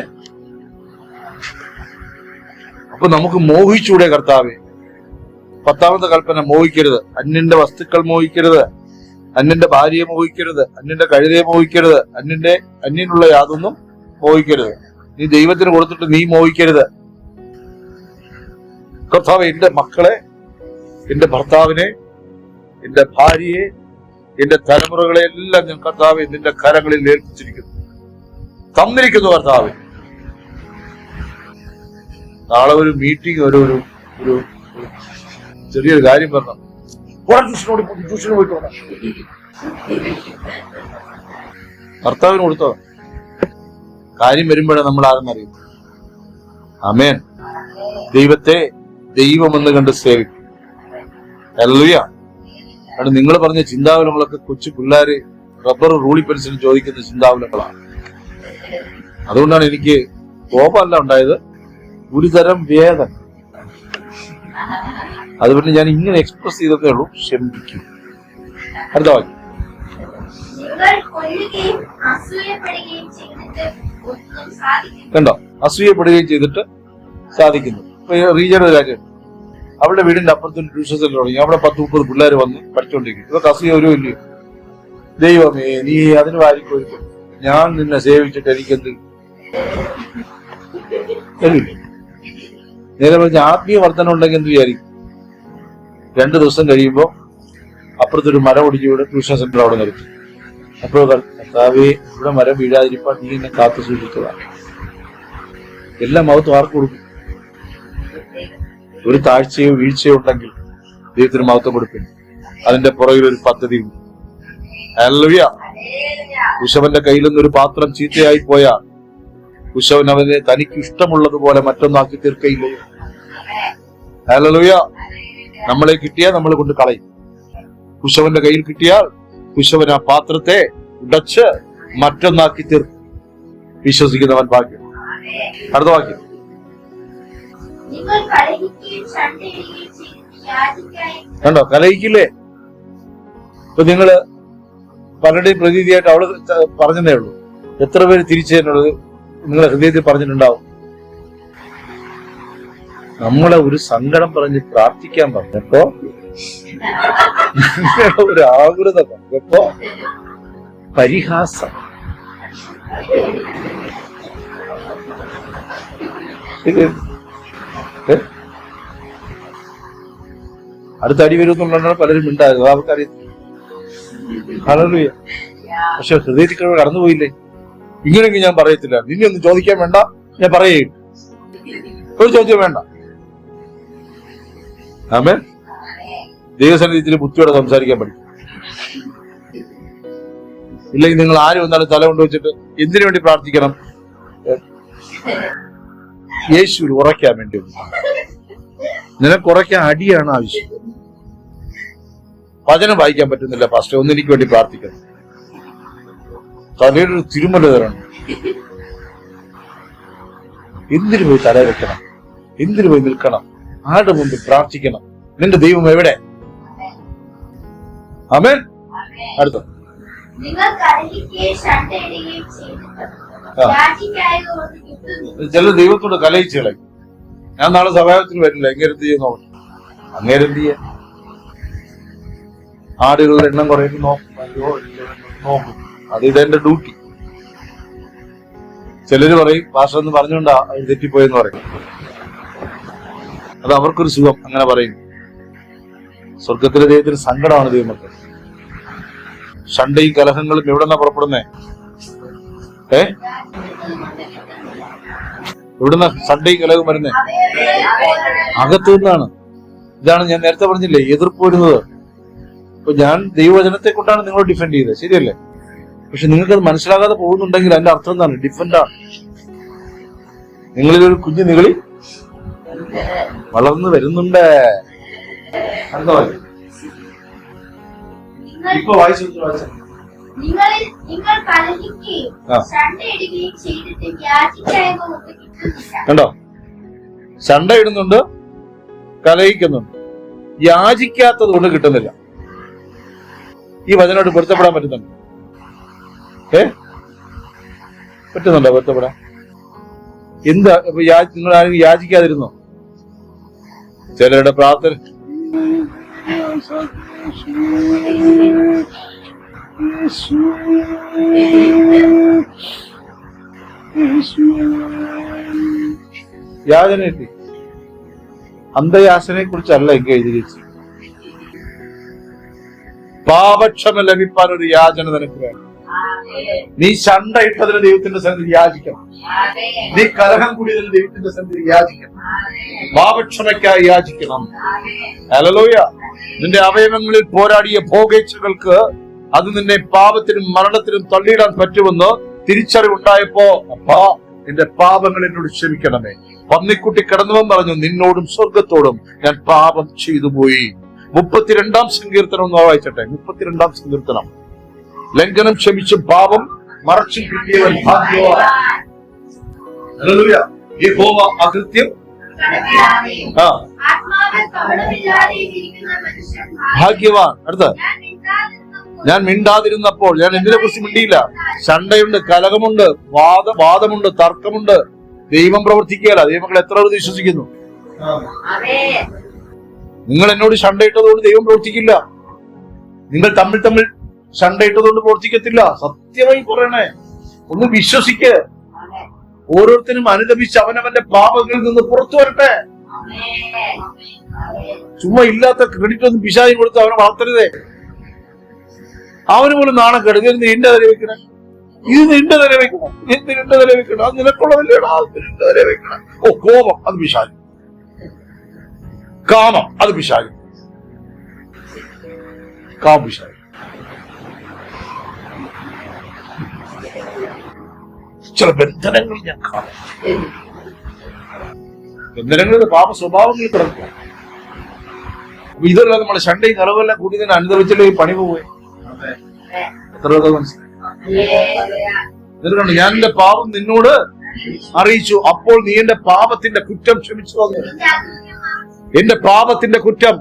Speaker 1: അപ്പൊ നമുക്ക് മോഹിച്ചൂടെ കർത്താവേ? 10ാമത്തെ കൽപ്പന മോഹിക്കരുത്. അന്യന്റെ വസ്തുക്കൾ മോഹിക്കരുത്, അന്യന്റെ ഭാര്യയെ മോഹിക്കരുത്, അന്യന്റെ കഴുതയെ മോഹിക്കരുത്, അന്യനുള്ള യാതൊന്നും മോഹിക്കരുത്. നീ ദൈവത്തിന് കൊടുത്തിട്ട് നീ മോഹിക്കരുത്. കർത്താവേ, എന്റെ മക്കളെ, എന്റെ ഭർത്താവിനെ, എന്റെ ഭാര്യയെ, എന്റെ തലമുറകളെ എല്ലാം ഞാൻ കർത്താവെ നിന്റെ കരങ്ങളിൽ ഏൽപ്പിച്ചിരിക്കുന്നു, തന്നിരിക്കുന്നു കർത്താവെ. നാളെ ഒരു മീറ്റിംഗ് ഒരു ചെറിയൊരു കാര്യം പറഞ്ഞു. ട്യൂഷന് പോയിട്ട് വരാം. ഭർത്താവിന് കൊടുത്തോ? കാര്യം വരുമ്പോഴാണ് നമ്മൾ ആരെന്നറിയും. ആമേൻ. ദൈവത്തെ ദൈവമെന്ന് കണ്ട് സേവിക്കും. ഹല്ലേലൂയ. അത് നിങ്ങൾ പറഞ്ഞ ചിന്താകുലങ്ങളൊക്കെ കൊച്ചു പിള്ളേര് റബ്ബർ റൂളി പെൻസിൽ ചോദിക്കുന്ന ചിന്താകുലങ്ങളാണ്. അതുകൊണ്ടാണ് എനിക്ക് കോപമല്ല ഉണ്ടായത്, ഒരു തരം വേദന. അതുകൊണ്ട് ഞാൻ ഇങ്ങനെ എക്സ്പ്രസ് ചെയ്തതേ ഉള്ളൂ. ക്ഷമിക്കും. അടുത്ത വാക്യം. കണ്ടോ? അസൂയപ്പെടുകയും ചെയ്തിട്ട് സാധിക്കുന്നു. റീജയുടെ കാര്യം, അവളുടെ വീടിന്റെ അപ്പുറത്തൊരു ട്യൂഷൻ സെന്റർ തുടങ്ങി. അവിടെ 10-30 പിള്ളേർ വന്ന് പഠിച്ചുകൊണ്ടിരിക്കും. ഇതൊക്കെ അസൂയ ഒരു ഇല്ലയോ? ദൈവമേ, നീ അതിന് വാരിക്കൊരുക്കും. ഞാൻ നിന്നെ സേവിച്ചിട്ട് എനിക്കെന്ത്? നേരെ പറഞ്ഞ ആത്മീയ വർധനം ഉണ്ടെങ്കിൽ എന്ത് വിചാരിക്കും? 2 ദിവസം കഴിയുമ്പോൾ അപ്പുറത്തൊരു മരം ഒടിഞ്ഞുകൂടെ ട്യൂഷൻ സെന്റർ അവിടെ നിർത്തി. അപ്പോൾ കർത്താവേ, ഇവിടെ മരം വീഴാതിരിക്കാൻ നീ എന്നെ കാത്തു സൂക്ഷിച്ചതാണ്. എല്ലാം മഹത്വം ആർക്ക് കൊടുക്കും? ഒരു താഴ്ചയോ വീഴ്ചയോ ഉണ്ടെങ്കിൽ ദൈവത്തിന് മഹത്വം കൊടുക്കും. അതിന്റെ പുറകിൽ ഒരു പദ്ധതി ഉണ്ട്. ഹല്ലേലൂയ. കുശവന്റെ കയ്യിൽ നിന്നൊരു പാത്രം ചീത്തയായി പോയാൽ കുശവൻ അവനെ തനിക്ക് ഇഷ്ടമുള്ളതുപോലെ മറ്റൊന്നാക്കി തീർക്കയില്ലയോ? ഹല്ലേലൂയ. നമ്മളെ കിട്ടിയാൽ നമ്മൾ കൊണ്ട് കളയും. കുശവന്റെ കയ്യിൽ കിട്ടിയാൽ കുശവൻ ആ പാത്രത്തെ ഉടച്ച് മറ്റൊന്നാക്കി തീർക്കും. വിശ്വസിക്കുന്നവൻ ഭാഗ്യം. അടുത്ത വാക്യം. കണ്ടോ? കലഹിക്കില്ലേ? ഇപ്പൊ നിങ്ങള് പലരുടെയും പ്രതീതിയായിട്ട് അവള് പറഞ്ഞതേ ഉള്ളൂ. എത്ര പേര് തിരിച്ചു തരുന്നത് നിങ്ങളെ ഹൃദയത്തിൽ പറഞ്ഞിട്ടുണ്ടാവും? നമ്മളെ ഒരു സങ്കടം പറഞ്ഞ് പ്രാർത്ഥിക്കാൻ പറഞ്ഞപ്പോ, ഒരു ആകുലത പറഞ്ഞപ്പോ പരിഹാസം. അടുത്ത അടി വരുമെന്നുള്ളതാണ് പലരും ഉണ്ടായത്. അവർക്കറിയത്തില്ല. ഹല്ലേലൂയ. പക്ഷെ ഹൃദയത്തിൽ കടന്നുപോയില്ലേ? ഇങ്ങനെയെങ്കിൽ ഞാൻ പറയത്തില്ല. നിന്നെ ഒന്നും ചോദിക്കാൻ വേണ്ട, ഞാൻ പറയുകയും ഒരു ചോദ്യം വേണ്ട. ആമേൻ. ദൈവസന്നിധിയിൽ ബുദ്ധിയോടെ സംസാരിക്കാൻ പഠിക്കും. ഇല്ലെങ്കിൽ നിങ്ങൾ ആര് വന്നാലും തല കൊണ്ട് വെച്ചിട്ട് എന്തിനു വേണ്ടി പ്രാർത്ഥിക്കണം? യേശുവിൽ ഉറയ്ക്കാൻ വേണ്ടി. നിനക്ക് ഉറയ്ക്കാൻ അടിയാണ് ആവശ്യം. വചനം വായിക്കാൻ പറ്റുന്നില്ല പാസ്റ്റർ, ഒന്നെനിക്ക് വേണ്ടി പ്രാർത്ഥിക്കണം. തലയിലൊരു തിരുമല തരണം. എന്തിനു പോയി തല വെക്കണം? എന്തിനു പോയി നിൽക്കണം? ആരുടെ മുമ്പ് പ്രാർത്ഥിക്കണം? നിന്റെ ദൈവം എവിടെ? ആമേൻ. അടുത്ത. ചില ദൈവത്തോട് കലഹിച്ച് കളയും. ഞാൻ നാളെ സഭായത്തിന് വരില്ല, എങ്ങനെന്ത് ചെയ്യുന്നോ? അങ്ങേരെന്ത് ചെയ്യാൻ? ആടുകളുടെ എണ്ണം കുറയുന്നു നോക്കും. അത് ഇതെന്റെ ഡ്യൂട്ടി. ചിലര് പറയും പാസ്റ്റർ എന്ന് പറഞ്ഞുകൊണ്ടാ അത് തെറ്റിപ്പോയെന്ന് പറയും. അത് അവർക്കൊരു സുഖം, അങ്ങനെ പറയും. സ്വർഗത്തിലെ ദൈവത്തിന് സങ്കടമാണ് ദൈവമക്കൾ. ശണ്ടയും കലഹങ്ങളും എവിടെന്നാ പുറപ്പെടുന്നേ? എവിടുന്ന സൺഡേ കലകം വരുന്നേ? അകത്തു നിന്നാണ്. ഇതാണ് ഞാൻ നേരത്തെ പറഞ്ഞില്ലേ, എതിർപ്പ് വരുന്നത്. ഇപ്പൊ ഞാൻ ദൈവവചനത്തെ കൊണ്ടാണ് നിങ്ങളെ ഡിഫെൻഡ് ചെയ്തത്, ശരിയല്ലേ? പക്ഷെ നിങ്ങൾക്കത് മനസ്സിലാകാതെ പോകുന്നുണ്ടെങ്കിൽ അതിന്റെ അർത്ഥം എന്താണ്? ഡിഫെൻഡാണ്. നിങ്ങളിലൊരു കുഞ്ഞു നികളി വളർന്നു വരുന്നുണ്ട്. ഇപ്പൊ വായിച്ചു
Speaker 2: നിങ്ങൾ കലഹിക്കുകയും ശണ്ടയിടുകയും ചെയ്തിട്ട് യാചിക്കായ്മ കൊണ്ട് കിട്ടുന്നില്ല.
Speaker 1: കണ്ടോ? ശണ്ട ഇടുന്നുണ്ട്, കലഹിക്കുന്നുണ്ട്, യാചിക്കാത്തത് കൊണ്ട് കിട്ടുന്നില്ല. ഈ വചനോട് പൊരുത്തപ്പെടാൻ പറ്റുന്നുണ്ടോ? പറ്റുന്നുണ്ടോ പൊരുത്തപ്പെടാൻ? എന്താ നിങ്ങൾ ആരും യാചിക്കാതിരുന്നോ? ചിലരുടെ പ്രാർത്ഥന യാചന കിട്ടി. അന്ധയാചനയെ കുറിച്ചല്ല എനിക്ക് എഴുതിയിരിച്ചു. പാപക്ഷമ ലഭിപ്പാൻ ഒരു യാചന നിനക്ക് വേണം. നീ ശണ്ട ഇട്ടതിന് ദൈവത്തിന്റെ സന്നിധി യാചിക്കണം. നീ കലഹം കൂടിയതിന് ദൈവത്തിന്റെ സന്നിധി യാചിക്കണം. പാപക്ഷമയ്ക്കായി യാചിക്കണം. ഹല്ലേലൂയ. നിന്റെ അവയവങ്ങളിൽ പോരാടിയ ഭോഗേച്ഛകൾക്ക് അത് നിന്നെ പാപത്തിനും മരണത്തിനും തള്ളിയിടാൻ പറ്റുമെന്ന് തിരിച്ചറിവുണ്ടായപ്പോ, അപ്പാ നിന്റെ പാപങ്ങൾ എന്നോട് ക്ഷമിക്കണമേ. പന്നിക്കുട്ടി കിടന്നുവൻ പറഞ്ഞു, നിന്നോടും സ്വർഗത്തോടും ഞാൻ പാപം ചെയ്തു പോയി. 32-ാം സങ്കീർത്തനം ഒന്ന് വായിച്ചട്ടെ. 32-ാം സങ്കീർത്തനം. ലംഘനം ക്ഷമിച്ചും പാപം മറച്ചും കിട്ടിയവൻ ഭാഗ്യവാൻ. ഹല്ലേലൂയ. യഹോവ അകൃത്യം ഭാഗ്യവാൻ. അടുത്ത, ഞാൻ മിണ്ടാതിരുന്നപ്പോൾ. ഞാൻ എന്തിനെ കുറിച്ച് മിണ്ടിയില്ല? ശണ്ടയുണ്ട്, കലഹമുണ്ട്, വാദമുണ്ട്, തർക്കമുണ്ട്. ദൈവം പ്രവർത്തിക്കുകയല്ല. ദൈവങ്ങൾ എത്ര പേർ വിശ്വസിക്കുന്നു? നിങ്ങൾ എന്നോട് ശണ്ടയിട്ടതുകൊണ്ട് ദൈവം പ്രവർത്തിക്കില്ല. നിങ്ങൾ തമ്മിൽ ശണ്ടയിട്ടതുകൊണ്ട് പ്രവർത്തിക്കത്തില്ല. സത്യമായി പറയണേ, ഒന്ന് വിശ്വസിക്ക്. ഓരോരുത്തരും അനുദപിച്ച് അവനവന്റെ പാപങ്ങളിൽ നിന്ന് പുറത്തു വരട്ടെ. ചുമ്മാ ഇല്ലാത്ത ക്രെഡിറ്റ് ഒന്നും പിശാചിന് കൊടുത്ത് അവനെ വളർത്തരുതേ. അവന് പോലും നാണം കെടും. ഇത് നിന്റെ തല വെക്കണം, ഇത് നിന്റെ തല വെക്കണം, ഇത് നിന്റെ തല വെക്കണം, അത് നിനക്കുള്ളതല്ലേടാ, നിന്റെ തല വെക്കണം. ഓ, കോപം അത് പിശാച്, കാമം അത് പിശാച്, പിശാച്. ചില ബന്ധനങ്ങൾ ഞാൻ കാണും. ബന്ധനങ്ങളുടെ പാപ സ്വഭാവങ്ങൾ കിടക്കുക. ഇതല്ല നമ്മളെ ശണ്ടയും കലവെല്ലാം കൂടി തന്നെ അനുദവിച്ചല്ലേ ഈ പണി പോവേ. എത്ര മനസ്സിലായി? എന്നിട്ടുണ്ട്, ഞാൻ എന്റെ പാപം നിന്നോട് അറിയിച്ചു, അപ്പോൾ നീ എന്റെ പാപത്തിന്റെ കുറ്റം ക്ഷമിച്ചു തന്നു. എന്റെ പാപത്തിന്റെ കുറ്റം,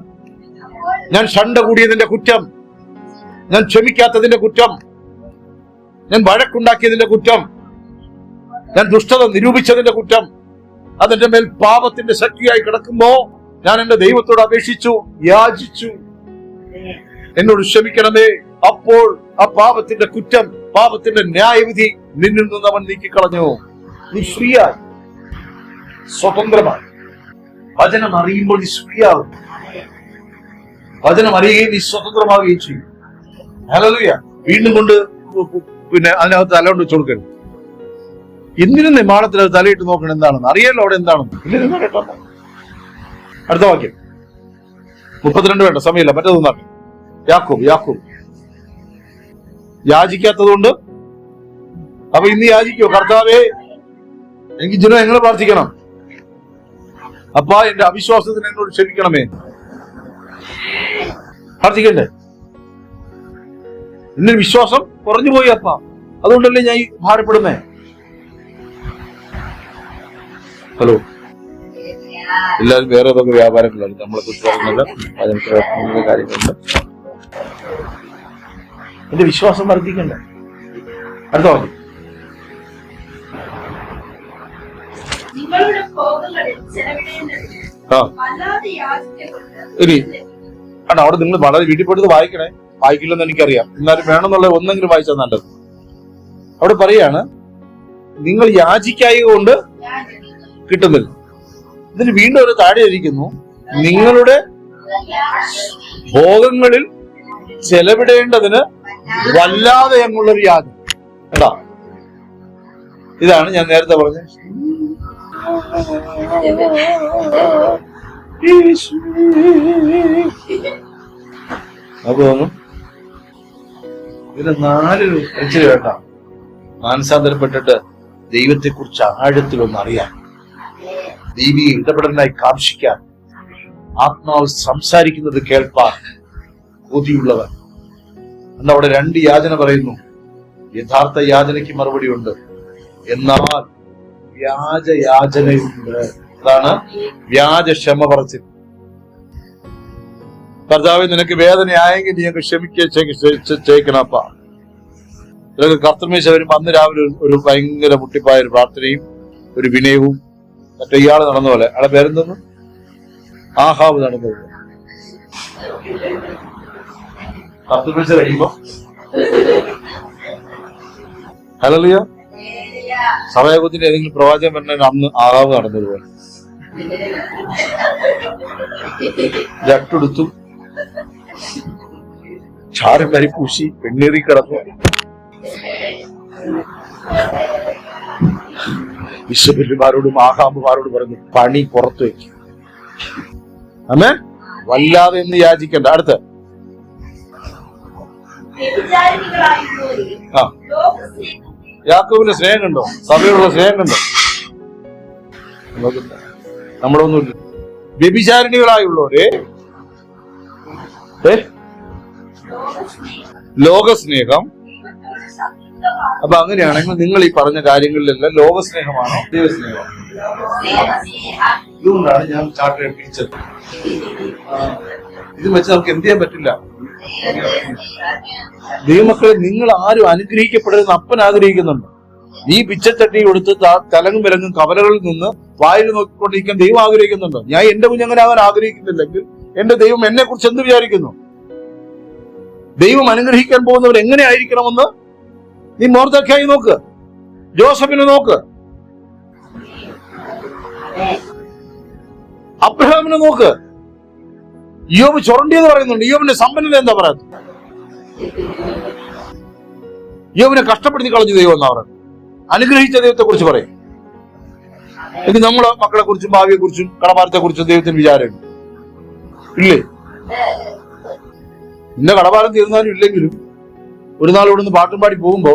Speaker 1: ഞാൻ ശണ്ട കൂടിയതിന്റെ കുറ്റം, ഞാൻ ക്ഷമിക്കാത്തതിന്റെ കുറ്റം, ഞാൻ വഴക്കുണ്ടാക്കിയതിന്റെ കുറ്റം, ഞാൻ ദുഷ്ടത നിരൂപിച്ചതിന്റെ കുറ്റം, അതെന്റെ മേൽ പാപത്തിന്റെ ശക്തിയായി കിടക്കുമ്പോ ഞാൻ എന്റെ ദൈവത്തോട് അപേക്ഷിച്ചു, യാചിച്ചു, എന്നോട് ക്ഷമിക്കണമേ. അപ്പോൾ ആ പാപത്തിന്റെ കുറ്റം, പാപത്തിന്റെ ന്യായവിധി നിന്നിൽ നിന്ന് അവൻ നീക്കിക്കളഞ്ഞു. നീ ഫ്രീയായി, സ്വതന്ത്രമായി. വചനം അറിയുമ്പോൾ നീ ഫ്രീയാകും. വചനം അറിയുകയും നീ സ്വതന്ത്രമാവുകയും ചെയ്യും. ഹല്ലേലൂയ. വീണ്ടും കൊണ്ട് പിന്നെ അതിനകത്ത് തലകൊണ്ട് വെച്ചു കൊടുക്കരുത്. എന്തിനും നിർമ്മാണത്തിൽ അത് തലയിട്ട് നോക്കണം എന്താണെന്ന് അറിയാലോ, അവിടെ എന്താണെന്ന്. അടുത്ത വാക്യം 32 വേണ്ട, സമയമില്ല. മറ്റേതൊന്നാണ് യാക്കോബ് യാചിക്കാത്തതുകൊണ്ട്. അപ്പൊ ഇന്ന് യാചിക്കോ, കർത്താവേ എനിക്ക് ജനം എങ്ങനെ പ്രാർത്ഥിക്കണം? അപ്പാ എന്റെ അവിശ്വാസത്തിന് എന്നോട് ക്ഷമിക്കണമേ. പ്രാർത്ഥിക്കണ്ടേ? എന്റെ വിശ്വാസം കുറഞ്ഞു പോയി അപ്പാ, അതുകൊണ്ടല്ലേ ഞാൻ ഭാരപ്പെടുന്നേ. ഹലോ, എല്ലാവരും വേറെ ഏതൊക്കെ വ്യാപാരങ്ങളാണ് നമ്മളെ കുറിച്ച് പറയുന്നത്, അതിനൊക്കെ കാര്യങ്ങളുണ്ട്. എന്റെ വിശ്വാസം വർദ്ധിക്കണ്ടേ? അടുത്ത വാക്യം. ഇനി ആണോ അവിടെ നിങ്ങൾ വളരെ വീട്ടിൽ പോയിട്ട് വായിക്കണേ. വായിക്കില്ലെന്ന് എനിക്കറിയാം, എന്നാലും വേണമെന്നുള്ള ഒന്നെങ്കിലും വായിച്ചാൽ നല്ലത്. അവിടെ പറയാണ്, നിങ്ങൾ യാചിക്കായ കൊണ്ട് കിട്ടുന്നില്ല. ഇതിന് വീണ്ടും ഒരു താഴെ ഇരിക്കുന്നു, നിങ്ങളുടെ ഭോഗങ്ങളിൽ ചെലവിടേണ്ടതിന് വല്ലാതെ അങ്ങുള്ളൊരു യാചന. കേട്ടാ, ഇതാണ് ഞാൻ നേരത്തെ പറഞ്ഞത്. അപ്പൊ ഇതിന് 4 ഇച്ചിരി വേണ്ട. മാനസാന്തരപ്പെട്ടിട്ട് ദൈവത്തെ കുറിച്ച് ആഴത്തിലൊന്ന് അറിയാൻ, ദൈവീയ ഇടപെടലിനായി കാക്ഷിക്കാൻ, ആത്മാവ് സംസാരിക്കുന്നത് കേൾപ്പാൻ കൊതിയുള്ളവൻ. എന്നവിടെ 2 യാചന പറയുന്നു. യഥാർത്ഥ യാചനയ്ക്ക് മറുപടി ഉണ്ട്, എന്നാൽ വ്യാജ യാചനയുണ്ട്. അതാണ് വ്യാജ ക്ഷമ പറച്ചിൽ. കർത്താവേ, നിനക്ക് വേദനയായെങ്കിൽ നീ ഞങ്ങൾക്ക് ക്ഷമിക്കണപ്പ. നിനക്ക് കർത്തൃമേശ വരുമ്പോ അന്ന് രാവിലെ ഒരു ഭയങ്കര മുട്ടിപ്പായ ഒരു പ്രാർത്ഥനയും ഒരു വിനയവും. മറ്റേ ഇയാള് നടന്ന പോലെ, അയാളെ പേരെന്തോന്നു, ആഹാബ് നടന്നത്. കർത്തൃമേശ കഴിയുമ്പോ ഹല്ലേലൂയ. സമയകുത്തിന്റെ ഏതെങ്കിലും പ്രവാചകൻ പറഞ്ഞാൽ അന്ന് ആഹാബ് നടന്നതുപോലെ ജട്ടെടുത്തു, ചാരം വരിപ്പൂശി, പെണ്ണേറി കിടന്നു. വിശ്വപുരുമാരോടും ആഹാബുമാരോട് പറഞ്ഞു, പണി പുറത്തു വയ്ക്കും. ആമേൻ. വല്ലാതെ എന്ന് യാചിക്കണ്ട. അടുത്ത് യാക്കോബിന്റെ സ്നേഹം കണ്ടോ? സഭയോടുള്ള സ്നേഹം കണ്ടോ? നമ്മളൊന്നുമില്ല. വ്യഭിചാരിണികളായുള്ളവരെ ലോകസ്നേഹം. അപ്പൊ അങ്ങനെയാണെങ്കിൽ നിങ്ങൾ ഈ പറഞ്ഞ കാര്യങ്ങളിലെല്ലാം ലോകസ്നേഹമാണോ ദൈവസ്നേഹമാണോ? ഇതുകൊണ്ടാണ് ഞാൻ ചാർട്ടർ ടീച്ചർ. ഇത് വെച്ച് നമുക്ക് എന്ത് ചെയ്യാൻ പറ്റില്ല. ദൈവമക്കളെ, നിങ്ങൾ ആരും അനുഗ്രഹിക്കപ്പെടരുതെന്ന് അപ്പൻ ആഗ്രഹിക്കുന്നുണ്ട്. നീ പിച്ചച്ചട്ടി കൊടുത്ത് തലങ്ങും വിലങ്ങും കവലകളിൽ നിന്ന് വായിൽ നോക്കിക്കൊണ്ടിരിക്കാൻ ദൈവം ആഗ്രഹിക്കുന്നുണ്ട്. ഞാൻ എന്റെ കുഞ്ഞങ്ങനെ ആവാൻ ആഗ്രഹിക്കുന്നില്ലെങ്കിൽ എന്റെ ദൈവം എന്നെ കുറിച്ച് എന്ത് വിചാരിക്കുന്നു? ദൈവം അനുഗ്രഹിക്കാൻ പോകുന്നവർ എങ്ങനെ ആയിരിക്കണമെന്ന് നീ മോർദെഖായി നോക്ക്, ജോസഫിനെ നോക്ക്, അബ്രഹാമിനെ നോക്ക്. യോബ് ചുരണ്ടിയെന്ന് പറയുന്നുണ്ട്. യോബിന്റെ സമ്പന്നത എന്താ പറയുന്നത്? യോബിനെ കഷ്ടപ്പെടുത്തി കളഞ്ഞ ദൈവം എന്നാ പറയുന്നത്. അനുഗ്രഹിച്ച ദൈവത്തെ കുറിച്ച് പറയും. ഇത് നമ്മളെ മക്കളെ കുറിച്ചും ഭാവിയെ കുറിച്ചും കടഭാരത്തെ കുറിച്ചും ദൈവത്തിന് വിചാരമുണ്ട് ഇല്ലേ? ഇന്ന കടഭാരം തീർന്നാലും ഇല്ലെങ്കിലും ഒരു നാൾ ഇവിടുന്ന് പാട്ടും പാടി പോകുമ്പോ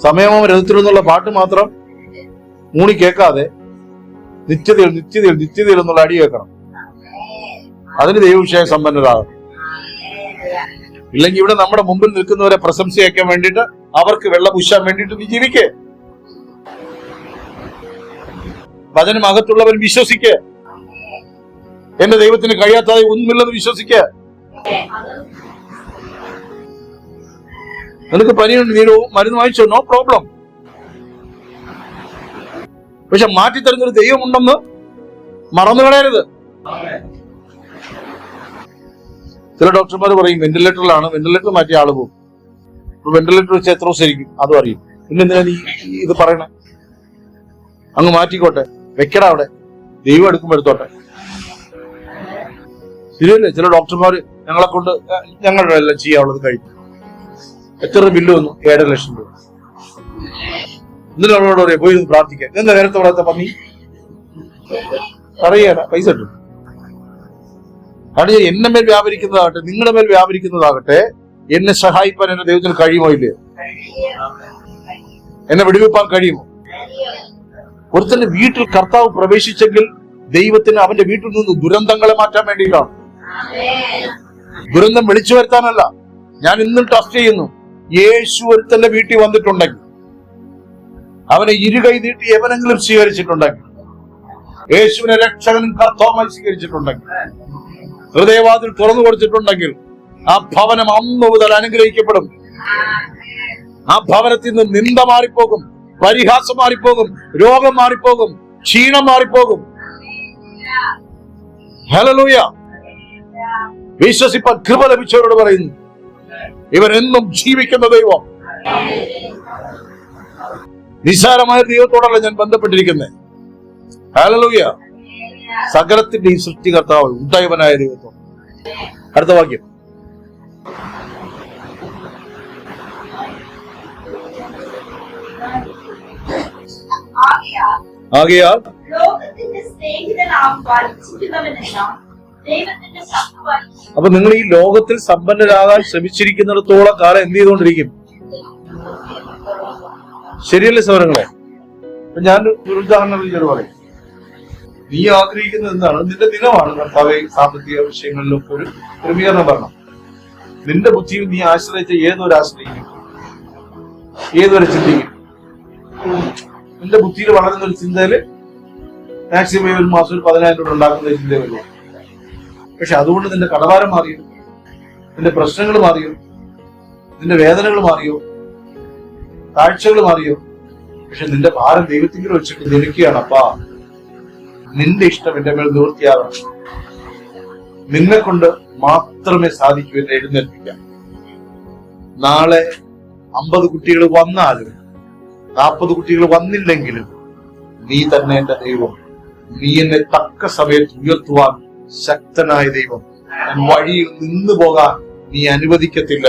Speaker 1: സമയമോ രഥത്തിലെന്നുള്ള പാട്ട് മാത്രം മൂണി കേൾക്കാതെ നിത്യതയിൽ നിത്യതയിൽ നിത്യതയിൽ എന്നുള്ള അടി കേൾക്കണം. അതിന് ദൈവവിഷയ സമ്പന്നരാകും. ഇല്ലെങ്കിൽ ഇവിടെ നമ്മുടെ മുമ്പിൽ നിൽക്കുന്നവരെ പ്രശംസയാക്കാൻ വേണ്ടിയിട്ട്, അവർക്ക് വെള്ളം പൂശാൻ വേണ്ടിയിട്ട് നീ ജീവിക്കേ. വചനം അകത്തുള്ളവൻ വിശ്വസിക്കേ. എന്റെ ദൈവത്തിന് കഴിയാത്തതായി ഒന്നുമില്ലെന്ന് വിശ്വസിക്കേ. നിനക്ക് പനിയുണ്ട്, നീ മരുന്ന് വാങ്ങിച്ചോ, നോ പ്രോബ്ലം. പക്ഷെ മാറ്റിത്തരുന്നൊരു ദൈവമുണ്ടെന്ന് മറന്നു കളയരുത്. ചില ഡോക്ടർമാർ പറയും വെന്റിലേറ്ററിലാണ്, വെന്റിലേറ്റർ മാറ്റിയ ആള് പോകും. വെന്റിലേറ്റർ വെച്ച് എത്ര ദിവസം ഇരിക്കും അതും അറിയും. പിന്നെ എന്തിനാ നീ ഇത് പറയണേ? അങ്ങ് മാറ്റിക്കോട്ടെ, വെക്കട അവിടെ, ദൈവം എടുക്കുമ്പോ എടുത്തോട്ടെ. ശരിയല്ലേ? ചില ഡോക്ടർമാര് ഞങ്ങളെ കൊണ്ട് ഞങ്ങളുടെ എല്ലാം ചെയ്യാനുള്ളത് കഴിക്കും. എത്ര ബില്ല് വന്നു? 7.5 ലക്ഷം രൂപ. എന്നിട്ട് അവളോട് പറയാം പോയി പ്രാർത്ഥിക്കാൻ. എന്താ നേരത്തെ പറയാത്ത പന്നി അറിയാന പൈസ കിട്ടും. കാരണം എന്നെ മേൽ വ്യാപരിക്കുന്നതാകട്ടെ നിങ്ങളുടെ മേൽ വ്യാപരിക്കുന്നതാകട്ടെ എന്നെ സഹായിപ്പാൻ എന്റെ ദൈവത്തിന് കഴിയുമോ ഇല്ലയോ? എന്നെ വിടുവിപ്പാൻ കഴിയുമോ? ഒരുത്തന്റെ വീട്ടിൽ കർത്താവ് പ്രവേശിച്ചെങ്കിൽ ദൈവത്തിന് അവന്റെ വീട്ടിൽ നിന്ന് ദുരന്തങ്ങളെ മാറ്റാൻ വേണ്ടിയിട്ടാണ്. ദുരന്തം വിളിച്ചു വരുത്താനല്ല. ഞാൻ ഇന്നും ട്രസ്റ്റ് ചെയ്യുന്നു, യേശു ഒരുത്തന്റെ വീട്ടിൽ വന്നിട്ടുണ്ടെങ്കിൽ, അവനെ ഇരുകൈ നീട്ടി എവനെങ്കിലും സ്വീകരിച്ചിട്ടുണ്ടെങ്കിൽ, യേശുവിനെ രക്ഷകനും കർത്താവുമായി സ്വീകരിച്ചിട്ടുണ്ടെങ്കിൽ, ഹൃദയവാതിൽ തുറന്നു കൊടുത്തിട്ടുണ്ടെങ്കിൽ, ആ ഭവനം അന്നു മുതൽ അനുഗ്രഹിക്കപ്പെടും. ആ ഭവനത്തിൽ നിന്ന് നിന്ദ മാറിപ്പോകും, പരിഹാസം മാറിപ്പോകും, രോഗം മാറിപ്പോകും, ക്ഷീണം മാറിപ്പോകും. ഹല്ലേലൂയ. വിശ്വസിപ്പാൻ കൃപ ലഭിച്ചവരോട് പറയുന്നു, ഇവൻ എന്നും ജീവിക്കുന്ന ദൈവം. നിസ്സാരമായ ദൈവത്തോടല്ല ഞാൻ ബന്ധപ്പെട്ടിരിക്കുന്നത്. ഹല്ലേലൂയ. സകലത്തിന്റെയും സൃഷ്ടികർത്താവ് ഉദയവനായ ദൈവത്തോട്. അടുത്ത വാക്യം. ആകയാൽ
Speaker 4: ലോകത്തിന്റെ സ്നേഹിതനാവാൻ ഇച്ഛിക്കുന്നവനെല്ലാം ദൈവത്തിന്റെ ശത്രുവായി.
Speaker 1: അപ്പൊ നിങ്ങൾ ഈ ലോകത്തിൽ സമ്പന്നരാകാൻ ശ്രമിച്ചിരിക്കുന്നിടത്തോളം കാലം എന്ത് ചെയ്തുകൊണ്ടിരിക്കും? ശരിയല്ലേ സൗരങ്ങളെ? അപ്പൊ ഞാൻ ഒരു ഉദാഹരണം വിളിച്ചോട് പറയും. നീ ആഗ്രഹിക്കുന്നത് എന്താണ്? നിന്റെ ദിനമാണ് കർത്താവെ സാമ്പത്തിക വിഷയങ്ങളിലൊക്കെ ഒരു ക്രമീകരണം വരണം. നിന്റെ ബുദ്ധിയിൽ നീ ആശ്രയിച്ച ഏതൊരു ആശ്രയിക്കും, ഏതൊരു ചിന്തിക്കും. നിന്റെ ബുദ്ധിയിൽ വളരുന്ന ഒരു ചിന്തയില് മാക്സിമം ഒരു മാസം ഒരു 10,000 രൂപ ഉണ്ടാക്കുന്ന ഒരു ചിന്ത വരുമോ? പക്ഷെ അതുകൊണ്ട് നിന്റെ കടഭാരം മാറിയോ? നിന്റെ പ്രശ്നങ്ങൾ മാറിയോ? നിന്റെ വേദനകൾ മാറിയോ? താഴ്ചകൾ മാറിയോ? പക്ഷെ നിന്റെ ഭാരം ദൈവത്തിൽ വെച്ചിട്ട് നിൽക്കുകയാണ്. അപ്പാ, നിന്റെ ഇഷ്ടം എന്റെ മേൽ നിവൃത്തിയാകണം. നിന്നെ കൊണ്ട് മാത്രമേ സാധിക്കൂ എന്നെ എഴുന്നേൽപ്പിക്കാം. നാളെ 50 കുട്ടികൾ വന്നാലും 40 കുട്ടികൾ വന്നില്ലെങ്കിലും നീ തന്നെ എന്റെ ദൈവം. നീ എന്നെ തക്ക സമയത്ത് ഉയർത്തുവാൻ ശക്തനായ ദൈവം. വഴിയിൽ നിന്നു പോകാൻ നീ അനുവദിക്കത്തില്ല.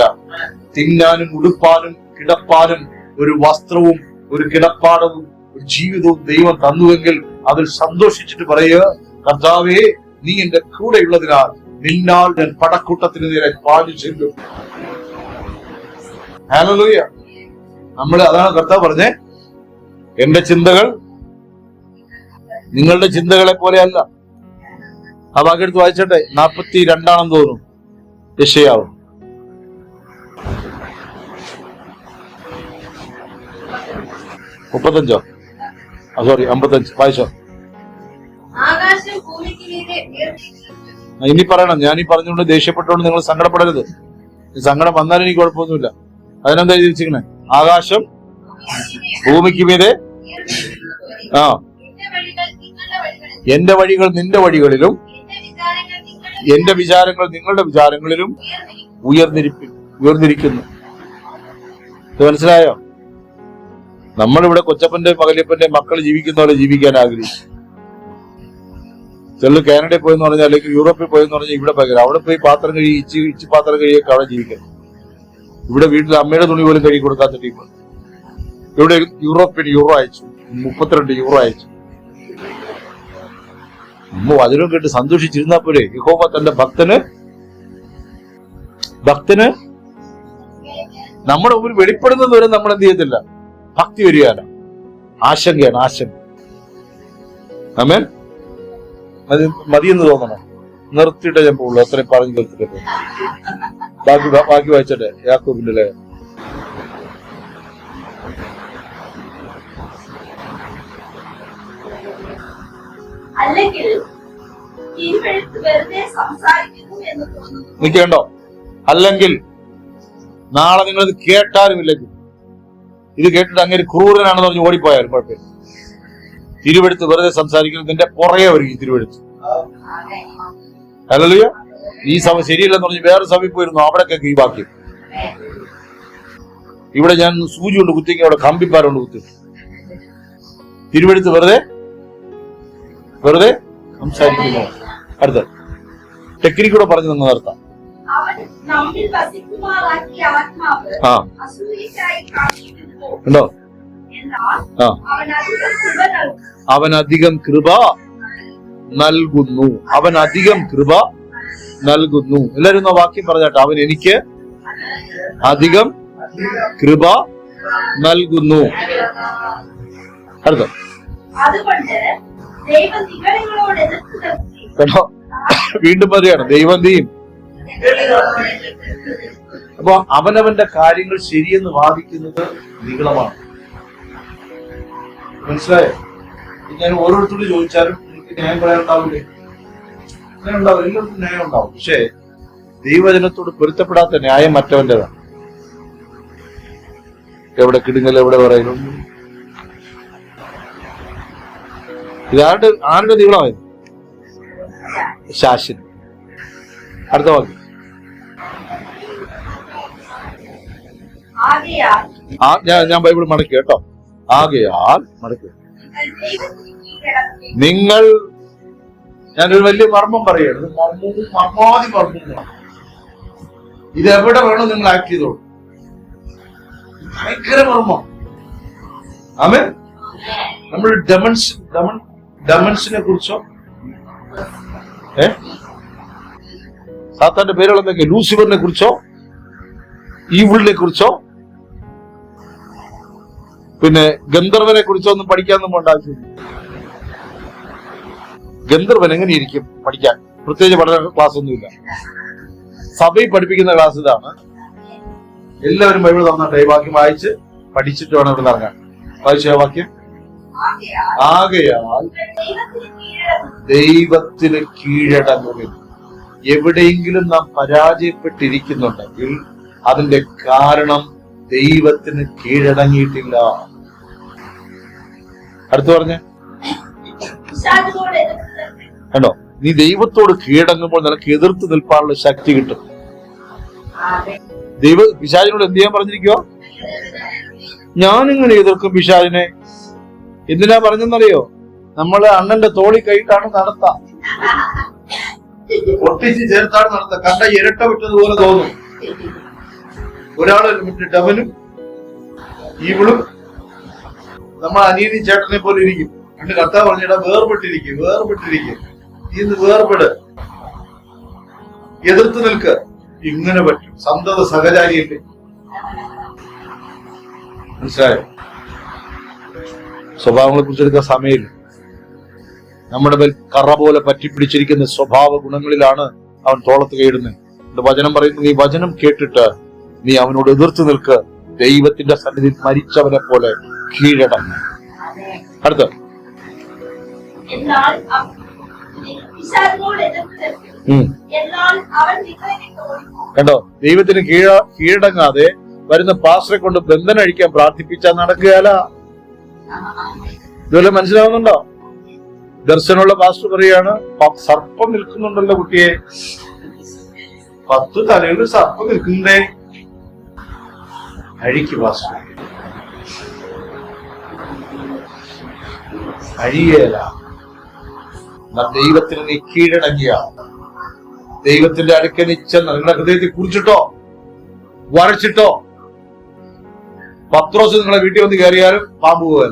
Speaker 1: തിന്നാനും ഉടുപ്പാനും കിടപ്പാനും ഒരു വസ്ത്രവും ഒരു കിടപ്പാടവും ഒരു ജീവിതവും ദൈവം തന്നുവെങ്കിൽ അതിൽ സന്തോഷിച്ചിട്ട് പറയുക, കർത്താവേ, നീ എന്റെ കൂടെയുള്ളതിനാൽ നിന്നാൽ ഞാൻ പടക്കൂട്ടത്തിന് നേരെ പാഞ്ഞു ചെല്ലും. ഹല്ലേലൂയ. അതാണ് കർത്താവ് പറഞ്ഞേ, എന്റെ ചിന്തകൾ നിങ്ങളുടെ ചിന്തകളെ പോലെയല്ല. ആ വാക്കെടുത്ത് വായിച്ചട്ടെ. 42 തോന്നുന്നു യെശയ്യാവ്. മുപ്പത്തഞ്ചോ? സോറി, 55. വായിച്ചോ.
Speaker 4: ആകാശം ഭൂമിക്ക് മീതെ ഉയർന്നിരിക്കുന്നു.
Speaker 1: ഇനി പറയണം. ഞാൻ ഈ പറഞ്ഞുകൊണ്ട് ദേഷ്യപ്പെട്ടോണ്ട് നിങ്ങൾ സങ്കടപ്പെടരുത്. സങ്കടം വന്നാലും എനിക്ക് കുഴപ്പമൊന്നുമില്ല. അതിനെന്താ എഴുതി വെച്ചിരിക്കണേ? ആകാശം ഭൂമിക്ക് മീതെ, ആ, എന്റെ വഴികൾ നിന്റെ വഴികളിലും എന്റെ വിചാരങ്ങൾ നിങ്ങളുടെ വിചാരങ്ങളിലും ഉയർന്നിരിക്കുന്നു. ഇത് മനസ്സിലായോ? നമ്മളിവിടെ കൊച്ചപ്പന്റെ മകലിയപ്പന്റെ മക്കൾ ജീവിക്കുന്ന പോലെ ജീവിക്കാൻ ആഗ്രഹിച്ചു. ചിലർ കാനഡയിൽ പോയെന്ന് പറഞ്ഞാൽ, അല്ലെങ്കിൽ യൂറോപ്പിൽ പോയെന്ന് പറഞ്ഞാൽ ഇവിടെ പകരം അവിടെ പോയി പാത്രം കഴുകി ഇച്ചി പാത്രം കഴുകിയൊക്കെ അവിടെ ജീവിക്കണം. ഇവിടെ വീട്ടിൽ അമ്മയുടെ തുണി പോലും കഴുകി കൊടുക്കാത്ത ടീമാണ്. ഇവിടെ യൂറോപ്പിന് യൂറോ അയച്ചു, 32 യൂറോ അയച്ചു. വചനം കേട്ട് സന്തോഷിച്ചിരുന്നാ പോരെ? യഹോവ തന്റെ ഭക്തന് നമ്മുടെ മുമ്പിൽ വെളിപ്പെടുന്നത് വരെ നമ്മൾ എന്ത് ചെയ്യത്തില്ല? ഭക്തി വരികയാണ്. ആശങ്കയാണ്, ആശങ്ക. ആമേൻ. മതിയെന്ന് തോന്നണം. നിർത്തിയിട്ടേ ഞാൻ പോകുള്ളൂ. അത്രയും പറഞ്ഞു നിർത്തിട്ട് ബാക്കി വായിച്ചട്ടെ. യാക്കോബിന്റെ ലേഖനം.
Speaker 4: അല്ലെങ്കിൽ തിരുവെഴുത്ത് വെറുതെ സംസാരിക്കുന്നു എന്ന് തോന്നുന്നു.
Speaker 1: നിൽക്കണ്ടോ? അല്ലെങ്കിൽ നാളെ നിങ്ങളിത് കേട്ടാലും ഇല്ലെങ്കിൽ, ഇത് കേട്ടിട്ട് അങ്ങനെ ക്രൂരനാണെന്ന് പറഞ്ഞ് ഓടിപ്പോയാലും കുഴപ്പമില്ല. തിരുവെടുത്ത് വെറുതെ സംസാരിക്കുന്നത് നിന്റെ പുറകെ വരും തിരുവെടുത്ത്. ഹല്ലേലൂയ. ഈ സഭ ശരിയല്ലെന്ന് പറഞ്ഞ് വേറെ സഭയിൽ പോയിരുന്നു, അവിടെയൊക്കെ ഈ വാക്യം. ഇവിടെ ഞാൻ സൂചി കൊണ്ട് കുത്തിക്ക്, അവിടെ കമ്പിപ്പാരുണ്ട് കുത്തി. തിരുവെടുത്ത് വെറുതെ സംസാരിക്കുന്നു. അടുത്ത ടെക്നിക്കൂടെ പറഞ്ഞു നിങ്ങൾ നിർത്താം. ഉണ്ടോ? അവൻ അധികം കൃപ നൽകുന്നു. അവൻ അധികം കൃപ നൽകുന്നു. എല്ലാരും ആ വാക്യം പറഞ്ഞാട്ടോ. അവൻ എനിക്ക് അധികം കൃപ നൽകുന്നു. അടുത്ത കേട്ടോ, വീണ്ടും പറയാണ് ദൈവം ചെയ്യും. അപ്പൊ അവനവന്റെ കാര്യങ്ങൾ ശരിയെന്ന് വാദിക്കുന്നത് നിഗളമാണ്. മനസ്സിലായോ? ഞാൻ ഓരോരുത്തരോട് ചോദിച്ചാലും എനിക്ക് ന്യായം പറയാൻ ഉണ്ടാവില്ലേ? ന്യായം ഉണ്ടാവും, എല്ലാവർക്കും ന്യായം ഉണ്ടാവും. പക്ഷെ ദൈവജനത്തോട് പൊരുത്തപ്പെടാത്ത ന്യായം മറ്റവന്റേതാണ്. എവിടെ കിടുങ്ങൽ, എവിടെ പറയുന്നു. ആരുടെ നിഗളമായിരുന്നു? ശാശൻ. അടുത്ത വാക്യം. ഞാൻ ബൈബിൾ മടക്കി കേട്ടോ. ആകയാൽ മടക്കി നിങ്ങൾ, ഞാനൊരു വലിയ മർമ്മം പറയുകയാണ്. മർമാതി മർമ്മം. ഇതെവിടെ വേണം നിങ്ങൾ ആക്ട് ചെയ്തോളൂ. ഭയങ്കര മർമ്മം. ആമേൻ. നമ്മൾ ഡെമൺസിനെ കുറിച്ചോ സാത്താന്റെ പേരുകൾ എന്തൊക്കെയാ? ലൂസിഫറിനെ കുറിച്ചോ ഈവിളിനെ കുറിച്ചോ പിന്നെ ഗന്ധർവനെ കുറിച്ചോ ഒന്നും പഠിക്കാനൊന്നും പോകേണ്ട ആവശ്യമില്ല. ഗന്ധർവൻ എങ്ങനെയിരിക്കും പഠിക്കാൻ? പ്രത്യേകിച്ച് പഠന ക്ലാസ് ഒന്നുമില്ല. സഭയിൽ പഠിപ്പിക്കുന്ന ക്ലാസ് ഇതാണ്. എല്ലാവരും ബൈബിൾ തന്നിട്ട് ഈ വാക്യം വായിച്ച് പഠിച്ചിട്ട് വേണം ഇവിടെ ഇറങ്ങാൻ. വായിച്ച വാക്യം, ആകയാൽ ദൈവത്തിന് കീഴടങ്ങുവിൻ. എവിടെയെങ്കിലും നാം പരാജയപ്പെട്ടിരിക്കുന്നുണ്ടെങ്കിൽ അതിന്റെ കാരണം ദൈവത്തിന് കീഴടങ്ങിയിട്ടില്ല. അടുത്ത് പറഞ്ഞേ കണ്ടോ? നീ ദൈവത്തോട് കീഴടങ്ങുമ്പോൾ നിനക്ക് എതിർത്ത് നിൽപ്പാനുള്ള ശക്തി കിട്ടും. പിശാചിനോട് എന്ത് ചെയ്യാൻ പറഞ്ഞിരിക്കുവോ? ഞാനിങ്ങനെ എതിർക്കും പിശാചിനെ. എന്തിനാ പറഞ്ഞെന്നറിയോ? നമ്മള് അണ്ണന്റെ തോളി കൈയിട്ടാണ് നടത്താം, ഒട്ടിച്ച് ചേർത്താണ് നടത്താം. കണ്ട ഇരട്ട വിട്ടതുപോലെ തോന്നും. ഒരാള് വിട്ടിട്ട് അവനും ഇവളും നമ്മൾ അനിയനും ചേട്ടനെ പോലെ ഇരിക്കും. രണ്ട് കർത്താവ് പറഞ്ഞിടാ വേർപെട്ടിരിക്കും, ഇന്ന് വേർപെട്, എതിർത്ത് നിൽക്ക്. ഇങ്ങനെ പറ്റും. സന്തത സഹചാരിയല്ലേ? മനസ്സിലായോ? സ്വഭാവങ്ങളെ കുറിച്ചെടുക്കാൻ സമയമില്ല. നമ്മുടെ മേൽ കറ പോലെ പറ്റിപ്പിടിച്ചിരിക്കുന്ന സ്വഭാവ ഗുണങ്ങളിലാണ് അവൻ തോളത്ത് കൈയിടുന്നത്. വചനം പറയുന്നു, നീ വചനം കേട്ടിട്ട് നീ അവനോട് എതിർത്ത് നിൽക്ക്. ദൈവത്തിന്റെ സന്നിധിയിൽ മരിച്ചവനെ പോലെ കീഴടങ്ങ്. അടുത്ത കണ്ടോ? ദൈവത്തിന് കീഴടങ്ങാതെ വരുന്ന പാസ്റ്ററെ കൊണ്ട് ബന്ധനം അഴിക്കാൻ പ്രാർത്ഥിപ്പിച്ചാൽ നടക്കുകയല്ല. ഇതുപോലെ മനസ്സിലാവുന്നുണ്ടോ? ദർശനമുള്ള പാസ്റ്റർ പറയാണ്, സർപ്പം നിൽക്കുന്നുണ്ടല്ലോ കുട്ടിയെ, 10 തലയിൽ സർപ്പം നിൽക്കുന്നേ, അഴിക്ക് പാസ്റ്റർ. അഴിയല. ദൈവത്തിന് നീ കീഴടങ്ങിയ, ദൈവത്തിന്റെ അടുക്ക നിച്ചെന്ന് നിങ്ങളുടെ ഹൃദയത്തെ കുറിച്ചിട്ടോ വരച്ചിട്ടോ. പത്രോസ് നിങ്ങളെ വീട്ടിൽ വന്ന് കയറിയാലും പാമ്പ് പോകാൻ,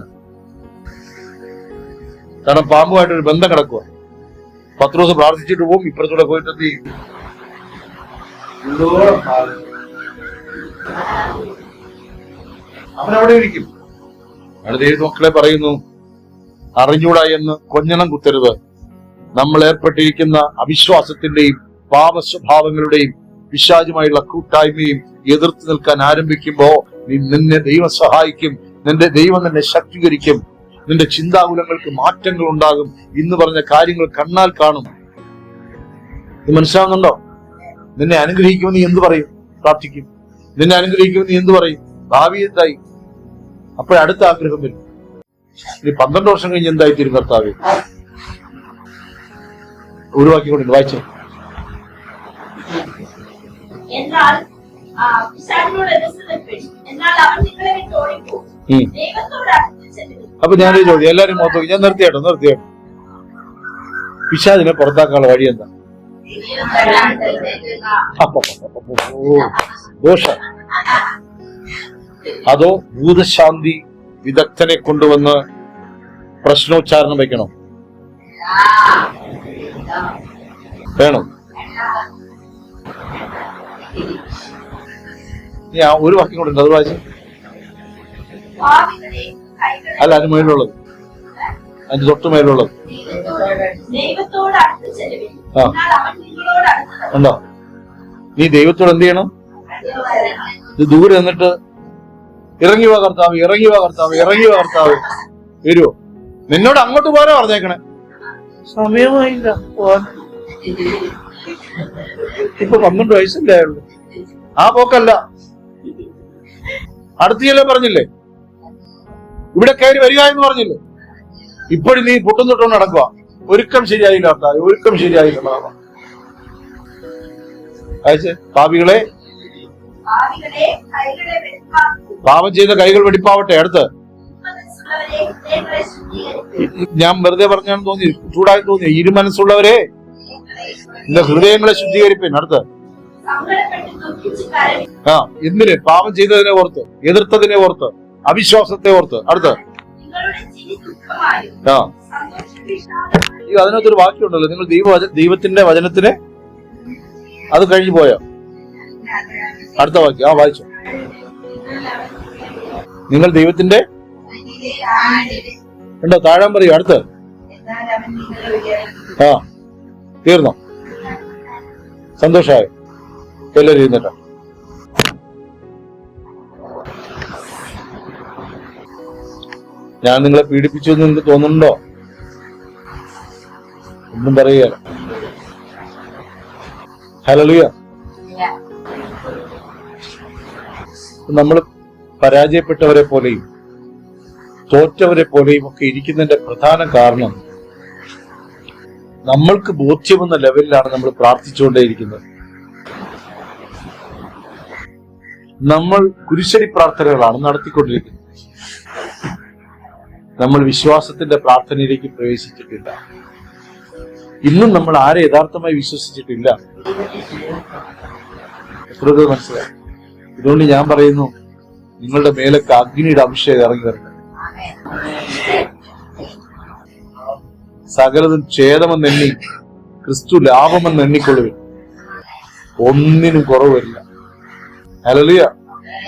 Speaker 1: കാരണം പാമ്പുമായിട്ടൊരു ബന്ധം കിടക്കുക. പത്രോസ് പ്രാർത്ഥിച്ചിട്ട് പോകും, ഇപ്പുറത്തൂടെ പോയിട്ട് എന്ത് ചെയ്യും? അവനവിടെ ഇരിക്കും. ദൈവ മക്കളെ പറയുന്നു, അറിഞ്ഞൂടാ എന്ന് കൊഞ്ഞണം കുത്തരുത്. നമ്മൾ ഏർപ്പെട്ടിരിക്കുന്ന അവിശ്വാസത്തിന്റെയും പാപസ്വഭാവങ്ങളുടെയും പിശാചുമായുള്ള കൂട്ടായ്മയും എതിർത്ത് നിൽക്കാൻ ആരംഭിക്കുമ്പോ നിന്നെ ദൈവം സഹായിക്കും. നിന്റെ ദൈവം നിന്നെ ശക്തീകരിക്കും. നിന്റെ ചിന്താകുലങ്ങൾക്ക് മാറ്റങ്ങൾ ഉണ്ടാകും. ഇന്ന് പറഞ്ഞ കാര്യങ്ങൾ കണ്ണാൽ കാണും. ഇത് മനസ്സിലാവുന്നുണ്ടോ? നിന്നെ അനുഗ്രഹിക്കുമെന്ന് നീ എന്ത് പറയും? പ്രാർത്ഥിക്കും. നിന്നെ അനുഗ്രഹിക്കുമെന്ന് നീ എന്ത് പറയും? ഭാവി എന്തായി? അപ്പോഴടുത്ത ആഗ്രഹം വരും. ഇനി 12 വർഷം കഴിഞ്ഞ് എന്തായി തീരും കർത്താവ്? ഒഴിവാക്കിക്കൊണ്ടിരുന്നു. വായിച്ചു. അപ്പൊ ഞാനൊരു ചോദ്യം, എല്ലാരും മോത്തോക്കി, ഞാൻ നിർത്തിയാട്ടോ. പിശാചിനെ പുറത്താക്കാനുള്ള വഴി എന്താ? ദോഷ അതോ ഭൂതശാന്തി വിദഗ്ധനെ കൊണ്ടുവന്ന് പ്രശ്നോച്ചാരണം വയ്ക്കണോ? വേണം. ഞാൻ ഒരു വാക്യം കൂടെ ഉണ്ട്, അത് വായിച്ചു. അല്ല, അതിന് മേലുള്ളത്, അതിന്റെ തൊട്ട് മേലുള്ളത്. ഉണ്ടോ? നീ ദൈവത്തോട് എന്ത് ചെയ്യണം? ഇത് ദൂരെ നിന്നിട്ട് ഇറങ്ങി വാ കർത്താവ്, ഇറങ്ങി വാ കർത്താവ്, ഇറങ്ങി വാ കർത്താവ് വരുവോ? നിന്നോട് അങ്ങോട്ട് പോരാ പറഞ്ഞേക്കണേ. സമയമായില്ല പോവാൻ. ഇപ്പൊ 12 വയസ്സല്ലേ ആയുള്ളൂ. ആ പോക്കല്ല. അടുത്തല്ലേ പറഞ്ഞില്ലേ? ഇവിടെ കയറി വരിക എന്ന് പറഞ്ഞില്ലേ? ഇപ്പോഴും നീ പൊട്ടും തൊട്ടുകൊണ്ട് നടക്കുക. ഒരുക്കം ശരിയായില്ല കർത്താവ്, ഒരുക്കം ശരിയായില്ല. പാപികളെ, പാപം ചെയ്ത കൈകൾ വെടിപ്പാവട്ടെ. അടുത്ത് ഞാൻ വെറുതെ പറഞ്ഞാണെന്ന് തോന്നി, ചൂടായി തോന്നി. ഇരുമനസ്സുള്ളവരെ എന്റെ ഹൃദയങ്ങളെ ശുദ്ധീകരിപ്പിൻ. അടുത്ത് എന്തിന്? പാപം ചെയ്തതിനെ ഓർത്ത്, എതിർത്തതിനെ ഓർത്ത്, അവിശ്വാസത്തെ ഓർത്ത്. അടുത്ത്
Speaker 4: നിങ്ങളുടെ ചിരി ദുഃഖമായും
Speaker 1: ആ
Speaker 4: സന്തോഷം വിഷാദമായും
Speaker 1: ഈ അതിനകത്തൊരു വാക്യമുണ്ടല്ലോ, നിങ്ങൾ ദൈവത്തിന്റെ വചനത്തിന് അത് കഴിഞ്ഞു പോയോ? അടുത്ത വാക്യം ആ വായിച്ചു. നിങ്ങൾ ദൈവത്തിന്റെ ഉണ്ടോ? താഴാൻ പറയൂ. അടുത്ത്
Speaker 4: എന്നാൽ അവൻ നിങ്ങളെ ഉയർത്തും.
Speaker 1: ആ തീർന്നോ? സന്തോഷായോ? എല്ലാവരും ഇരുന്നിട്ടോ. ഞാൻ നിങ്ങളെ പീഡിപ്പിച്ചു എന്ന് നിങ്ങൾക്ക് തോന്നുന്നുണ്ടോ? ഒന്നും പറയുകയല്ല. ഹല്ലേലൂയ. നമ്മൾ പരാജയപ്പെട്ടവരെ പോലെയും തോറ്റവരെ പോലെയും ഒക്കെ ഇരിക്കുന്നതിന്റെ പ്രധാന കാരണം നമ്മൾക്ക് ബോധ്യമെന്ന ലെവലിലാണ് നമ്മൾ പ്രാർത്ഥിച്ചുകൊണ്ടേയിരിക്കുന്നത്. നമ്മൾ കുരിശടി പ്രാർത്ഥനകളാണ് നടത്തിക്കൊണ്ടിരിക്കുന്നത്. നമ്മൾ വിശ്വാസത്തിന്റെ പ്രാർത്ഥനയിലേക്ക് പ്രവേശിച്ചിട്ടില്ല. ഇന്നും നമ്മൾ ആരെ യഥാർത്ഥമായി വിശ്വസിച്ചിട്ടില്ല. എത്ര പേർ മനസ്സിലായി? ഇതുകൊണ്ട് ഞാൻ പറയുന്നു, നിങ്ങളുടെ മേലൊക്കെ അഗ്നിയുടെ അഭിഷേകം ഇറങ്ങി വരണം. സകലതും ഛേദമെന്നെണ്ണി ക്രിസ്തു ലാഭമെന്ന് എണ്ണിക്കൊള്ളുവിൻ. ഒന്നിനും കുറവ് വരില്ല. ഹല്ലേലൂയ.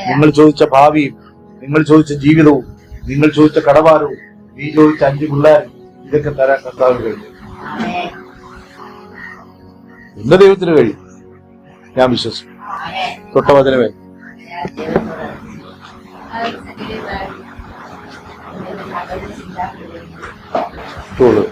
Speaker 1: നിങ്ങൾ ചോദിച്ച ഭാവിയും, നിങ്ങൾ ചോദിച്ച ജീവിതവും, നിങ്ങൾ ചോദിച്ച കടഭാരവും, നീ ചോദിച്ച 5 പിള്ളേരും, ഇതൊക്കെ തരാൻ കർത്താവിന് കഴിയും. എന്റെ ദൈവത്തിന് കഴിയും. ഞാൻ വിശ്വസിക്കും. തൊട്ടവചനമേ തോള്